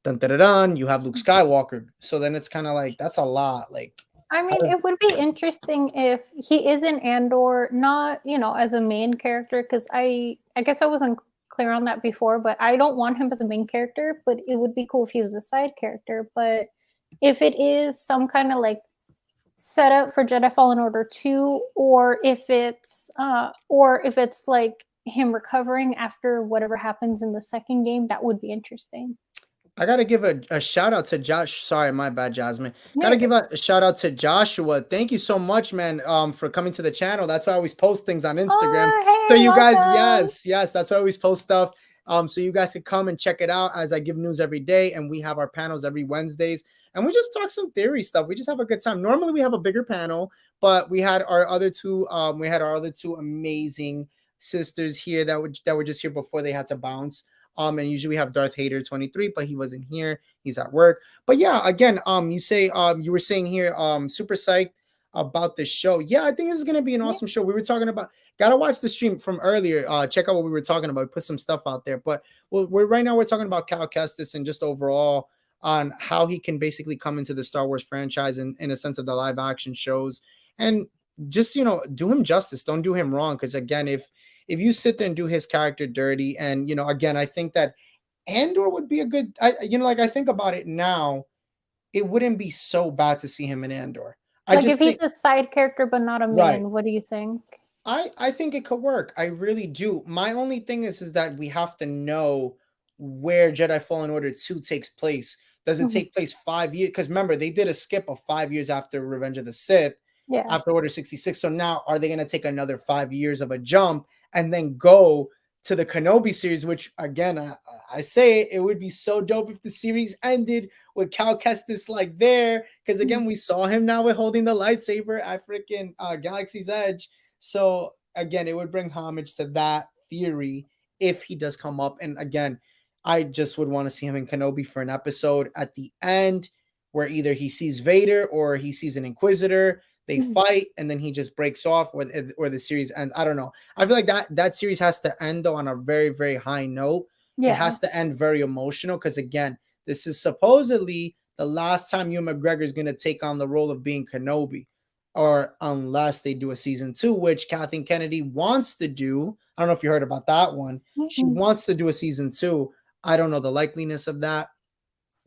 dun dun dun, dun you have Luke Skywalker. So then it's kind of like that's a lot. Like I mean, it would be interesting if he is in Andor, not as a main character, because I guess I wasn't clear on that before, but I don't want him as a main character. But it would be cool if he was a side character. But if it is some kind of like setup for Jedi Fallen Order 2, or if it's like him recovering after whatever happens in the second game, that would be interesting. I gotta give a shout out to Josh. Sorry, my bad, Jasmine. Gotta Yeah. give a shout out to Joshua. Thank you so much, man. For coming to the channel. That's why I always post things on Instagram. Oh, So hey, you guys, welcome. yes, that's why I always post stuff. So you guys can come and check it out as I give news every day, and we have our panels every Wednesdays, and we just talk some theory stuff. We just have a good time. Normally we have a bigger panel, but we had our other two, amazing sisters here that were just here before they had to bounce. And usually we have Darth Hater 23, but he wasn't here. He's at work. But yeah, again, you were saying here, super psyched about this show. Yeah, I think this is gonna be an awesome show. We were talking about gotta watch the stream from earlier. Check out what we were talking about. Put some stuff out there. But we're right now we're talking about Cal Kestis and just overall on how he can basically come into the Star Wars franchise in a sense of the live action shows and just do him justice. Don't do him wrong. Because again, if you sit there and do his character dirty, and again, I think that Andor would be a good. Like I think about it now, it wouldn't be so bad to see him in Andor. I Like if just he's think a side character but not a right. main, what do you think? I think it could work. I really do. My only thing is that we have to know where Jedi Fallen Order 2 takes place. Does it Mhm. take place 5 years? Because remember, they did a skip of 5 years after Revenge of the Sith, Yeah. after Order 66. So now are they going to take another 5 years of a jump and then go to the Kenobi series, which again, I say it would be so dope if the series ended with Cal Kestis like there. Because again, we saw him now with holding the lightsaber at freaking Galaxy's Edge. So again, it would bring homage to that theory if he does come up. And again, I just would want to see him in Kenobi for an episode at the end where either he sees Vader or he sees an Inquisitor. They Mhm. fight and then he just breaks off, or the series ends. I don't know. I feel like that series has to end though on a very very high note. It Yeah. has to end very emotional because again, this is supposedly the last time Ewan McGregor is going to take on the role of being Kenobi, or unless they do a season 2, which Kathleen Kennedy wants to do. I don't know if you heard about that one. She Mhm. wants to do a season 2. I don't know the likeliness of that,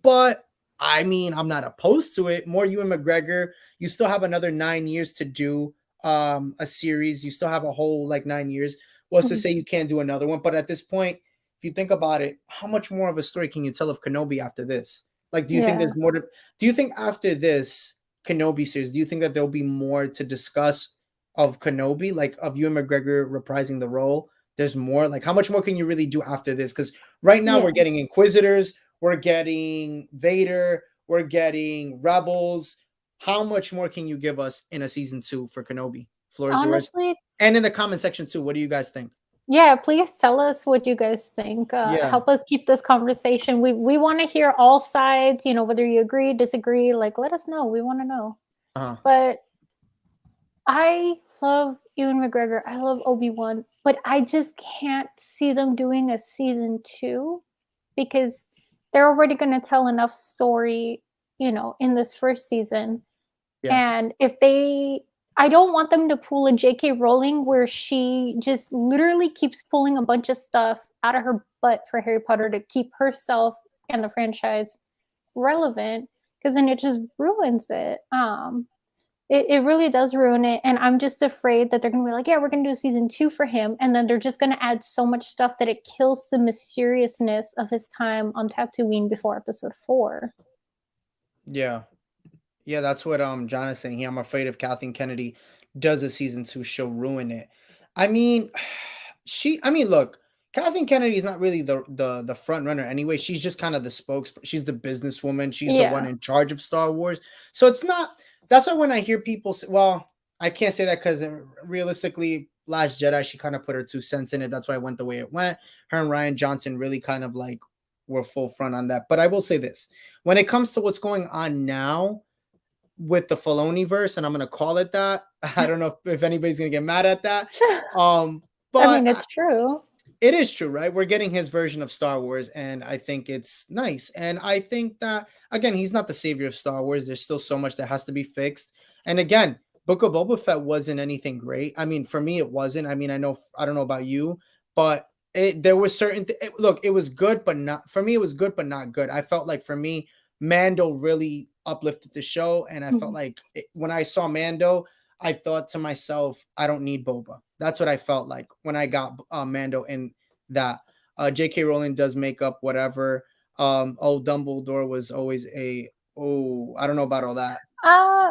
but I mean, I'm not opposed to it. More Ewan McGregor. You still have another 9 years to do a series. You still have a whole like 9 years. What's to Mhm. say you can't do another one? But at this point, if you think about it, how much more of a story can you tell of Kenobi after this? Like, do you think Yeah. there's more to? Do you think after this Kenobi series, do you think that there'll be more to discuss of Kenobi, like of Ewan McGregor reprising the role? There's more. Like, how much more can you really do after this? Because right now Yeah. we're getting Inquisitors, we're getting Vader, we're getting Rebels. How much more can you give us in a season 2 for Kenobi? Floor is yours. Honestly, And in the comment section too, what do you guys think? yeah, please tell us what you guys think. Yeah. Help us keep this conversation. We want to hear all sides, whether you agree, disagree, like let us know. We want to know. Uh-huh. But I love Ewan McGregor. I love Obi-Wan, but I just can't see them doing a season 2 because they're already going to tell enough story, in this first season. Yeah. And I don't want them to pull a J.K. Rowling where she just literally keeps pulling a bunch of stuff out of her butt for Harry Potter to keep herself and the franchise relevant, because then it just ruins it. It really does ruin it, and I'm just afraid that they're gonna be like, yeah, we're gonna do a season 2 for him, and then they're just gonna add so much stuff that it kills the mysteriousness of his time on Tatooine before episode 4. Yeah. Yeah, that's what John is saying here. I'm afraid of Kathleen Kennedy does a season 2, she'll ruin it. I mean, look, Kathleen Kennedy is not really the front runner anyway. She's just kind of the she's the businesswoman. She's the one in charge of Star Wars. So it's not, that's why when I hear people say, well, I can't say that because realistically, Last Jedi, she kind of put her 2 cents in it. That's why it went the way it went. Her and Rian Johnson really kind of like were full front on that. But I will say this, when it comes to what's going on now with the Filoni verse, and I'm gonna call it that. I don't know if anybody's gonna get mad at that. But I mean, it's true. It is true, right? We're getting his version of Star Wars, and I think it's nice. And I think that, again, he's not the savior of Star Wars. There's still so much that has to be fixed. And again, Book of Boba Fett wasn't anything great. I mean, for me, it wasn't. I mean, I don't know about you, but there was certain look, it was good, but not for me. It was good, but not good. I felt like for me, Mando really uplifted the show, and I felt like when I saw Mando, I thought to myself, I don't need Boba. That's what I felt like when I got Mando in that. J.K. Rowling does make up whatever. Dumbledore was always I don't know about all that.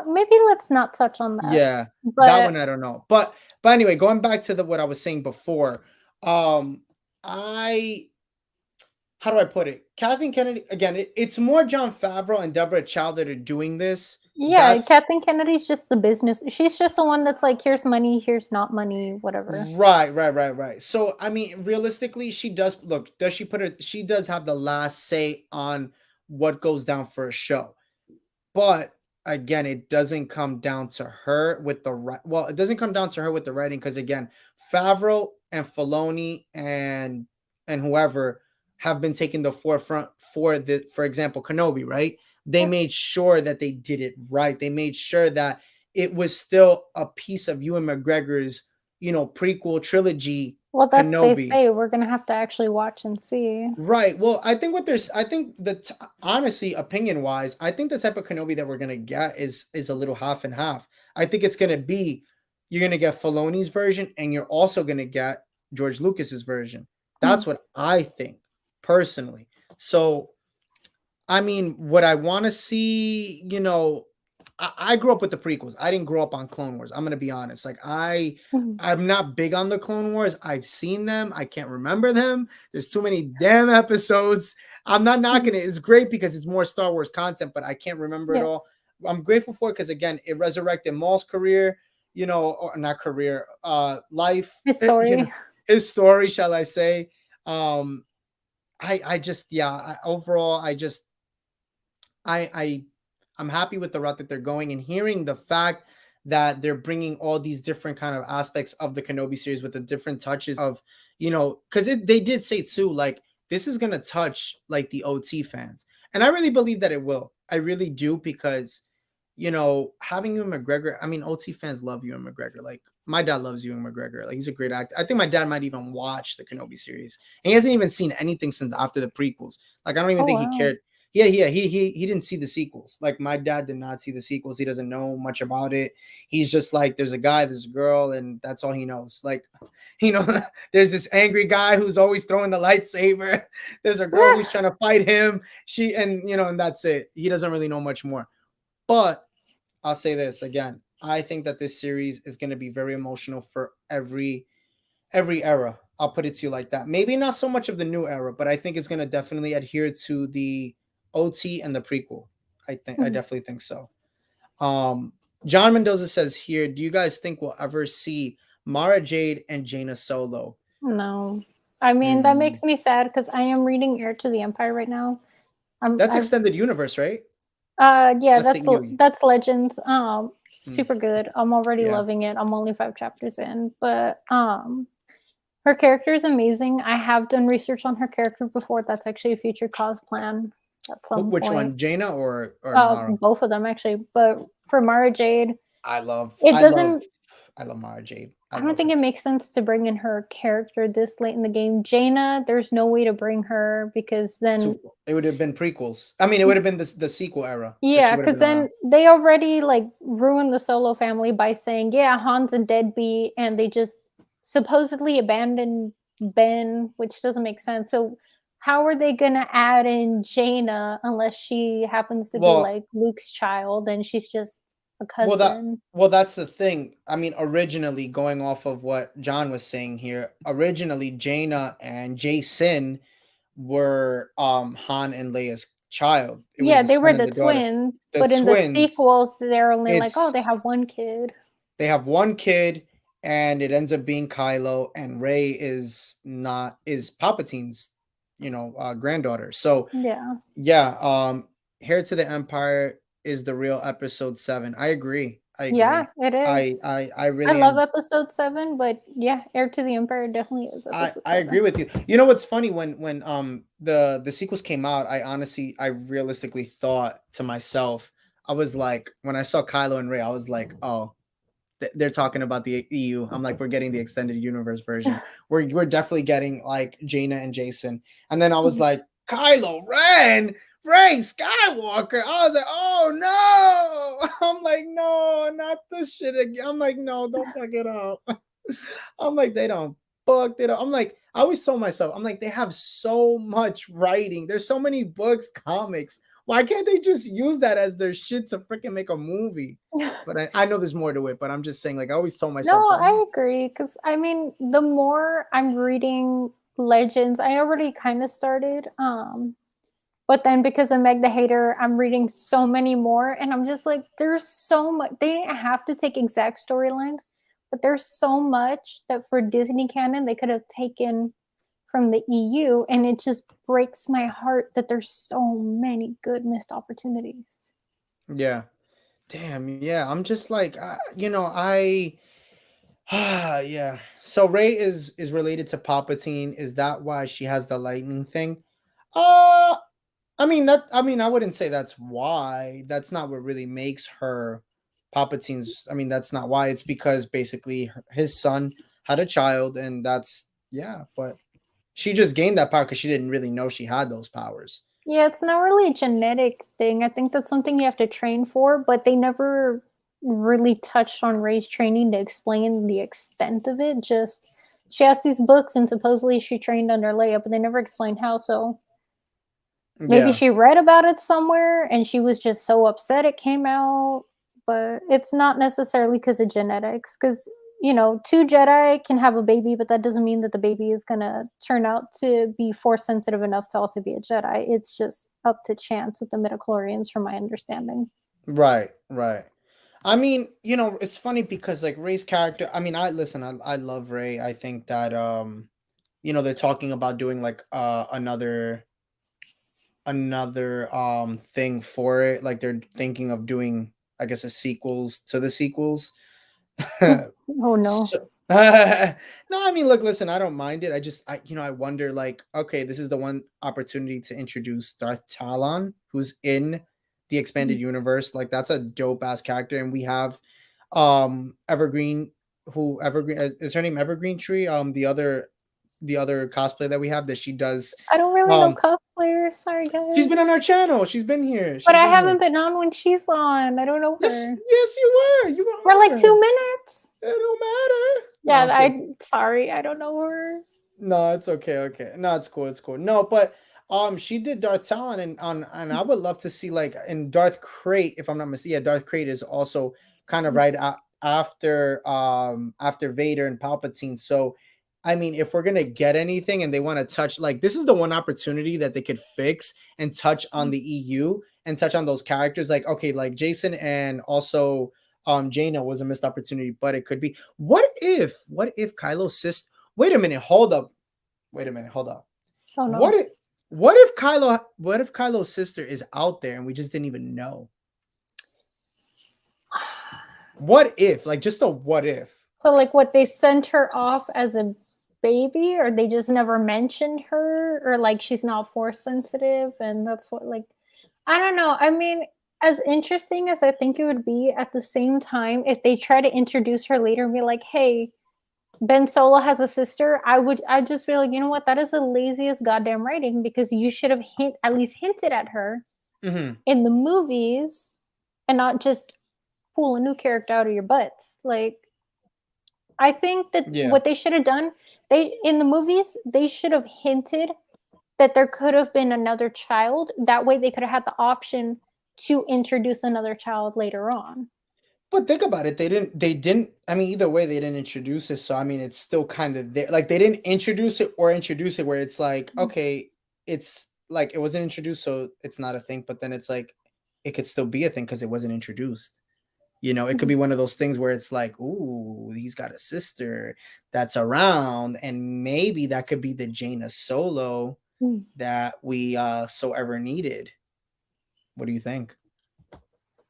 Maybe let's not touch on that. Yeah, but that one I don't know. But anyway, going back to what I was saying before, how do I put it? Kathleen Kennedy, again, it's more Jon Favreau and Deborah Chow that are doing this. Yeah, Kathleen Kennedy's just the business. She's just the one that's like, here's money, here's not money, whatever. Right. So, I mean, realistically, she does she does have the last say on what goes down for a show. But again, it doesn't come down to her with it doesn't come down to her with the writing, because again, Favreau and Filoni and whoever have been taking the forefront for example, Kenobi, right? They made sure that they did it right. They made sure that it was still a piece of Ewan McGregor's, prequel trilogy. Well, that's Kenobi. They say we're gonna have to actually watch and see. Right. Well, I think honestly, opinion wise, I think the type of Kenobi that we're gonna get is a little half and half. I think it's gonna be, you're gonna get Filoni's version, and you're also gonna get George Lucas's version. That's what I think personally. So, I mean, what I want to see, I grew up with the prequels. I didn't grow up on Clone Wars. I'm going to be honest. Like I'm not big on the Clone Wars. I've seen them. I can't remember them. There's too many damn episodes. I'm not knocking it. It's great because it's more Star Wars content, but I can't remember it all. I'm grateful for it because, again, it resurrected Maul's career, or not career, life. His story. His story, shall I say. I'm happy with the route that they're going, and hearing the fact that they're bringing all these different kind of aspects of the Kenobi series with the different touches of, because they did say too, like, this is going to touch like the OT fans. And I really believe that it will. I really do, because, having Ewan McGregor, I mean, OT fans love Ewan McGregor. Like, my dad loves Ewan McGregor. Like, he's a great actor. I think my dad might even watch the Kenobi series. And he hasn't even seen anything since after the prequels. Like, I don't even think he cared. Yeah. He didn't see the sequels. Like, my dad did not see the sequels. He doesn't know much about it. He's just like, there's a guy, there's a girl, and that's all he knows. Like, there's this angry guy who's always throwing the lightsaber. There's a girl who's trying to fight him. And that's it. He doesn't really know much more. But I'll say this again. I think that this series is going to be very emotional for every era. I'll put it to you like that. Maybe not so much of the new era, but I think it's going to definitely adhere to the OT and the prequel. I definitely think so. John Mendoza says here, do you guys think we'll ever see Mara Jade and Jaina Solo? No. I mean, that makes me sad because I am reading Heir to the Empire right now. That's extended universe, right? Yeah, that's Legends. Super good. I'm already loving it. I'm only 5 chapters in, but her character is amazing. I have done research on her character before. That's actually a future cause plan at some Which point. one, Jaina or Mara? Both of them actually. But for Mara Jade, I love Mara Jade. I don't think it makes sense to bring in her character this late in the game. Jaina, there's no way to bring her because then it would have been prequels. I mean, it would have been the sequel era. Yeah, because then they already like ruined the Solo family by saying, yeah, Han's a deadbeat, and they just supposedly abandoned Ben, which doesn't make sense. So how are they gonna add in Jaina unless she happens to be like Luke's child and she's just a cousin. Well, that's the thing. I mean, originally, going off of what John was saying here, originally Jaina and Jason were Han and Leia's child. It was Yeah, the they were son and the the daughter. twins, The but in the twins, sequels, they're only like, oh, they it's have one kid. they have one kid, and it ends up being Kylo, and Rey is Palpatine's, granddaughter. So Yeah. yeah, Heir to the Empire is the real episode 7. I agree. I Yeah, agree. it is. I I really love am. episode 7, but yeah, Heir to the Empire definitely is episode I 7. agree with you. You know what's funny, when the sequels came out, I realistically thought to myself, I was like, when I saw Kylo and Rey, I was like, oh, they're talking about the EU. I'm like, we're getting the extended universe version. We're definitely getting like Jaina and Jason. And then I was like, Kylo Ren, Rey Skywalker. I was like, oh no. I'm like, no, not this shit again. I'm like, no, don't fuck it up. I'm like, they don't book. They don't. I'm like, I always told myself, I'm like, they have so much writing. There's so many books, comics. Why can't they just use that as their shit to freaking make a movie? But I know there's more to it. But I'm just saying, like, I always told myself. No, that. I agree. Because, I mean, the more I'm reading Legends, I already kind of started. But then because of Meg the Hater, I'm reading so many more. And I'm just like, there's so much. They didn't have to take exact storylines, but there's so much that for Disney canon, they could have taken from the EU, and it just breaks my heart that there's so many good missed opportunities. Yeah. Damn. Yeah. I'm just like, yeah. So Rey is related to Palpatine. Is that why she has the lightning thing? Uh, I wouldn't say that's why. That's not what really makes her Palpatine's. I mean, that's not why. It's because basically his son had a child, and but she just gained that power because she didn't really know she had those powers. Yeah, it's not really a genetic thing. I think that's something you have to train for, but they never really touched on Rey's training to explain the extent of it. Just she has these books, and supposedly she trained under Leia, but they never explained how. So maybe Yeah. she read about it somewhere and she was just so upset it came out, but it's not necessarily because of genetics. Because, two Jedi can have a baby, but that doesn't mean that the baby is going to turn out to be force sensitive enough to also be a Jedi. It's just up to chance with the midichlorians, from my understanding. Right. Right. I mean, it's funny because like Rey's character. I mean, I love Rey. I think that they're talking about doing like another thing for it. Like they're thinking of doing, I guess, a sequels to the sequels. Oh no. So, no, I mean, look, listen, I don't mind it. I wonder, like, okay, this is the one opportunity to introduce Darth Talon, who's in the expanded universe. Like, that's a dope ass character, and we have Evergreen, Evergreen is her name Evergreen Tree. The other cosplay that we have that she does. I don't really know cosplayers. Sorry, guys. She's been on our channel. She's been here. But I haven't been on when she's on. I don't know her. Yes, you were. You were for like 2 minutes. It don't matter. Yeah, No, I'm sorry. I don't know her. No, it's okay. Okay. No, it's cool. It's cool. No, but she did Darth Talon, and I would love to see, like, in Darth Crate, if I'm not mistaken. Yeah, Darth Crate is also kind of right after Vader and Palpatine. So I mean, if we're gonna get anything and they want to touch, like, this is the one opportunity that they could fix and touch on the EU and touch on those characters. Like, okay, like Jason and also Jaina was a missed opportunity, but it could be. What if Kylo's sister? Wait a minute, hold up. Oh no. What if Kylo's sister is out there and we just didn't even know? What if? Like, just a what if? So, like, what, they sent her off as a baby, or they just never mentioned her, or like she's not force sensitive, and that's what, like, I don't know. I mean, as interesting as I think it would be, at the same time, if they try to introduce her later and be like, hey, Ben Solo has a sister, I'd just be like, you know what, that is the laziest goddamn writing, because you should have at least hinted at her in the movies and not just pull a new character out of your butts. Like, I think that what they should have done, in the movies, they should have hinted that there could have been another child. That way they could have had the option to introduce another child later on. But think about it. They didn't. I mean, either way, they didn't introduce it. So I mean, it's still kind of there. Like they didn't introduce it or introduce it where it's like, okay, it's like it wasn't introduced, so it's not a thing. But then it's like it could still be a thing because it wasn't introduced. It could be one of those things where it's like, ooh, he's got a sister that's around, and maybe that could be the Jaina Solo that we so ever needed. What do you think?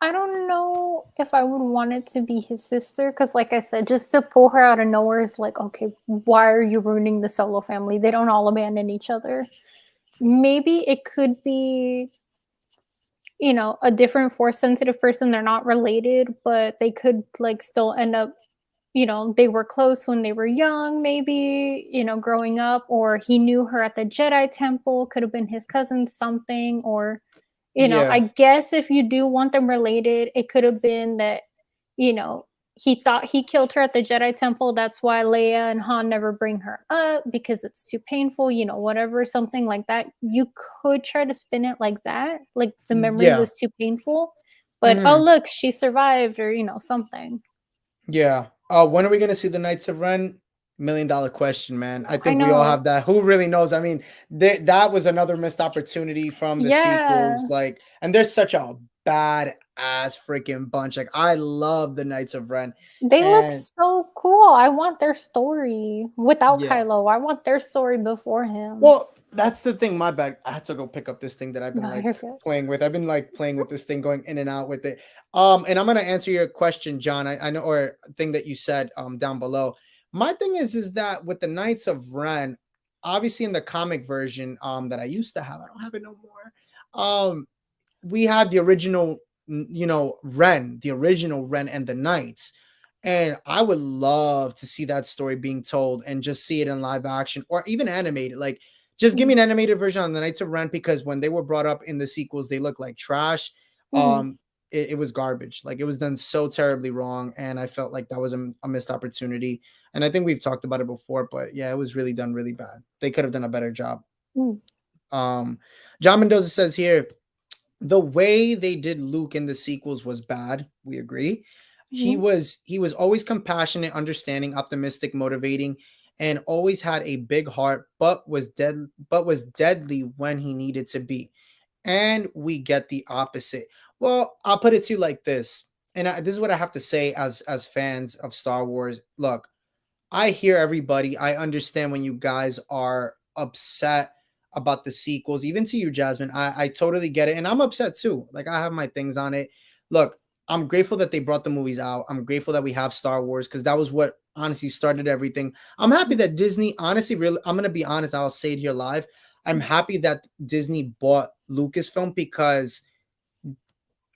I don't know if I would want it to be his sister because, like I said, just to pull her out of nowhere is like, okay, why are you ruining the Solo family? They don't all abandon each other. Maybe it could be, a different force sensitive person. They're not related, but they could like still end up, they were close when they were young, maybe, growing up, or he knew her at the Jedi Temple, could have been his cousin, something, or Yeah, I guess if you do want them related, it could have been that, he thought he killed her at the Jedi Temple. That's why Leia and Han never bring her up because it's too painful, whatever, something like that. You could try to spin it like that, like the memory yeah. was too painful. But oh, Mhm. look, she survived, or something. Yeah. When are we gonna see the Knights of Ren? $1 million question, man. I I think we all know. have that. Who really knows? I mean, that was another missed opportunity from the sequels. Yeah. Like, and there's such a bad ass freaking bunch. Like, I love the Knights of Ren, They look and so cool. I want their story without yeah. Kylo. I want their story before him. Well, that's the thing. My bad. I had to go pick up this thing that I've been No, like you're good. playing with. I've been like playing with this thing, going in and out with it. And I'm gonna answer your question, John. I know, or thing that you said down below. My thing is that with the Knights of Ren, obviously in the comic version that I used to have, I don't have it no more. We had the original, Ren, the original Ren and the Knights. And I would love to see that story being told and just see it in live action or even animated. Like, just give me Mhm. an animated version on the Knights of Ren because when they were brought up in the sequels, they looked like trash. Mhm. It was garbage. Like, it was done so terribly wrong, and I felt like that was a missed opportunity. And I think we've talked about it before, but yeah, it was really done really bad. They could have done a better job. Mm. Um, John Mendoza says here, the way they did Luke in the sequels was bad. We agree. He Mhm. was he was always compassionate, understanding, optimistic, motivating, and always had a big heart, but was deadly when he needed to be. And we get the opposite. Well, I'll put it to you like this. And this is what I have to say as fans of Star Wars. Look, I hear everybody. I understand when you guys are upset about the sequels, even to you, Jasmine. I totally get it. And I'm upset too. Like, I have my things on it. Look, I'm grateful that they brought the movies out. I'm grateful that we have Star Wars because that was what honestly started everything. I'm happy that Disney, honestly, really, I'm going to be honest. I'll say it here live. I'm happy that Disney bought Lucasfilm because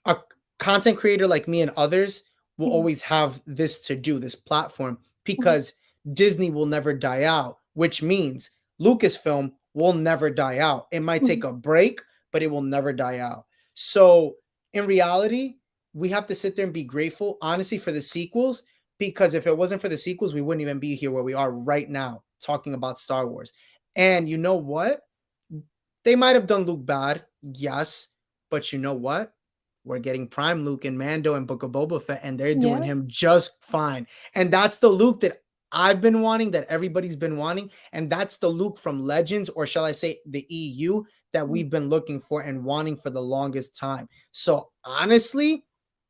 a content creator like me and others will Mhm. always have this to do, this platform, Mhm. because Disney will never die out, which means Lucasfilm will never die out. It might take Mhm. a break, but it will never die out. So in reality, we have to sit there and be grateful, honestly, for the sequels, because if it wasn't for the sequels, we wouldn't even be here where we are right now talking about Star Wars. And you know what? They might have done Luke bad, yes, but you know what? We're getting Prime Luke and Mando and Book of Boba Fett, and they're doing Yeah. him just fine. And that's the Luke that I've been wanting, that everybody's been wanting, and that's the Luke from Legends, or shall I say, the EU, that Mhm. we've been looking for and wanting for the longest time. So honestly,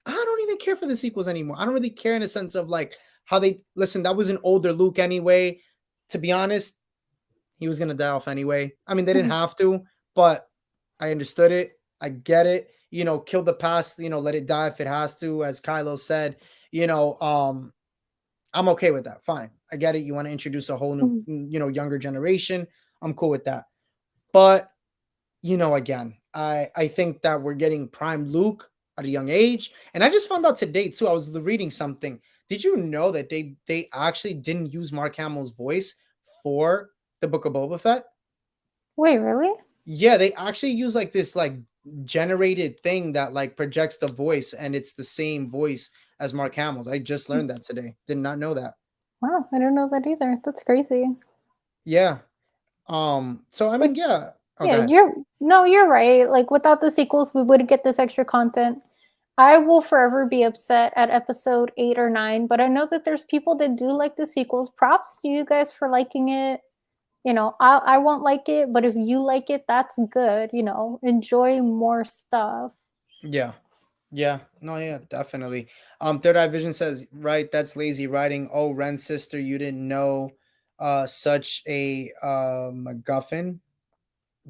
I don't even care for the sequels anymore. I don't really care in a sense of like how they listen. That was an older Luke anyway. To be honest, he was gonna die off anyway. I mean, they didn't Mhm. have to, but I understood it. I get it. Kill the past, let it die if it has to, as Kylo said. You know, um, I'm okay with that. Fine. I get it. You want to introduce a whole new, Mhm. younger generation. I'm cool with that. But, again, I think that we're getting prime Luke at a young age. And I just found out today too. I was reading something. Did you know that they actually didn't use Mark Hamill's voice for the Book of Boba Fett? Wait, really? Yeah, they actually use like this like generated thing that like projects the voice, and it's the same voice as Mark Hamill's. I just learned that today. Did not know that. Wow, I didn't know that either. That's crazy. Yeah. So I Which, mean, yeah. Oh, go yeah, ahead. you're right. Like without the sequels, we would get this extra content. I will forever be upset at episode 8 or 9, but I know that there's people that do like the sequels. Props to you guys for liking it. You know, I won't like it, but if you like it, that's good. You know, enjoy more stuff. Yeah. Yeah. No, yeah, definitely. Third Eye Vision says, right, that's lazy writing. Oh, Ren's sister, you didn't know such a MacGuffin.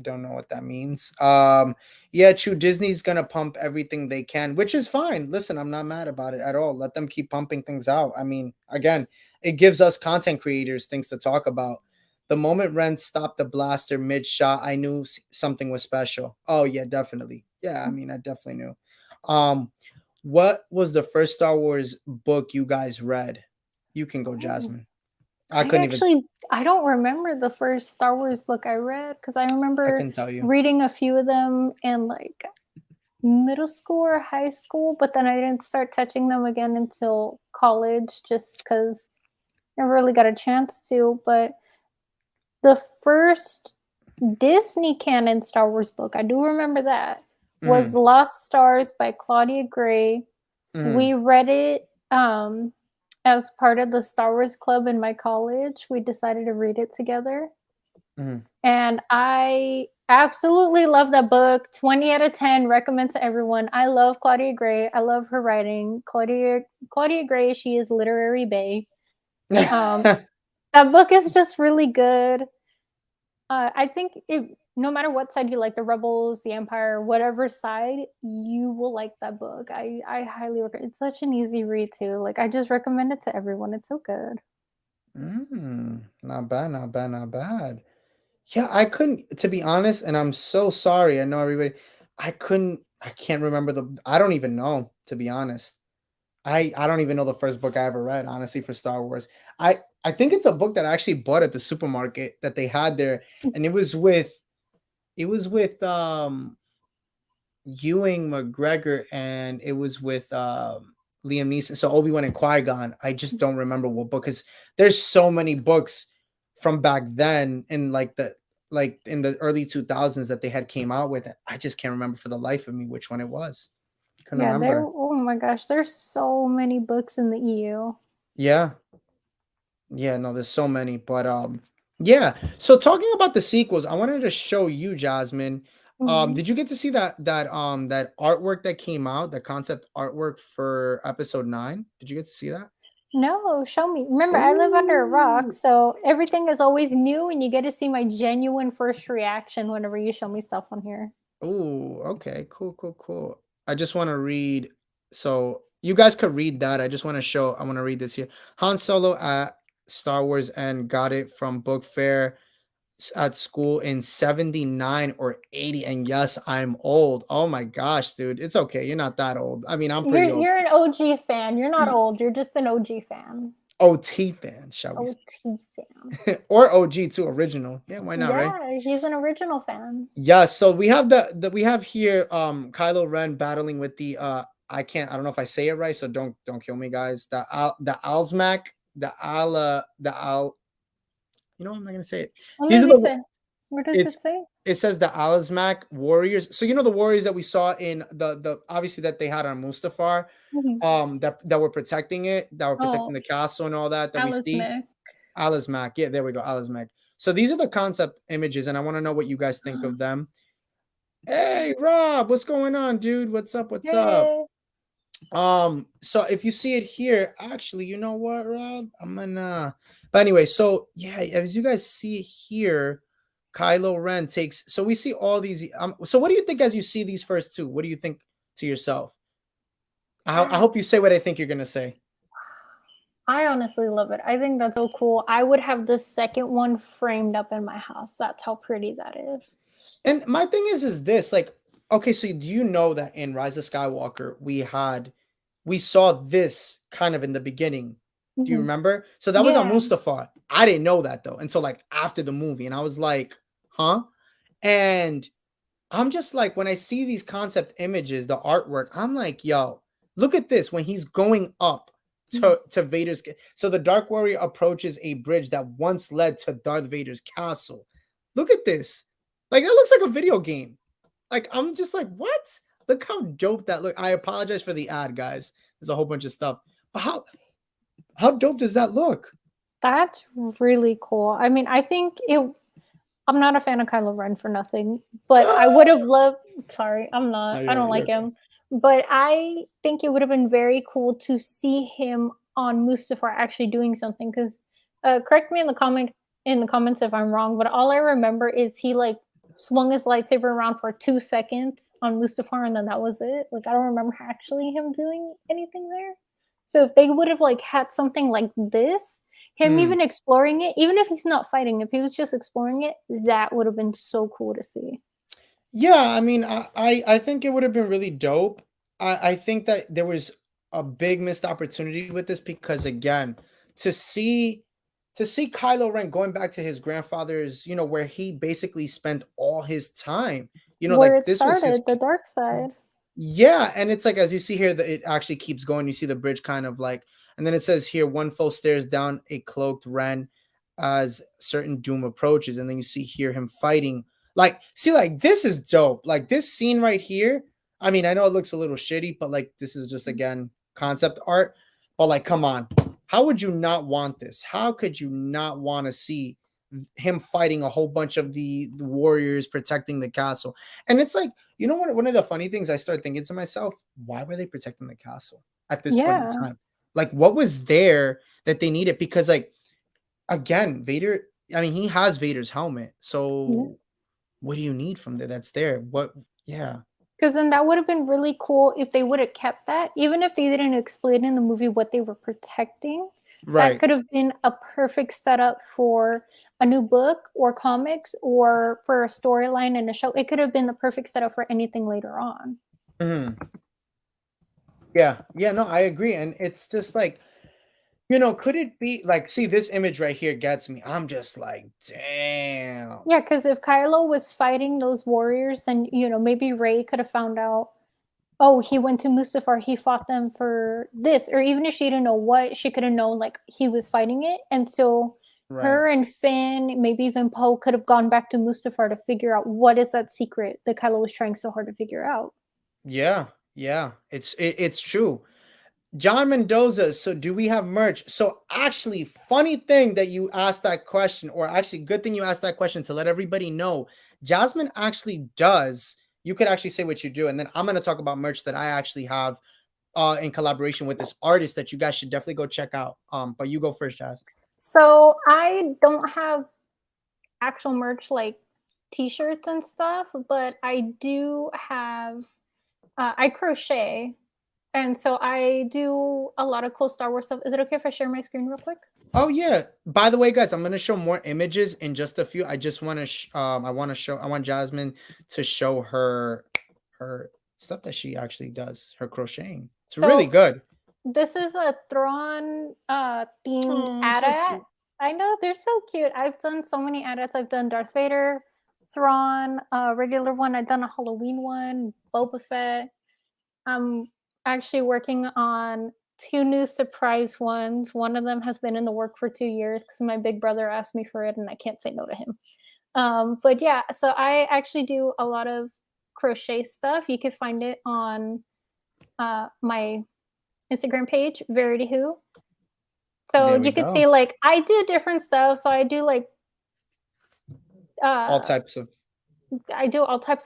Don't know what that means. Yeah, true. Disney's gonna pump everything they can, which is fine. Listen, I'm not mad about it at all. Let them keep pumping things out. I mean, again, it gives us content creators things to talk about. The moment Ren stopped the blaster mid shot, I knew something was special. Oh yeah, definitely. Yeah, I mean, I definitely knew. Um, what was the first Star Wars book you guys read? You can go, Jasmine. I couldn't even. I don't remember the first Star Wars book I read because I I remember can tell you. reading a few of them in like middle school or high school, but then I didn't start touching them again until college just because I never really got a chance to. But the first Disney canon Star Wars book, I do remember that, was Lost Stars by Claudia Gray. We read it as part of the Star Wars club in my college. We decided to read it together. And I absolutely love that book. 20 out of 10, recommend to everyone. I love Claudia Gray. I love her writing. Claudia Gray, she is literary bae. That book is just really good. I think no matter what side you like, the Rebels, the Empire, whatever side, you will like that book. I highly recommend. It's such an easy read too. Like I just recommend it to everyone. It's so good. Not bad, not bad, not bad. Yeah, I couldn't, to be honest, and I'm so sorry. I know everybody. I can't remember I don't even know, to be honest. I don't even know the first book I ever read, honestly, for Star Wars. I think it's a book that I actually bought at the supermarket that they had there, and it was with Ewing McGregor, and it was with Liam Neeson. So Obi-Wan and Qui-Gon. I just don't remember what book, because there's so many books from back then in in the early 2000s that they had came out with. I just can't remember for the life of me which one it was. Couldn't remember. Oh my gosh, there's so many books in the EU. Yeah. Yeah, no, there's so many, but yeah. So talking about the sequels, I wanted to show you, Jasmine. Did you get to see that artwork that came out, the concept artwork for episode 9? Did you get to see that? No, show me. Remember, I live under a rock, so everything is always new, and you get to see my genuine first reaction whenever you show me stuff on here. Oh, okay, cool. I just want to read, so you guys could read that. I want to read this here. Han Solo at Star Wars and got it from Book Fair at school in 79 or 80. And yes, I'm old. Oh my gosh, dude. It's okay. You're not that old. I mean, I'm pretty old. You're an OG fan. You're not old. You're just an OG fan. OT fan, shall we say? Fan. Or OG too, original. Yeah, why not, right? Yeah, he's an original fan. Yeah, so we have we have here Kylo Ren battling with the I don't know if I say it right, so don't kill me, guys. The Alzmac, you know, I'm not gonna say it. These are what does it say? It says the Alzmac warriors. So you know the warriors that we saw in the obviously that they had on Mustafar, that were protecting it, that were protecting the castle and all that we see. Alzmac. Yeah, there we go. Alzmac. So these are the concept images, and I want to know what you guys think of them. Hey, Rob, what's going on, dude? What's up? What's up? So if you see it here, actually, you know what, Rob? But anyway, so yeah, as you guys see here, Kylo Ren takes. So we see all these. So what do you think as you see these first two? What do you think to yourself? I hope you say what I think you're gonna say. I honestly love it. I think that's so cool. I would have the second one framed up in my house. That's how pretty that is. And my thing is this, like, okay, so do you know that in Rise of Skywalker we saw this kind of in the beginning? Do you remember? So that was on Mustafar. I didn't know that though until like after the movie, and I was like, huh? And I'm just like, when I see these concept images, the artwork, I'm like, yo, look at this when he's going up to Vader's. So the Dark Warrior approaches a bridge that once led to Darth Vader's castle. Look at this. Like, that looks like a video game. Like, I'm just like, what? look how dope that look. I apologize for the ad, guys. There's a whole bunch of stuff. But how dope does that look? That's really cool. I mean, I think it. I'm not a fan of Kylo Ren for nothing, but I would have loved. Sorry, I'm not. I don't like him, but I think it would have been very cool to see him on Mustafar actually doing something. Because, correct me in the comments if I'm wrong, but all I remember is he like swung his lightsaber around for 2 seconds on Mustafar, and then that was it. Like I don't remember actually him doing anything there. So if they would have like had something like this. Him even exploring it, even if he's not fighting, if he was just exploring it, that would have been so cool to see. Yeah, I mean, I think it would have been really dope. I think that there was a big missed opportunity with this because again, to see Kylo Ren going back to his grandfather's, where he basically spent all his time, Where like it this was started, the dark side. Yeah, and it's like as you see here that it actually keeps going. You see the bridge kind of like, and then it says here one foe stares down a cloaked Ren as certain doom approaches, and then you see here him fighting. Like, see, like this is dope. Like this scene right here. I mean, I know it looks a little shitty, but like this is just again concept art. But like, come on, how would you not want this? How could you not want to see him fighting a whole bunch of the warriors protecting the castle? And it's like, what, one of the funny things I start thinking to myself, why were they protecting the castle at this point in time? Like what was there that they needed? Because like again, Vader, I mean, he has Vader's helmet, so what do you need from there that's there? Because then that would have been really cool if they would have kept that, even if they didn't explain in the movie what they were protecting. Right. That could have been a perfect setup for a new book or comics or for a storyline in a show. It could have been the perfect setup for anything later on. Yeah, no, I agree. And it's just like, could it be like, see, this image right here gets me. I'm just like, damn. Yeah, because if Kylo was fighting those warriors and, maybe Rey could have found out, oh, he went to Mustafar, he fought them for this. Or even if she didn't know what, she could have known, like, he was fighting it. And so her and Finn, maybe even Poe, could have gone back to Mustafar to figure out what is that secret that Kylo was trying so hard to figure out. Yeah, it's true. John Mendoza, so do we have merch? So actually, funny thing that you asked that question, or actually good thing you asked that question to let everybody know, Jasmine actually does. You could actually say what you do, and then I'm going to talk about merch that I actually have in collaboration with this artist that you guys should definitely go check out. But you go first, Jazz. So I don't have actual merch like t-shirts and stuff, but I do have, I crochet. And so I do a lot of cool Star Wars stuff. Is it okay if I share my screen real quick? Oh yeah. By the way, guys, I'm going to show more images in just a few. I just want to I want Jasmine to show her stuff that she actually does, her crocheting. It's really good. This is a Thrawn themed AT-AT. So I know, they're so cute. I've done so many AT-ATs. I've done Darth Vader, Thrawn, regular one. I've done a Halloween one, Boba Fett. I'm actually working on 2 new surprise ones. One of them has been in the work for 2 years because my big brother asked me for it and I can't say no to him. But yeah, so I actually do a lot of crochet stuff. You can find it on my Instagram page, Verity Who. So you can see, like, I do different stuff. So I do like all types of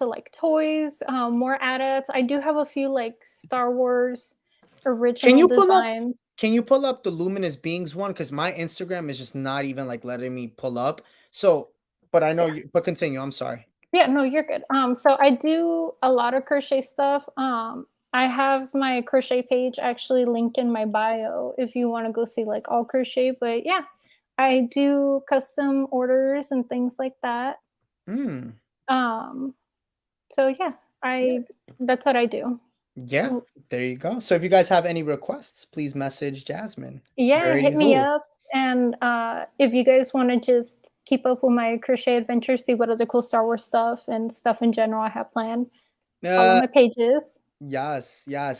like toys, more AT-ATs. I do have a few like Star Wars original designs. Can you pull up the Luminous Beings one? Because my Instagram is just not even like letting me pull up. So, but I know you. But continue. I'm sorry. Yeah, no, you're good. So I do a lot of crochet stuff. I have my crochet page actually linked in my bio if you want to go see like all crochet. But yeah, I do custom orders and things like that. So yeah, that's what I do. Yeah, there you go. So if you guys have any requests, please message Jasmine. Yeah, hit me up. And if you guys want to just keep up with my crochet adventures, see what other cool Star Wars stuff and stuff in general I have planned, follow my pages. Yes. And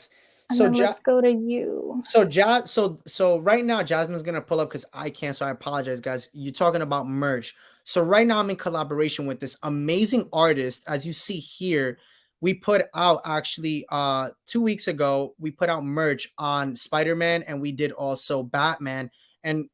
so let's go to you. So right now Jasmine's gonna pull up because I can't. So I apologize, guys. You're talking about merch. So right now I'm in collaboration with this amazing artist, as you see here, we put out actually 2 weeks ago, we put out merch on Spider-Man, and we did also Batman, and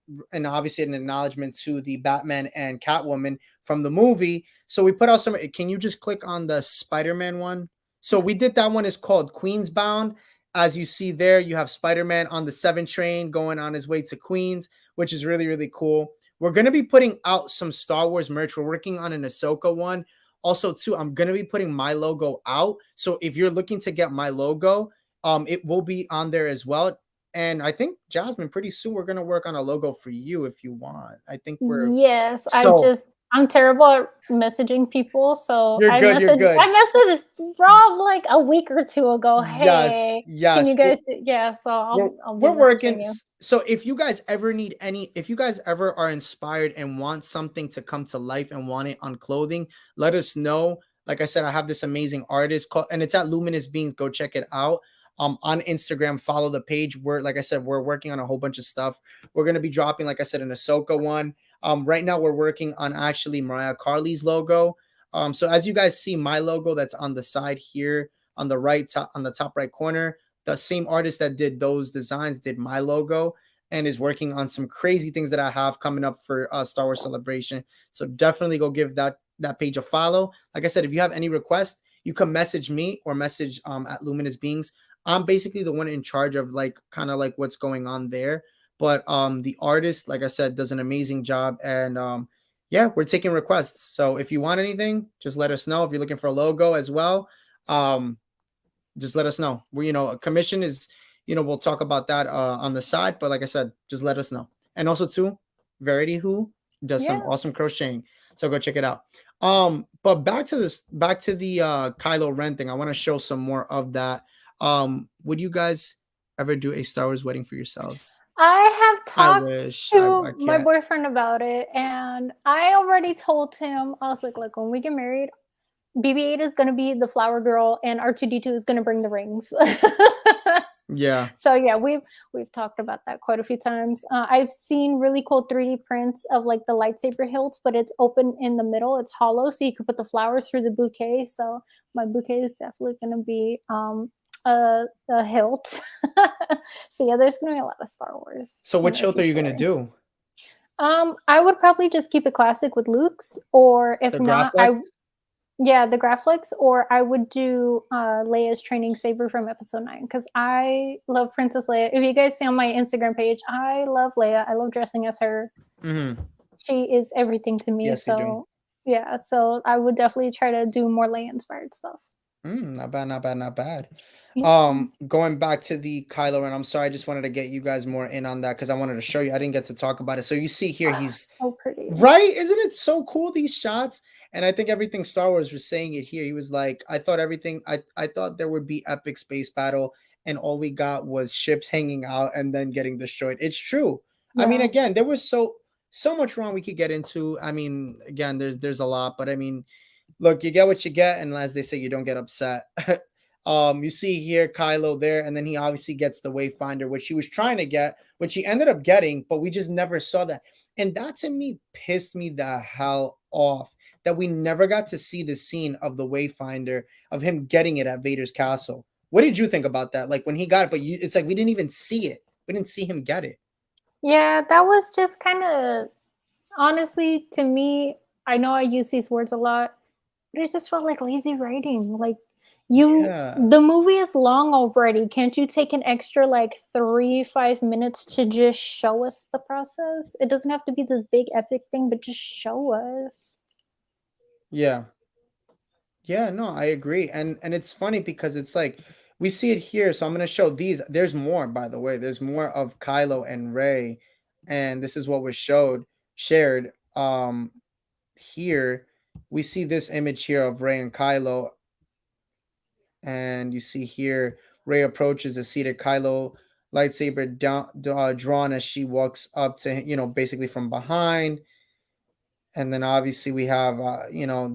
obviously an acknowledgement to the Batman and Catwoman from the movie. So we put out some. Can you just click on the Spider-Man one? So we did that one. Is called Queens Bound. As you see there, you have Spider-Man on the 7 train going on his way to Queens, which is really, really cool. We're going to be putting out some Star Wars merch. We're working on an Ahsoka one. Also, too, I'm going to be putting my logo out. So if you're looking to get my logo, it will be on there as well. And I think, Jasmine, pretty soon we're going to work on a logo for you if you want. I think we're... Yes, So, I'm terrible at messaging people, so You're I good, you're good. messaged Rob like a week or two ago. Yes, Hey, yes. can you guys? Yeah, so I'll be we're working. messaging you. So if you guys ever need any, if you guys ever are inspired and want something to come to life and want it on clothing, let us know. Like I said, I have this amazing artist called, and it's at Luminous Beings. Go check it out. On Instagram, follow the page. We're, like I said, we're working on a whole bunch of stuff. We're gonna be dropping, like I said, an Ahsoka one. Right now we're working on actually Mariah Carey's logo. So as you guys see my logo that's on the side here on the right top, on the top right corner, the same artist that did those designs did my logo and is working on some crazy things that I have coming up for Star Wars Celebration. So definitely go give that page a follow. Like I said, if you have any requests, you can message me or message at Luminous Beings. I'm basically the one in charge of like kind of like what's going on there. But the artist, like I said, does an amazing job. And yeah, we're taking requests. So if you want anything, just let us know. If you're looking for a logo as well, just let us know. We, a commission is, we'll talk about that on the side. But like I said, just let us know. And also too, Verity Who does some awesome crocheting. So go check it out. But back to the Kylo Ren thing. I want to show some more of that. Would you guys ever do a Star Wars wedding for yourselves? I have talked to my can't. boyfriend about it, and I already told him, I was like, look, when we get married, BB-8 is going to be the flower girl, and R2-D2 is going to bring the rings. Yeah. So yeah, we've talked about that quite a few times. I've seen really cool 3D prints of like the lightsaber hilts, but it's open in the middle. It's hollow, so you could put the flowers through the bouquet. So my bouquet is definitely going to be a hilt. So yeah, there's gonna be a lot of Star Wars. So which hilt are you gonna do? I would probably just keep it classic with Luke's, or if not, the Graflex, or I would do Leia's training saber from Episode 9 because I love Princess Leia. If you guys see on my Instagram page, I love Leia. I love dressing as her. Mm-hmm. She is everything to me. Yes, so yeah, so I would definitely try to do more Leia inspired stuff. Not bad, not bad, not bad. Yeah. Going back to the Kylo Ren, I'm sorry, I just wanted to get you guys more in on that because I wanted to show you. I didn't get to talk about it. So you see here, he's so pretty, right? Isn't it so cool, these shots? And I think everything Star Wars was saying it here. He was like, I thought there would be epic space battle, and all we got was ships hanging out and then getting destroyed. It's true. Yeah. I mean, again, there was so much wrong we could get into. I mean, again, there's a lot, but I mean, look, you get what you get, and as they say, you don't get upset. You see here Kylo there, and then he obviously gets the Wayfinder, which he was trying to get, which he ended up getting, but we just never saw that. And that to me pissed me the hell off, that we never got to see the scene of the Wayfinder, of him getting it at Vader's castle. What did you think about that? Like when he got it, but it's like we didn't even see it. We didn't see him get it. Yeah, that was just kind of, honestly, to me, I know I use these words a lot, but it just felt like lazy writing. Like the movie is long already. Can't you take an extra like 3-5 minutes to just show us the process? It doesn't have to be this big epic thing, but just show us. Yeah, no, I agree. And it's funny because it's like we see it here. So I'm going to show these. There's more, by the way. There's more of Kylo and Rey, and this is what was shared here. We see this image here of Rey and Kylo, and you see here Rey approaches a seated Kylo, lightsaber drawn as she walks up to him, basically from behind. And then obviously we have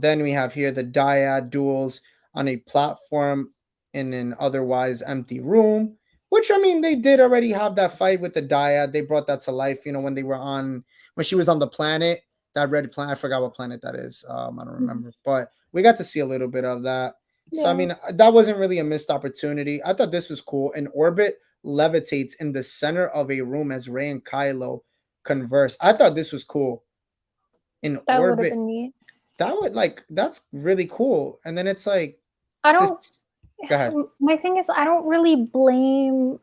then we have here the dyad duels on a platform in an otherwise empty room, which I mean they did already have that fight with the dyad. They brought that to life, when she was on the planet. That red planet, I forgot what planet that is. I don't remember, but we got to see a little bit of that. So I mean, that wasn't really a missed opportunity. I thought this was cool. An orbit levitates in the center of a room as Rey and Kylo converse. I thought this was cool. In That would have orbit, been neat. that would that's really cool. And then it's like, I don't. Go ahead. My thing is, I don't really blame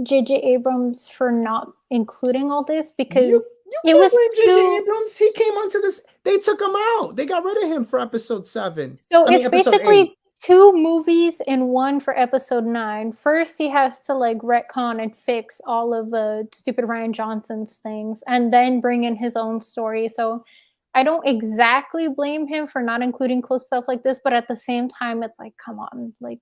J.J. Abrams for not including all this because You it was blame J.J. Abrams. He came onto this. They took him out. They got rid of him for episode 7. So it's episode basically 8. 2 movies in one for episode 9. First, he has to like retcon and fix all of the stupid Ryan Johnson's things, and then bring in his own story. So I don't exactly blame him for not including cool stuff like this, but at the same time, it's like, come on, like,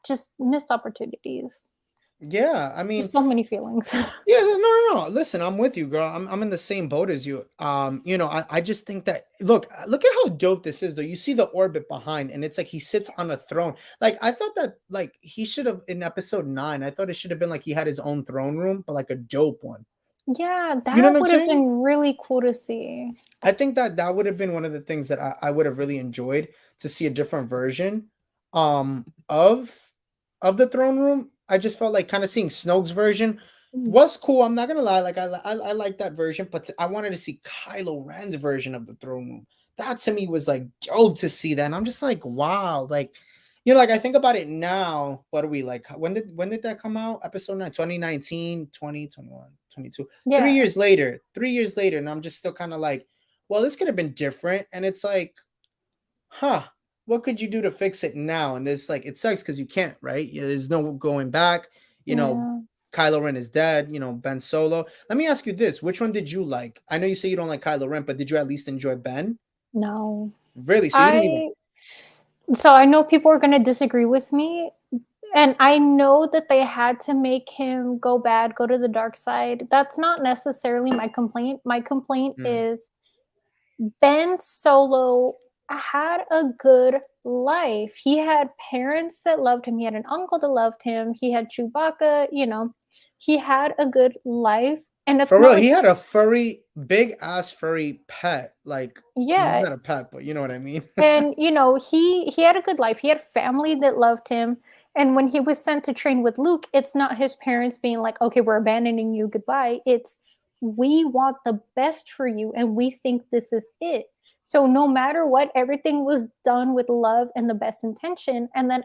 just missed opportunities. Yeah, I mean, There's so many feelings. Yeah, no. Listen, I'm with you, girl. I'm in the same boat as you. I just think that look at how dope this is, though. You see the orbit behind, and it's like he sits on a throne. Like I thought that like he should have in episode 9. I thought it should have been like he had his own throne room, but like a dope one. Yeah, that You know what would I'm have saying? been really cool to see. I think that would have been one of the things that I would have really enjoyed to see a different version of the throne room. I just felt like kind of seeing Snoke's version was cool. I'm not gonna lie, like I like that version, but I wanted to see Kylo Ren's version of the throne room. That to me was like dope to see that. And I'm just like, wow, like like I think about it now. What are we like? When did that come out? Episode 9, 2019, 2021, 22. Yeah. 3 years later. 3 years later, and I'm just still kind of like, well, this could have been different. And it's like, what could you do to fix it now? And it's like, it sucks because you can't, right? There's no going back. Kylo Ren is dead. Ben Solo. Let me ask you this: which one did you like? I know you say you don't like Kylo Ren, but did you at least enjoy Ben? No. Really? So you didn't even. So I know people are going to disagree with me, and I know that they had to make him go bad, go to the dark side. That's not necessarily my complaint. My complaint is Ben Solo had a good life. He had parents that loved him. He had an uncle that loved him. He had Chewbacca. He had a good life. And it's for real, he had a big ass furry pet. Like, yeah, he's not a pet, but you know what I mean. And he had a good life. He had family that loved him. And when he was sent to train with Luke, it's not his parents being like, "Okay, we're abandoning you. Goodbye." It's, we want the best for you, and we think this is it. So no matter what, everything was done with love and the best intention. And then,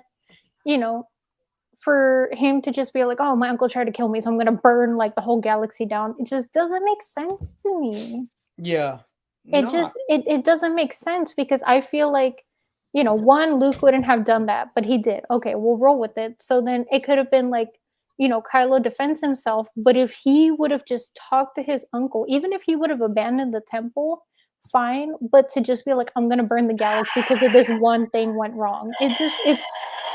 for him to just be like, "Oh, my uncle tried to kill me, so I'm going to burn like the whole galaxy down." It just doesn't make sense to me. Yeah. It doesn't make sense because I feel like, one, Luke wouldn't have done that, but he did. Okay, we'll roll with it. So then it could have been like, Kylo defends himself, but if he would have just talked to his uncle, even if he would have abandoned the temple, fine, but to just be like, "I'm gonna burn the galaxy because of this one thing went wrong." It's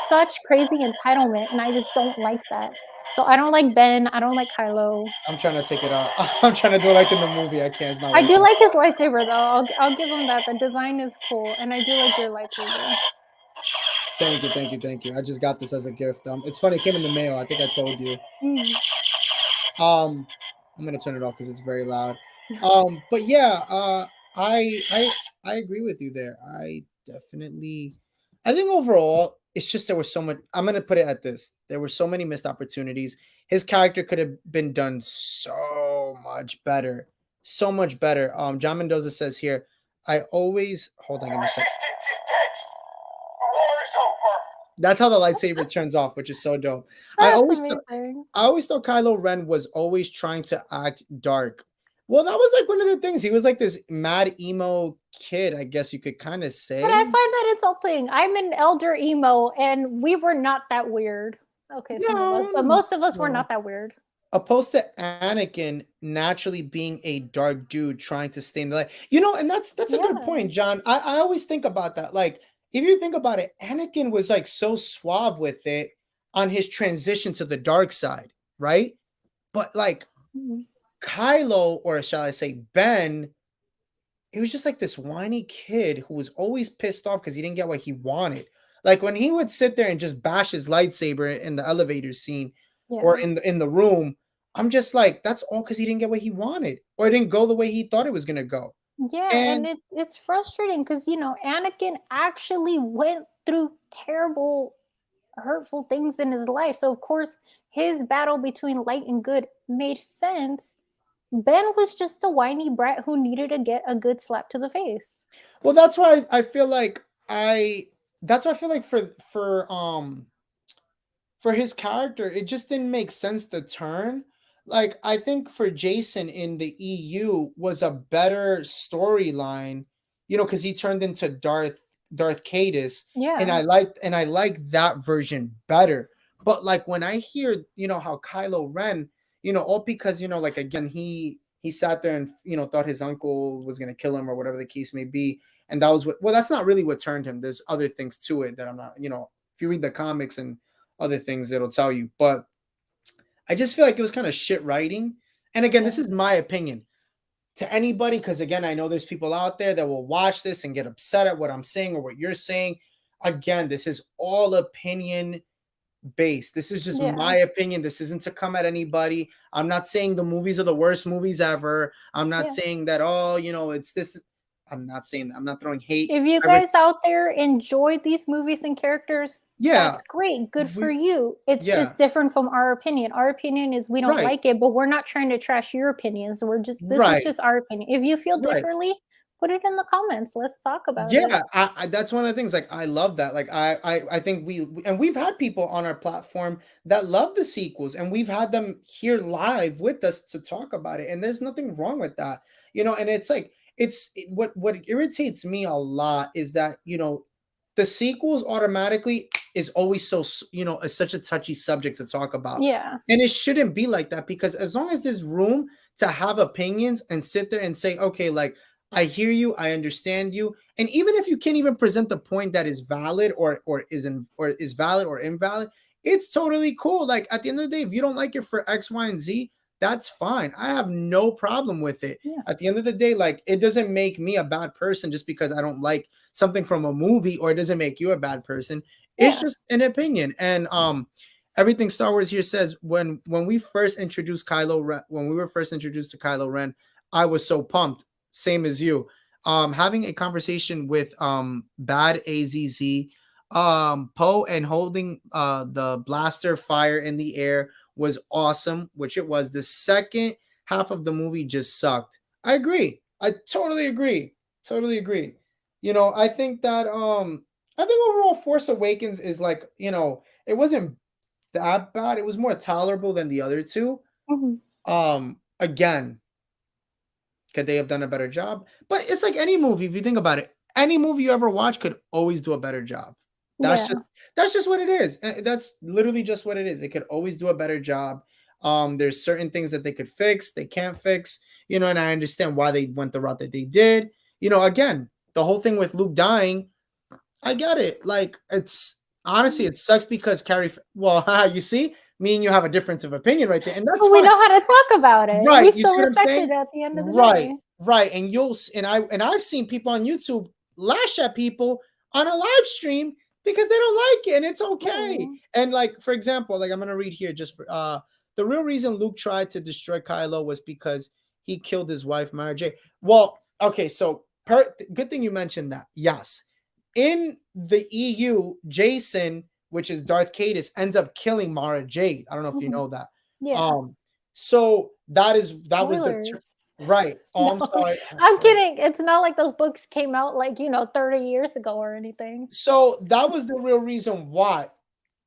such crazy entitlement, and I just don't like that. So I don't like Ben. I don't like Kylo. I'm trying to take it out. I'm trying to do it like in the movie. I can't. It's not I do like his lightsaber though. I'll give him that. The design is cool, and I do like your lightsaber. Thank you. I just got this as a gift. It's funny. It came in the mail. I think I told you. I'm gonna turn it off because it's very loud. But yeah, I agree with you there. I think overall, it's just there was so much. I'm gonna put it at this: there were so many missed opportunities. His character could have been done so much better. John Mendoza says here, I always hold on. Give me a second. That's how the lightsaber turns off, which is so dope. I always thought Kylo Ren was always trying to act dark. Well, that was like one of the things. He was like this mad emo kid, I guess you could kind of say. But I find that insulting. I'm an elder emo, and we were not that weird. Okay, some of us, but most of us were not that weird. Opposed to Anakin naturally being a dark dude trying to stay in the light. And that's a good point, John. I always think about that. Like, if you think about it, Anakin was like so suave with it on his transition to the dark side, right? But like Kylo, or shall I say Ben, he was just like this whiny kid who was always pissed off because he didn't get what he wanted. Like when he would sit there and just bash his lightsaber in the elevator scene or in the room, I'm just like, that's all because he didn't get what he wanted, or it didn't go the way he thought it was gonna go. Yeah, and it's frustrating because Anakin actually went through terrible, hurtful things in his life. So of course, his battle between light and good made sense. Ben was just a whiny brat who needed to get a good slap to the face. Well, that's why I feel like for his character, it just didn't make sense to turn. Like, I think for Jason in the EU was a better storyline, because he turned into Darth Kestis, and Yeah. I liked that version better. But like when I hear, how Kylo Ren, all because, like again, he sat there and thought his uncle was gonna kill him or whatever the case may be, and that was that's not really what turned him. There's other things to it that I'm not, if you read the comics and other things, it'll tell you. But I just feel like it was kind of shit writing. And again, this is my opinion to anybody, because again, I know there's people out there that will watch this and get upset at what I'm saying or what you're saying. Again, this is all opinion based. This is just my opinion. This isn't to come at anybody. I'm not saying the movies are the worst movies ever. I'm not saying that, it's this. I'm not saying that. I'm not throwing hate. If you guys out there enjoy these movies and characters, that's great. Good for you. It's just different from our opinion. Our opinion is we don't like it, but we're not trying to trash your opinions. We're just this is just our opinion. If you feel differently, put it in the comments. Let's talk about it. Yeah, that's one of the things. Like, I love that. Like, I think we've had people on our platform that love the sequels, and we've had them here live with us to talk about it. And there's nothing wrong with that, And it's like, what irritates me a lot is that, the sequels automatically is always so, is such a touchy subject to talk about. Yeah. And it shouldn't be like that, because as long as there's room to have opinions and sit there and say, okay, like, I hear you, I understand you. And even if you can't even present the point that is valid or is valid or invalid, it's totally cool. Like, at the end of the day, if you don't like it for X, Y, and Z, that's fine. I have no problem with it. Yeah. At the end of the day, like, it doesn't make me a bad person just because I don't like something from a movie, or it doesn't make you a bad person. It's just an opinion. And everything Star Wars here says, when we were first introduced to Kylo Ren, I was so pumped. Same as you. Having a conversation with Bad AZZ, Poe, and holding the blaster fire in the air was awesome, which it was. The second half of the movie just sucked. I agree. I totally agree. I think that overall Force Awakens is like, it wasn't that bad. It was more tolerable than the other two. Mm-hmm. Again, could they have done a better job? But it's like any movie, if you think about it, any movie you ever watch could always do a better job. That's just what it is. That's literally just what it is. It could always do a better job. There's certain things that they could fix, they can't fix, and I understand why they went the route that they did. Again, the whole thing with Luke dying, I get it. Like, it's honestly, it sucks because you see, me and you have a difference of opinion right there, and that's we know how to talk about it. Right, We still respect it at the end of the day. Right, and I've seen people on YouTube lash at people on a live stream because they don't like it, and it's okay. And like, for example, like, I'm gonna read here just for the real reason Luke tried to destroy Kylo was because he killed his wife Mara Jade. Well, okay, so good thing you mentioned that. Yes, in the EU, Jason, which is Darth Kestis, ends up killing Mara Jade. I don't know if you know that. Yeah. So that was the right. Oh, No, I'm sorry. I'm kidding. It's not like those books came out like 30 years ago or anything. So that was the real reason why.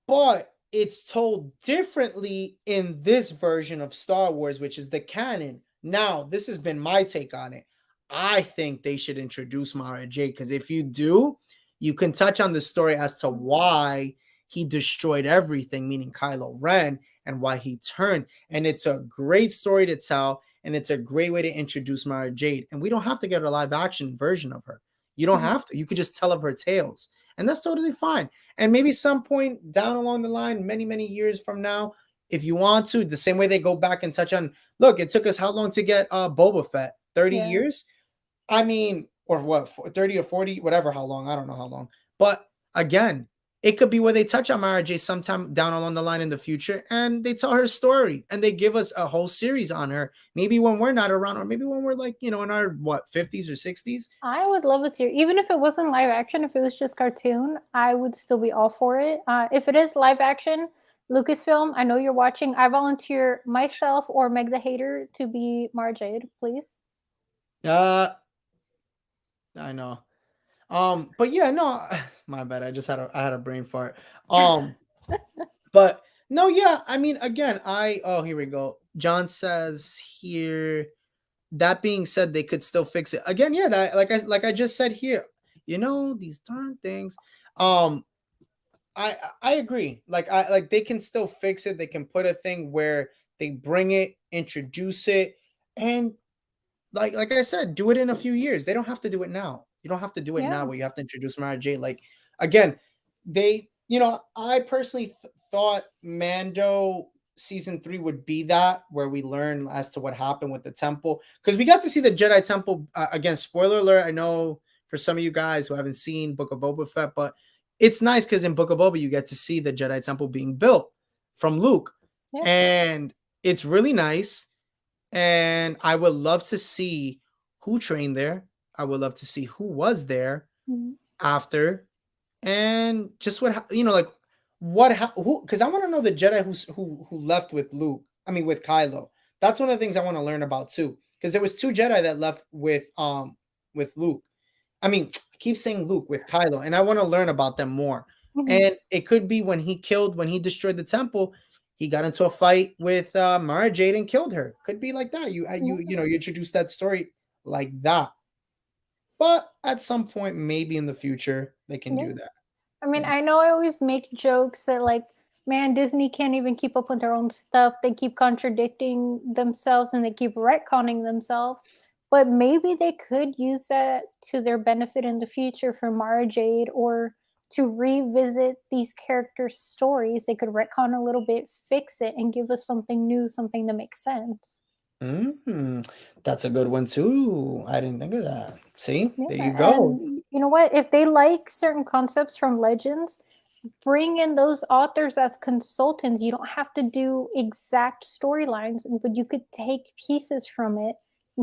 But it's told differently in this version of Star Wars, which is the canon. Now, this has been my take on it. I think they should introduce Mara Jade, because if you do, you can touch on the story as to why he destroyed everything, meaning Kylo Ren, and why he turned. And it's a great story to tell, and it's a great way to introduce Mara Jade. And we don't have to get a live action version of her. You don't have to. You could just tell of her tales, and that's totally fine. And maybe some point down along the line, many, many years from now, if you want to, the same way they go back and touch on, look, it took us how long to get Boba Fett? 30 years? I mean, or what, 30 or 40, whatever, how long, I don't know how long. But again, it could be where they touch on Mara Jade sometime down along the line in the future, and they tell her story, and they give us a whole series on her. Maybe when we're not around, or maybe when we're like, in our 50s or 60s. I would love a series, even if it wasn't live action. If it was just cartoon, I would still be all for it. If it is live action, Lucasfilm, I know you're watching. I volunteer myself or Meg the Hater to be Mara Jade, please. I know. But yeah, no, my bad. I had a brain fart. But no, yeah. I mean, again, here we go. John says here. That being said, they could still fix it again. Yeah, that like I just said here. These darn things. I agree. Like they can still fix it. They can put a thing where they bring it, introduce it, and like I said, do it in a few years. They don't have to do it now. You don't have to do it now where you have to introduce Mara Jade. Like, again, I personally thought Mando season 3 would be that, where we learn as to what happened with the temple, because we got to see the Jedi temple again. Spoiler alert, I know for some of you guys who haven't seen Book of Boba Fett, but it's nice because in Book of Boba you get to see the Jedi temple being built from Luke, and it's really nice. And I would love to see who trained there. I would love to see who was there after, and just what who, because I want to know the Jedi who left with Luke. I mean, with Kylo. That's one of the things I want to learn about too, because there was 2 Jedi that left with Luke. I mean, I keep saying Luke with Kylo, and I want to learn about them more. And it could be when he destroyed the temple. He got into a fight with Mara Jade and killed her. Could be like that. You introduce that story like that. But at some point, maybe in the future, they can do that. I mean, I know I always make jokes that, like, man, Disney can't even keep up with their own stuff. They keep contradicting themselves and they keep retconning themselves. But maybe they could use that to their benefit in the future for Mara Jade, or to revisit these characters' stories. They could retcon a little bit, fix it, and give us something new, something that makes sense. That's a good one too. I didn't think of that. See, there you go. And you know what? If they like certain concepts from Legends, bring in those authors as consultants. You don't have to do exact storylines, but you could take pieces from it,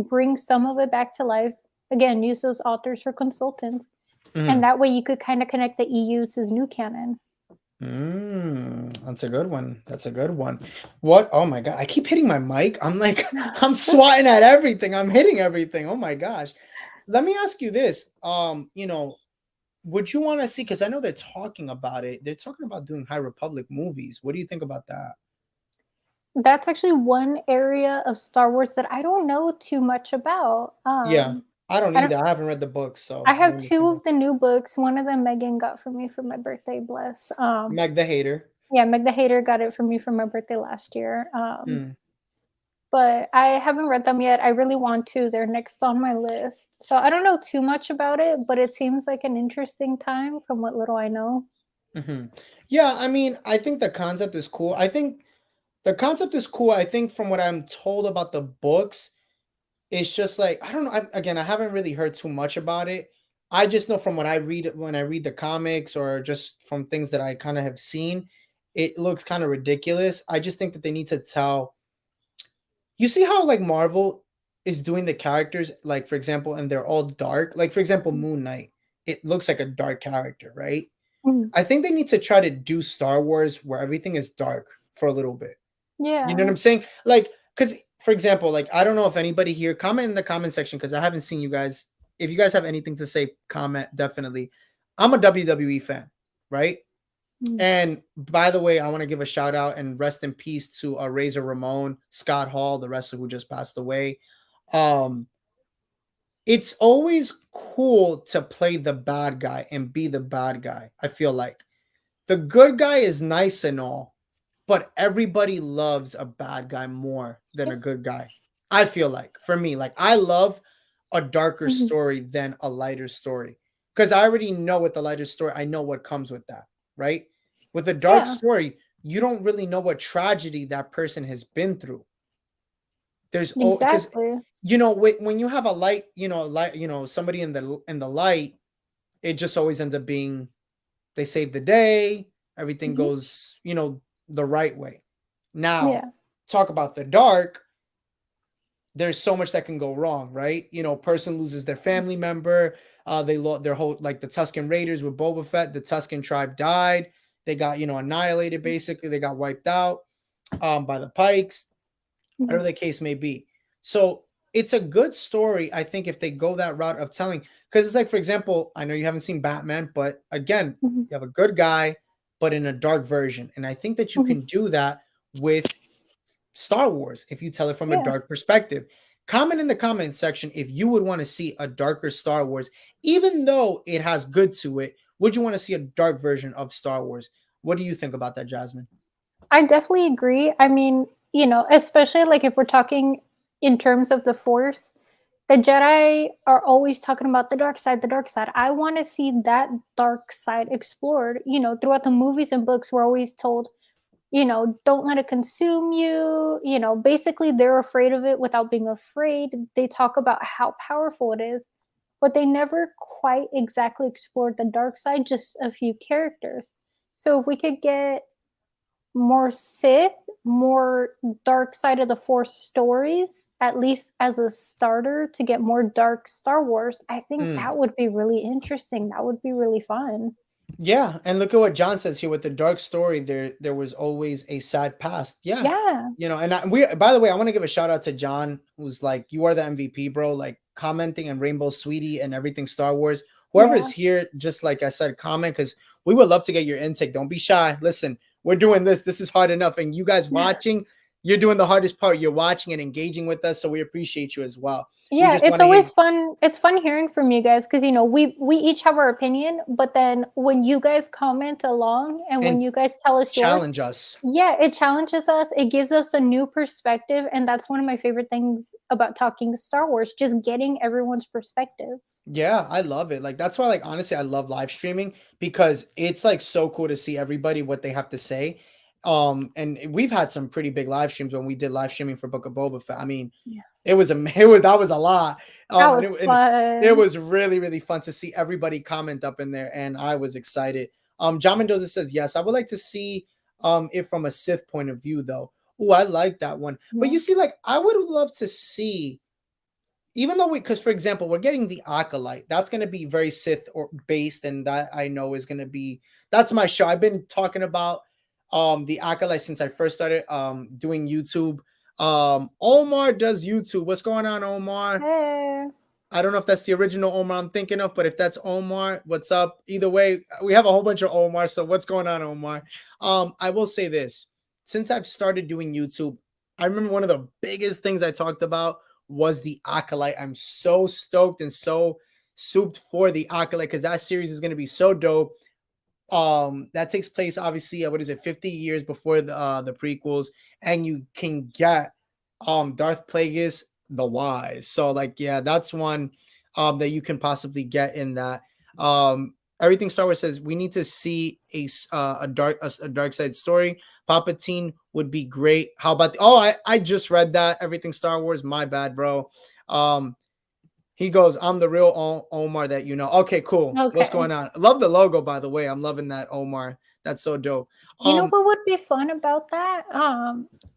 bring some of it back to life. Again, use those authors for consultants. And that way you could kind of connect the EU to the new canon. That's a good one. What? Oh my God. I keep hitting my mic. I'm like, I'm swatting at everything. I'm hitting everything. Oh my gosh. Let me ask you this. Would you want to see, because I know they're talking about it. They're talking about doing High Republic movies. What do you think about that? That's actually one area of Star Wars that I don't know too much about. I don't either. I haven't read the books, so I have 2 of the new books. One of them Megan got for me for my birthday. Bless. Meg the Hater. Yeah, Meg the Hater got it for me for my birthday last year. But I haven't read them yet. I really want to. They're next on my list. So I don't know too much about it, but it seems like an interesting time from what little I know. Yeah, I mean, I think the concept is cool. I think from what I'm told about the books, it's just like, I don't know. I haven't really heard too much about it. I just know from what I read when I read the comics, or just from things that I kind of have seen, it looks kind of ridiculous. I just think that they need to tell. You see how like Marvel is doing the characters, like for example, and they're all dark. Like for example, Moon Knight. It looks like a dark character, right? I think they need to try to do Star Wars where everything is dark for a little bit. Yeah. You know what I'm saying? Like, because for example, like, I don't know if anybody here, comment in the comment section, because I haven't seen you guys. If you guys have anything to say, comment definitely. I'm a WWE fan, right? And by the way, I want to give a shout out and rest in peace to Razor Ramon, Scott Hall, the wrestler who just passed away. It's always cool to play the bad guy and be the bad guy. I feel like the good guy is nice and all, but everybody loves a bad guy more than a good guy. I feel like, for me, like, I love a darker story than a lighter story, because I already know with the lighter story, I know what comes with that, right? With a dark story, you don't really know what tragedy that person has been through. There's exactly. When you have a light, somebody in the light, it just always ends up being they save the day, everything goes, you know, the right way. Now, talk about the dark. There's so much that can go wrong, right? You know, person loses their family member. They lost their whole, like the Tusken Raiders with Boba Fett. The Tusken tribe died. They got, you know, annihilated. Basically, they got wiped out by the Pikes, whatever the case may be. So it's a good story, I think, if they go that route of telling. Because it's like, for example, I know you haven't seen Batman, but again, you have a good guy, but in a dark version, and I think that you can do that with Star Wars if you tell it from a dark perspective. Comment in the comment section if you would want to see a darker Star Wars, even though it has good to it. Would you want to see a dark version of Star Wars? What do you think about that, Jasmine? I definitely agree. I mean, you know, especially like if we're talking in terms of the Force, the Jedi are always talking about the dark side, the dark side. I want to see that dark side explored. You know, throughout the movies and books, we're always told, you know, don't let it consume you. You know, basically they're afraid of it without being afraid. They talk about how powerful it is, but they never quite exactly explored the dark side, just a few characters. So if we could get more Sith, more dark side of the Force stories, at least as a starter to get more dark Star Wars, I think that would be really interesting. That would be really fun. Yeah, and look at what John says here with the dark story. There was always a sad past. Yeah, you know, and we. By the way, I want to give a shout out to John, who's like, you are the MVP, bro. Like commenting and Rainbow Sweetie and everything Star Wars. Whoever is here, just like I said, comment because we would love to get your intake. Don't be shy. Listen, we're doing this. This is hard enough, and you guys watching, you're doing the hardest part. You're watching and engaging with us, so we appreciate you as well. Yeah, it's always fun. It's fun hearing from you guys because, you know, we each have our opinion, but then when you guys comment along and when you guys tell us challenge us, it challenges us. It gives us a new perspective, and that's one of my favorite things about talking Star Wars, just getting everyone's perspectives. Yeah, I love it. Like that's why, like honestly, I love live streaming because it's like so cool to see everybody what they have to say. And we've had some pretty big live streams when we did live streaming for Book of Boba Fett. I mean, that was a lot. That was fun. It was really, really fun to see everybody comment up in there, and I was excited. John Mendoza says yes. I would like to see it from a Sith point of view, though. Oh, I like that one. But you see, like I would love to see, even though because for example, we're getting the Acolyte. That's going to be very Sith or based, and that I know is going to be that's my show. I've been talking about the Acolyte since I first started doing YouTube. Omar does YouTube. What's going on, Omar? Hey. I don't know if that's the original Omar I'm thinking of, but if that's Omar, what's up? Either way, we have a whole bunch of Omar. So what's going on, Omar? I will say this. Since I've started doing YouTube, I remember one of the biggest things I talked about was the Acolyte. I'm so stoked and so souped for the Acolyte because that series is going to be so dope. That takes place obviously 50 years before the prequels, and you can get Darth Plagueis the Wise. So like that's one that you can possibly get in that. Everything Star Wars says we need to see a dark side story. Palpatine would be great. How about I just read that. Everything Star Wars, my bad, bro. He goes, I'm the real Omar that you know. Okay, cool. Okay. What's going on? I love the logo, by the way. I'm loving that, Omar. That's so dope. You know what would be fun about that?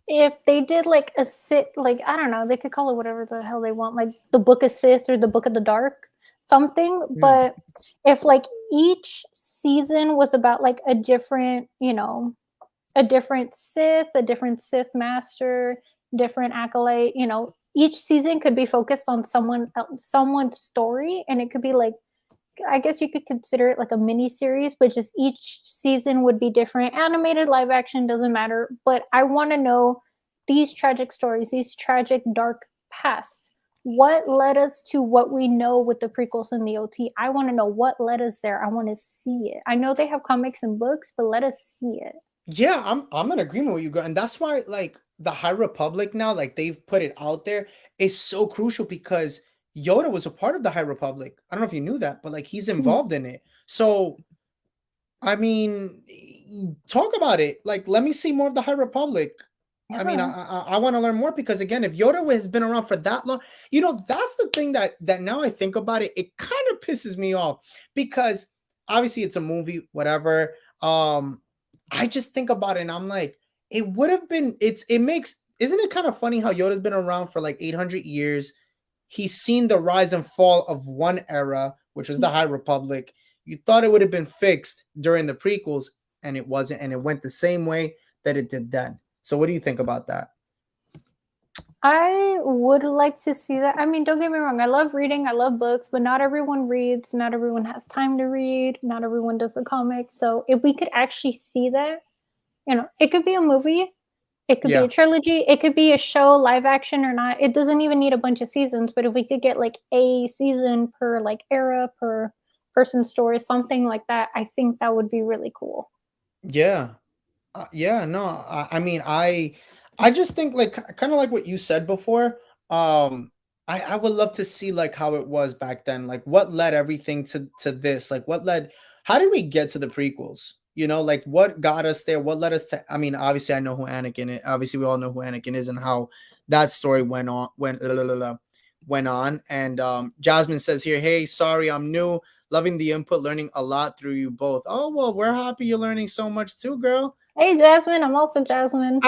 If they did like a Sith, like I don't know, they could call it whatever the hell they want, like the Book of Sith or the Book of the Dark, something. But if like each season was about like a different, you know, a different Sith Sith master, different acolyte, you know. Each season could be focused on someone's story, and it could be like, I guess you could consider it like a mini series, but just each season would be different. Animated, live action, doesn't matter. But I want to know these tragic stories, these tragic dark pasts. What led us to what we know with the prequels and the OT? I want to know what led us there. I want to see it. I know they have comics and books, but let us see it. Yeah, I'm in agreement with you, and that's why like the High Republic now, like they've put it out there, is so crucial because Yoda was a part of the High Republic. I don't know if you knew that, but like he's involved in it. So, I mean, talk about it. Like, let me see more of the High Republic. I mean, I want to learn more because again, if Yoda has been around for that long, you know, that's the thing that now I think about it, it kind of pisses me off because obviously it's a movie, whatever. I just think about it and I'm like, it would have been. Isn't it kind of funny how Yoda's been around for like 800 years? He's seen the rise and fall of one era, which was the High Republic. You thought it would have been fixed during the prequels, and it wasn't, and it went the same way that it did then. So what do you think about that? I would like to see that. I mean, don't get me wrong. I love reading. I love books, but not everyone reads. Not everyone has time to read. Not everyone does the comics. So if we could actually see that, it could be a movie. It could be a trilogy. It could be a show, live action or not. It doesn't even need a bunch of seasons. But if we could get like a season per like era, per person story, something like that, I think that would be really cool. Yeah. No, I mean, I just think like kind of like what you said before. I would love to see like how it was back then. Like what led everything to this? Like how did we get to the prequels? Like what got us there? What led us to, I mean, obviously I know who Anakin is. Obviously we all know who Anakin is and how that story went on. And Jasmine says here, hey, sorry, I'm new. Loving the input, learning a lot through you both. Oh, well, we're happy you're learning so much too, girl. Hey, Jasmine, I'm also Jasmine.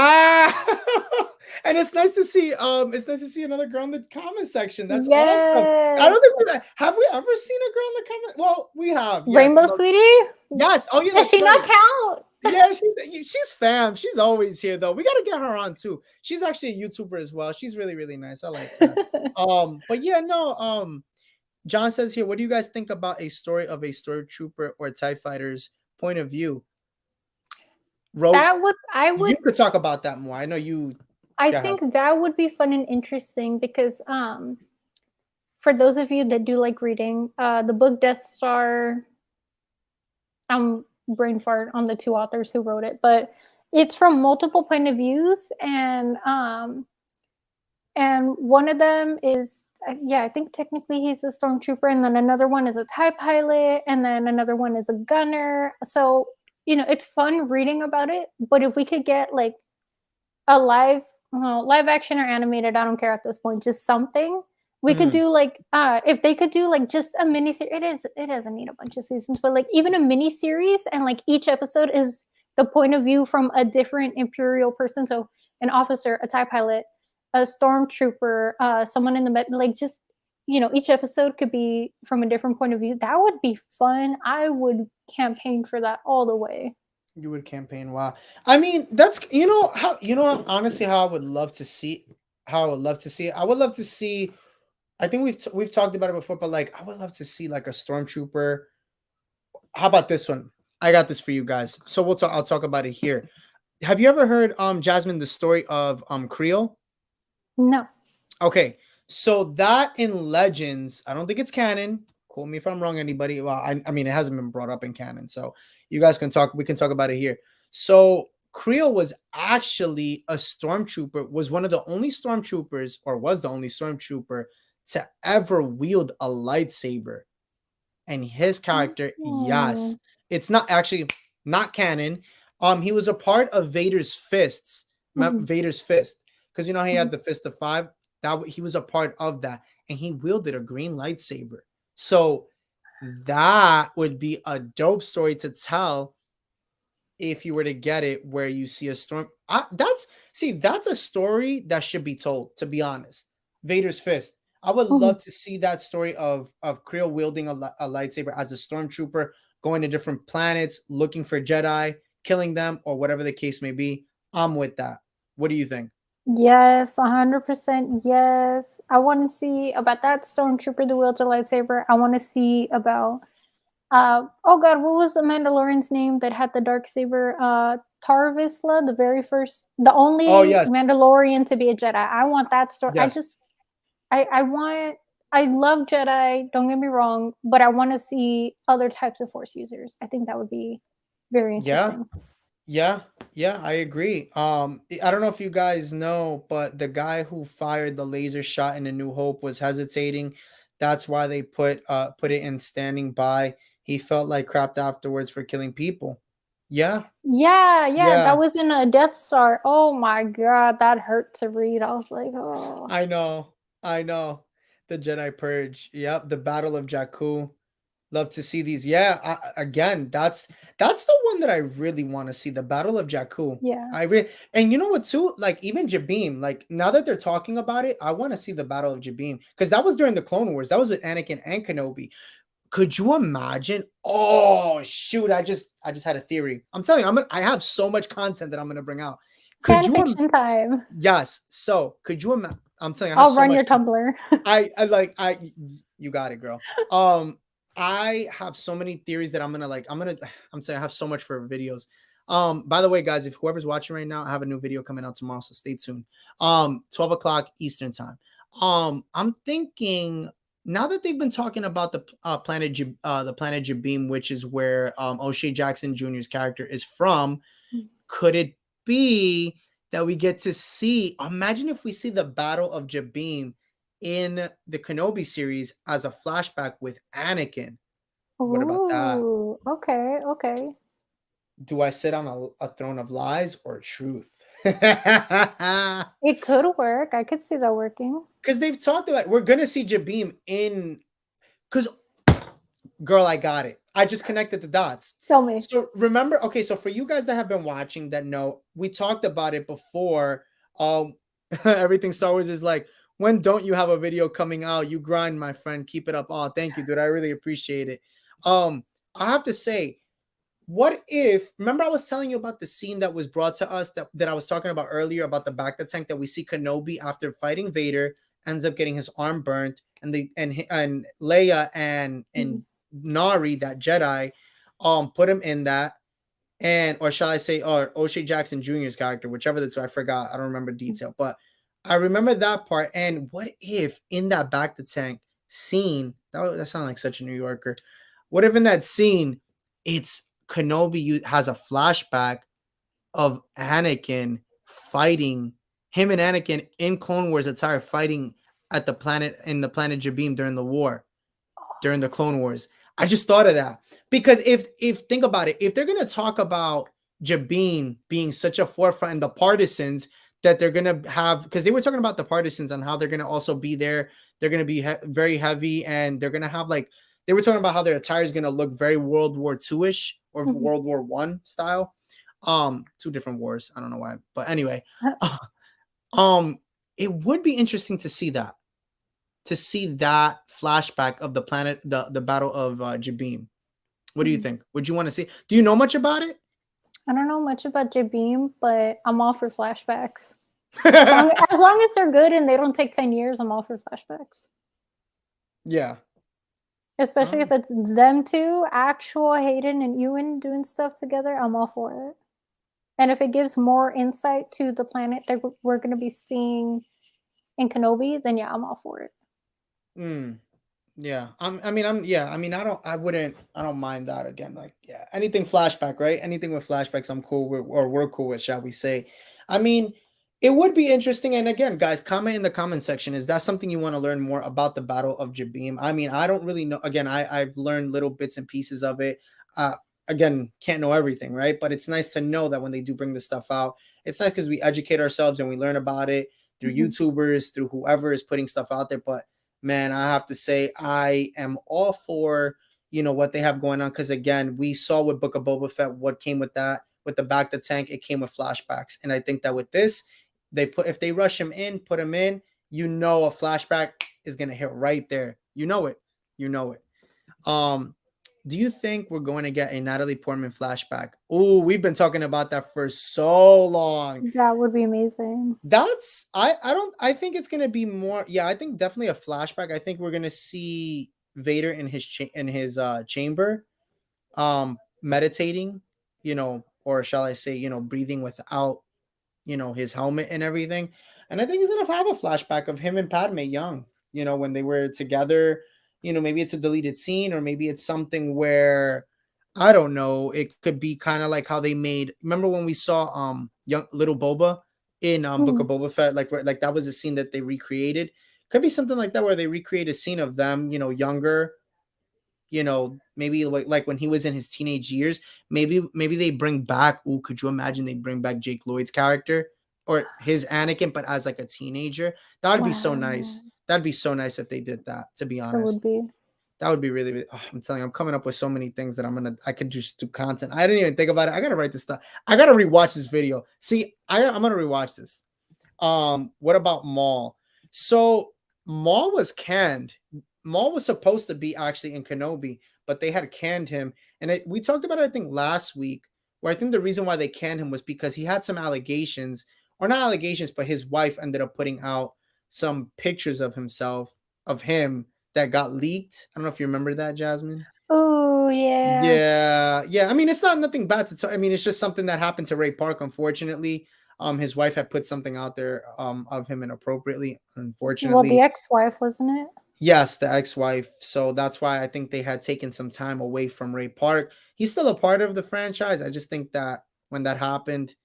And it's nice to see another girl in the comment section. That's awesome. I don't think have we ever seen a girl in the comment? Well, we have. Yes. Rainbow Sweetie? Yes. Oh yeah. Does she not count? Yeah, she's fam. She's always here though. We gotta get her on too. She's actually a YouTuber as well. She's really, really nice. I like that. But yeah, no, John says here, what do you guys think about a story of a stormtrooper or TIE fighter's point of view? You could talk about that more. I know you. I think that would be fun and interesting because for those of you that do like reading, the book Death Star, brain fart on the two authors who wrote it, but it's from multiple point of views, and one of them is I think technically he's a stormtrooper, and then another one is a TIE pilot, and then another one is a gunner. So it's fun reading about it, but if we could get like a live action or animated, I don't care at this point, just something we could do, like if they could do like just a mini series. It doesn't need a bunch of seasons, but like even a mini series, and like each episode is the point of view from a different Imperial person, so an officer, a TIE pilot, a stormtrooper, someone in the med, like just each episode could be from a different point of view. That would be fun. I would campaign for that all the way. You would campaign. Wow. I mean, that's honestly how I would love to see it. I would love to see. I think we've talked about it before, but like I would love to see like a stormtrooper. How about this one? I got this for you guys. So I'll talk about it here. Have you ever heard Jasmine, the story of Creel? No. Okay. So that in Legends, I don't think it's canon. Quote me if I'm wrong, anybody. Well, I mean, it hasn't been brought up in canon, so you guys can talk. We can talk about it here. So Creel was actually a stormtrooper. Was one of the only stormtroopers, or was the only stormtrooper to ever wield a lightsaber. And his character, yes, it's not canon. He was a part of Vader's fists. Vader's fist, because he had the fist of 5. He was a part of that, and he wielded a green lightsaber. So that would be a dope story to tell if you were to get it, where you see a storm. That's a story that should be told, to be honest. Vader's fist. I would love to see that story of Creel wielding a lightsaber as a stormtrooper, going to different planets, looking for Jedi, killing them, or whatever the case may be. I'm with that. What do you think? Yes, 100%. Yes. I want to see about that stormtrooper that wields a lightsaber. I want to see about, oh God, what was the Mandalorian's name that had the dark saber? Tarvisla, the only Mandalorian to be a Jedi. I want that story. Yes. I love Jedi, don't get me wrong, but I want to see other types of Force users. I think that would be very interesting. Yeah, I agree. I don't know if you guys know, but the guy who fired the laser shot in A New Hope was hesitating. That's why they put it in standing by. He felt like crap afterwards for killing people. Yeah. That was in a Death Star. Oh my God, that hurt to read. I was like, oh. I know. The Jedi Purge. Yep, the Battle of Jakku. Love to see these. Yeah, again, that's the one that I really want to see. The Battle of Jakku. Yeah. And you know what too? Like even Jabim. Like now that they're talking about it, I want to see the Battle of Jabim because that was during the Clone Wars. That was with Anakin and Kenobi. Could you imagine? Oh shoot! I just had a theory. I'm telling you, I have so much content that I'm gonna bring out. Could Fan fiction time. Yes. So could you imagine? I'm telling you, I'll run your Tumblr. you got it, girl. I have so many theories that I'm saying I have so much for videos. By the way, guys, if whoever's watching right now, I have a new video coming out tomorrow, so stay tuned. 12 o'clock Eastern time. I'm thinking now that they've been talking about the planet Jabim, which is where O'Shea Jackson Jr.'s character is from, could it be that we get to see? Imagine if we see the Battle of Jabim in the Kenobi series as a flashback with Anakin. What about that? Okay. Do I sit on a throne of lies or truth? It could work. I could see that working. Because they've talked about we're gonna see Jabim in. Because, girl, I got it. I just connected the dots. Tell me. So remember, okay. So for you guys that have been watching, that know, we talked about it before. Everything Star Wars is like. When don't you have a video coming out? You grind, my friend. Keep it up. Oh, thank you, dude. I really appreciate it. I have to say, what if, remember I was telling you about the scene that was brought to us that I was talking about earlier about the Bacta tank, that we see Kenobi after fighting Vader ends up getting his arm burnt, and Leia and Nari, that Jedi, put him in that, or shall I say, or O'Shea Jackson Jr.'s character, whichever the two, I forgot. I don't remember detail, but I remember that part. And what if in that Bacta tank scene, that sounds like such a New Yorker. What if in that scene, it's Kenobi has a flashback of Anakin fighting, him and Anakin in Clone Wars attire fighting at the planet Jabim during the war, during the Clone Wars. I just thought of that because if think about it, if they're gonna talk about Jabim being such a forefront and the partisans that they're gonna have, because they were talking about the partisans and how they're gonna also be there. They're gonna be very heavy, and they're gonna have they were talking about how their attire is gonna look very World War II-ish or World War I style. Two different wars. I don't know why, but anyway, it would be interesting to see that flashback of the planet, the Battle of Jabim. What do you think? Would you want to see? Do you know much about it? I don't know much about Jabim, but I'm all for flashbacks. As long as they're good and they don't take 10 years, I'm all for flashbacks. Yeah. Especially if it's them two, actual Hayden and Ewan doing stuff together, I'm all for it. And if it gives more insight to the planet that we're going to be seeing in Kenobi, then yeah, I'm all for it. Yeah. I don't mind that again. Anything flashback, right? Anything with flashbacks, I'm cool with, or we're cool with, shall we say. I mean, it would be interesting. And again, guys, comment in the comment section. Is that something you want to learn more about the Battle of Jabim? I mean, I don't really know. Again, I've learned little bits and pieces of it. Again, can't know everything, right? But it's nice to know that when they do bring this stuff out, it's nice because we educate ourselves and we learn about it through YouTubers, through whoever is putting stuff out there. But man, I have to say, I am all for, what they have going on. Because again, we saw with Book of Boba Fett, what came with that, with the Bacta tank, it came with flashbacks. And I think that with this, if they rush him in, put him in, a flashback is going to hit right there. You know it. Do you think we're going to get a Natalie Portman flashback? Oh, we've been talking about that for so long. That would be amazing. I think it's going to be more. Yeah, I think definitely a flashback. I think we're going to see Vader in his chamber, meditating, or shall I say, breathing without, his helmet and everything. And I think he's going to have a flashback of him and Padme young, when they were together. Maybe it's a deleted scene, or maybe it's something where, I don't know, it could be kind of like how they made, remember when we saw young little Boba in Book of Boba Fett, like that was a scene that they recreated. Could be something like that where they recreate a scene of them, younger, maybe like when he was in his teenage years. Maybe they bring back, could you imagine they bring back Jake Lloyd's character or his Anakin, but as like a teenager? That would be so nice. That'd be so nice if they did that, to be honest. It would be. That would be really, oh, I'm telling you, I'm coming up with so many things that I could just do content. I didn't even think about it. I gotta write this stuff. I gotta rewatch this video. See, I'm gonna rewatch this. What about Maul? So Maul was canned. Maul was supposed to be actually in Kenobi, but they had canned him. And we talked about it, I think, last week, where I think the reason why they canned him was because he had some allegations, or not allegations, but his wife ended up putting out some pictures of him that got leaked. I don't know if you remember that, Jasmine. Oh yeah. Yeah. I mean, it's not nothing bad to talk. I mean, it's just something that happened to Ray Park, unfortunately. His wife had put something out there of him inappropriately, unfortunately. Well, the ex-wife, wasn't it? Yes, the ex-wife. So that's why I think they had taken some time away from Ray Park. He's still a part of the franchise. I just think that when that happened,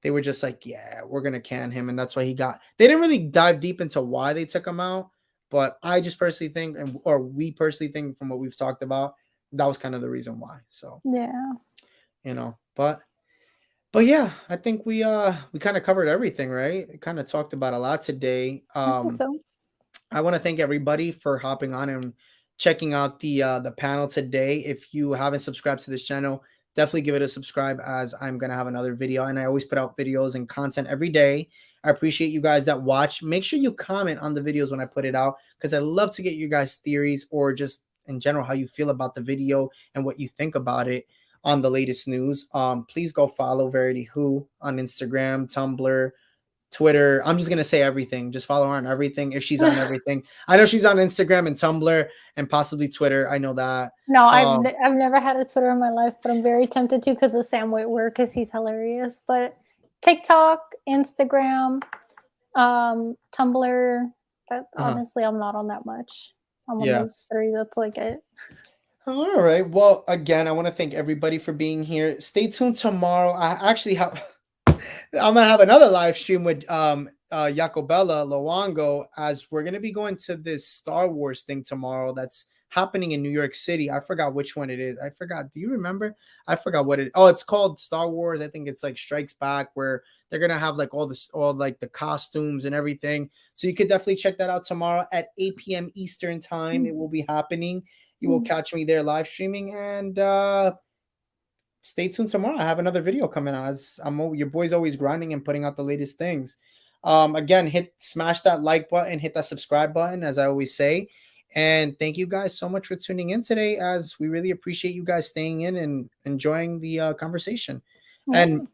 they were just like, yeah, we're gonna can him, and that's why they didn't really dive deep into why they took him out. But I just personally think, or we personally think, from what we've talked about, that was kind of the reason why. So yeah, but yeah, I think we kind of covered everything, right? Kind of talked about a lot today. I think so. I want to thank everybody for hopping on and checking out the panel today. If you haven't subscribed to this channel, definitely give it a subscribe, as I'm gonna have another video, and I always put out videos and content every day. I appreciate you guys that watch. Make sure you comment on the videos when I put it out, because I love to get you guys' theories, or just in general how you feel about the video and what you think about it on the latest news. Please go follow Verity Who on Instagram, Tumblr, Twitter. I'm just gonna say everything. Just follow her on everything if she's on everything. I know she's on Instagram and Tumblr and possibly Twitter. I know that. No, I've never had a Twitter in my life, but I'm very tempted to, because of Sam Witwer, because he's hilarious. But TikTok, Instagram, Tumblr. That honestly, I'm not on that much. I'm on those three. That's like it. All right. Well, again, I want to thank everybody for being here. Stay tuned tomorrow. I actually have I'm gonna have another live stream with Jacobella Luongo, as we're gonna be going to this Star Wars thing tomorrow that's happening in New York City. I forgot which one it is. I forgot. Do you remember? I forgot what it. Oh, it's called Star Wars. I think it's like Strikes Back, where they're gonna have like all like the costumes and everything. So you could definitely check that out tomorrow at 8 p.m. Eastern time. It will be happening. You will catch me there live streaming, and stay tuned tomorrow. I have another video coming out. Your boy's always grinding and putting out the latest things. Again, smash that like button, hit that subscribe button, as I always say. And thank you guys so much for tuning in today, as we really appreciate you guys staying in and enjoying the conversation. And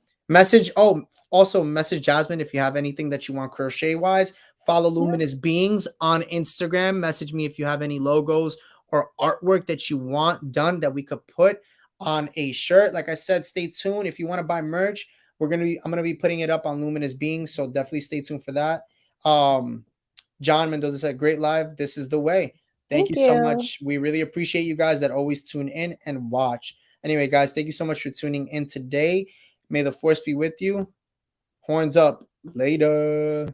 also message Jasmine if you have anything that you want crochet wise. Follow Luminous Beings on Instagram. Message me if you have any logos or artwork that you want done that we could put on a shirt. Like I said, stay tuned. If you want to buy merch, I'm gonna be putting it up on Luminous Beings, so definitely stay tuned for that. John Mendoza said, great live. This is the way. Thank you so much. We really appreciate you guys that always tune in and watch. Anyway, guys, thank you so much for tuning in today. May the force be with you. Horns up. Later.